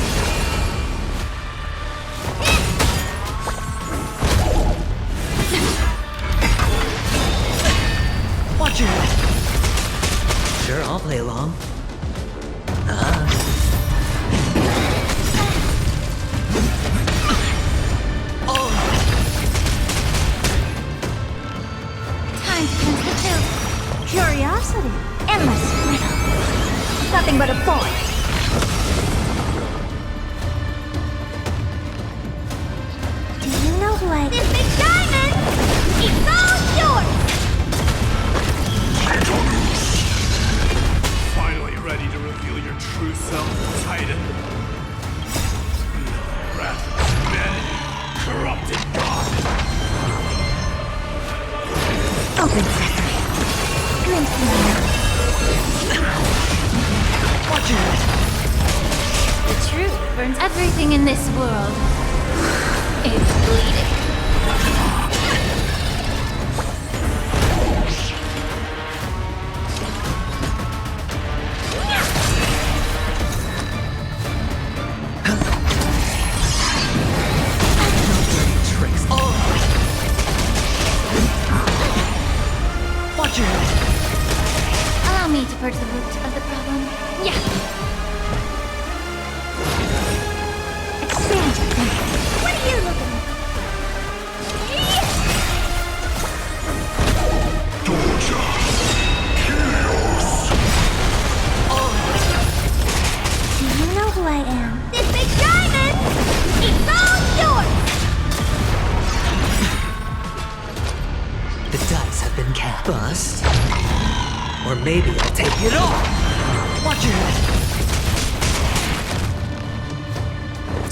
Watch your head! Sure, I'll play along. Time to cleanse the chill. Curiosity. Endless riddle. Nothing but a void. Do you know who I am? This big diamond! It's all yours! Finally ready to reveal your true self, Titan? Wrath of humanity, corrupted God. Open sesame. Glimpse me now. Watch your head! The truth burns everything in this world. It's bleeding. Watch your head! Allow me to purge the root of the problem. Yeah. Expand your thinking. What are you looking at? Do you know who I am? This big diamond! It's all yours! The dice have been cast. Bust. Or maybe I'll take it all! Watch your head!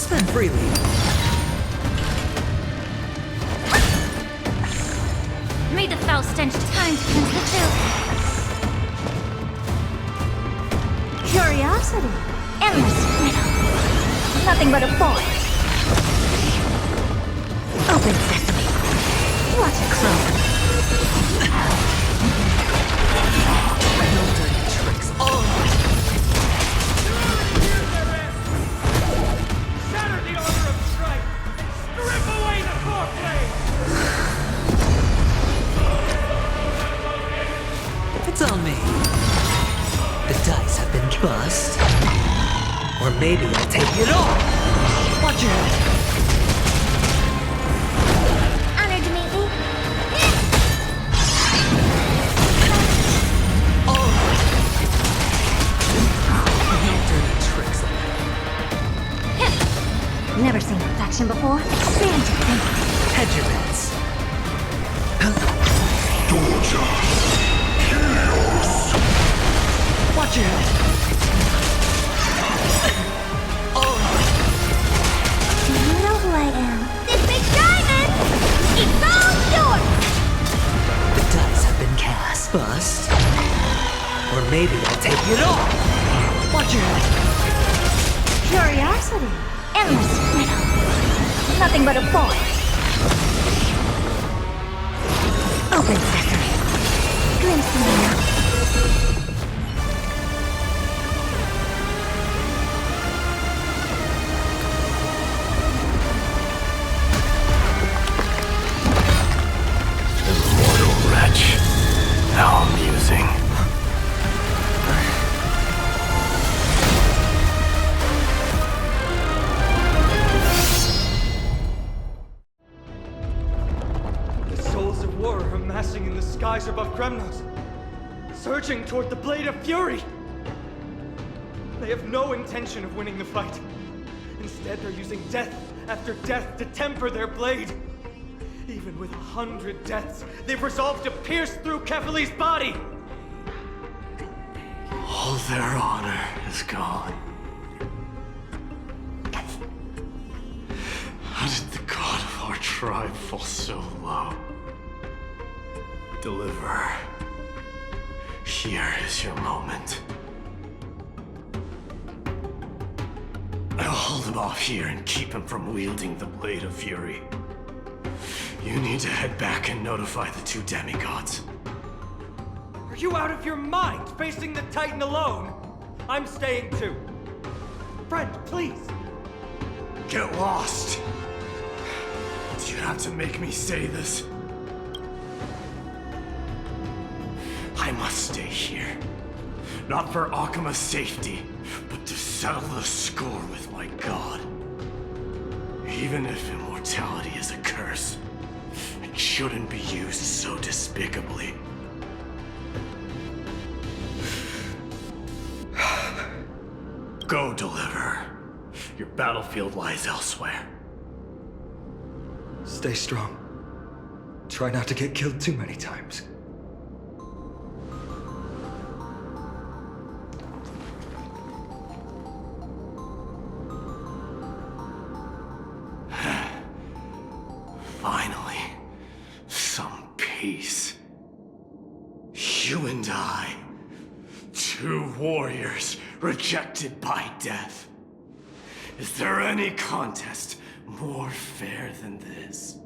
Spend freely. May the foul stench time to cleanse the chill. Curiosity. Endless riddle. Nothing but a void. Open sesame. Watch it close. No dirty tricks. Shatter the order of strife! Strip away the foreplay! It's on me. The dice have been bust. Or maybe I'll take it all! Watch your head! Honored to meet me. No dirty tricks. Never seen perfection before. Expand your thinking. Hedge your bets. Watch your head! Do you know who I am? This big diamond! It's all yours! The dice have been cast. Bust. Or maybe I'll take it all! Watch your head! Curiosity. Endless riddle. Nothing but a void. Open sesame. Glimpse me now. Immortal wretch. How amusing. surging toward the Blade of Fury! They have no intention of winning the fight. Instead, they're using death after death to temper their blade. Even with 100 deaths, they've resolved to pierce through Kefali's body! All their honor is gone. How did the god of our tribe fall so low? Deliverer, here is your moment. I'll hold him off here and keep him from wielding the Blade of Fury. You need to head back and notify the two demigods. Are you out of your mind, facing the Titan alone? I'm staying too. Friend, please. Get lost. Do you have to make me say this? I must stay here. Not for Akima's safety, but to settle the score with my god. Even if immortality is a curse, it shouldn't be used so despicably. Go, Deliverer. Your battlefield lies elsewhere. Stay strong. Try not to get killed too many times. Finally, some peace. You and I, two warriors rejected by death. Is there any contest more fair than this?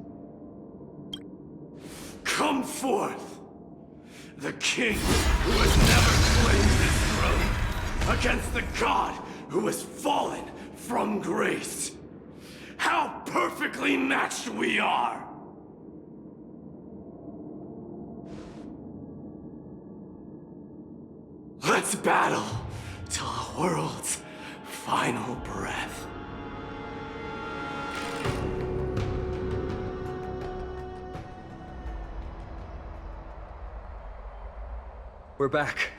Come forth, the king who has never claimed his throne, against the god who has fallen from grace. How perfectly matched we are! Let's battle till the world's final breath. We're back.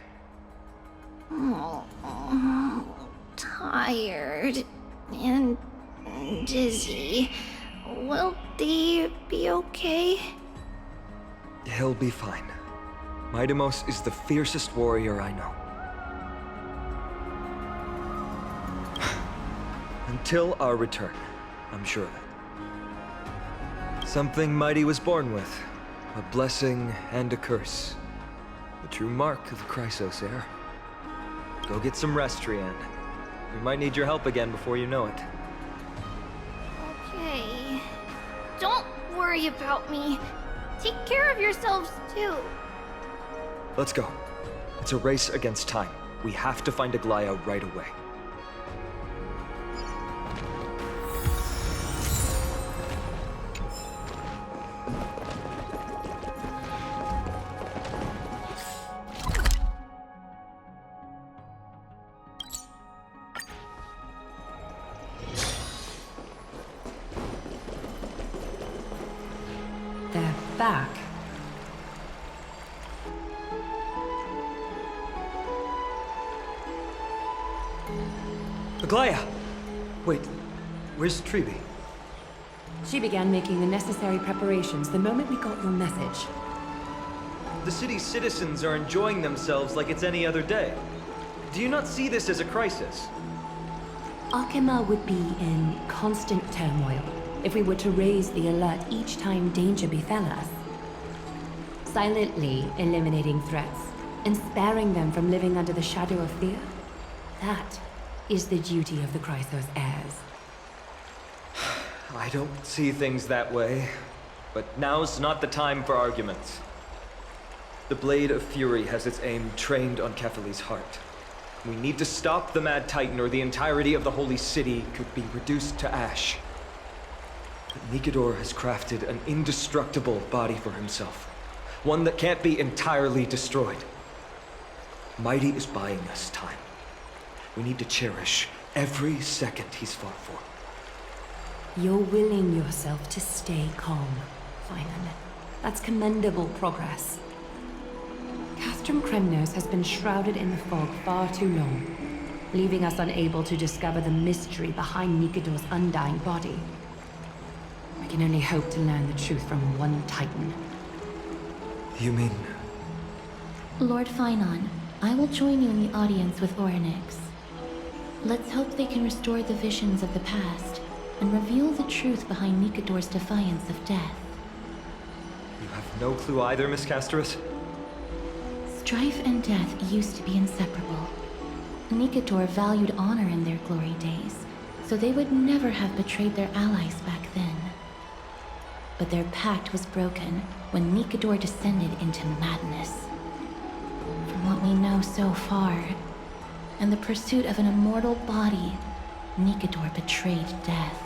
Oh, tired and dizzy. Will they be okay? He'll be fine. Midamos is the fiercest warrior I know. Until our return, I'm sure of it. Something mighty was born with. A blessing and a curse. The true mark of the Chrysos heir. Go get some rest, Trian. We might need your help again before you know it. Okay. Don't worry about me. Take care of yourselves, too. Let's go. It's a race against time. We have to find Aglaya right away. They're back. Aglaya! Wait, where's Tribi? She began making the necessary preparations the moment we got your message. The city's citizens are enjoying themselves like it's any other day. Do you not see this as a crisis? Akima would be in constant turmoil if we were to raise the alert each time danger befell us. Silently eliminating threats and sparing them from living under the shadow of fear, that is the duty of the Chrysos heirs. I don't see things that way, but now's not the time for arguments. The Blade of Fury has its aim trained on Kefali's heart. We need to stop the Mad Titan or the entirety of the Holy City could be reduced to ash. But Nikador has crafted an indestructible body for himself. One that can't be entirely destroyed. Mighty is buying us time. We need to cherish every second he's fought for. You're willing yourself to stay calm, Finan. That's commendable progress. Castrum Kremnos has been shrouded in the fog far too long, leaving us unable to discover the mystery behind Nikador's undying body. We can only hope to learn the truth from one Titan. You mean... Lord Phainon, I will join you in the audience with Orynyx. Let's hope they can restore the visions of the past and reveal the truth behind Nikador's defiance of death. You have no clue either, Miss Casterus? Strife and death used to be inseparable. Nikador valued honor in their glory days, so they would never have betrayed their allies back then. But their pact was broken when Nikador descended into madness. From what we know so far, in the pursuit of an immortal body, Nikador betrayed death.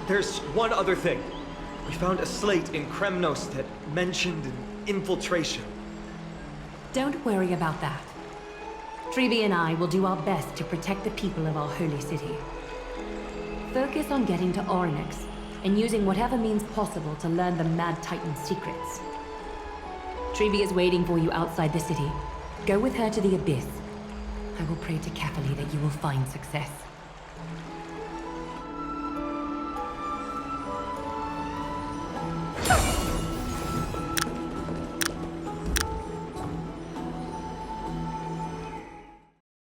There's one other thing. We found a slate in Kremnos that mentioned an infiltration. Don't worry about that. Treeby and I will do our best to protect the people of our holy city. Focus on getting to Orynyx and using whatever means possible to learn the Mad Titan's secrets. Treeby is waiting for you outside the city. Go with her to the Abyss. I will pray to Catholi that you will find success.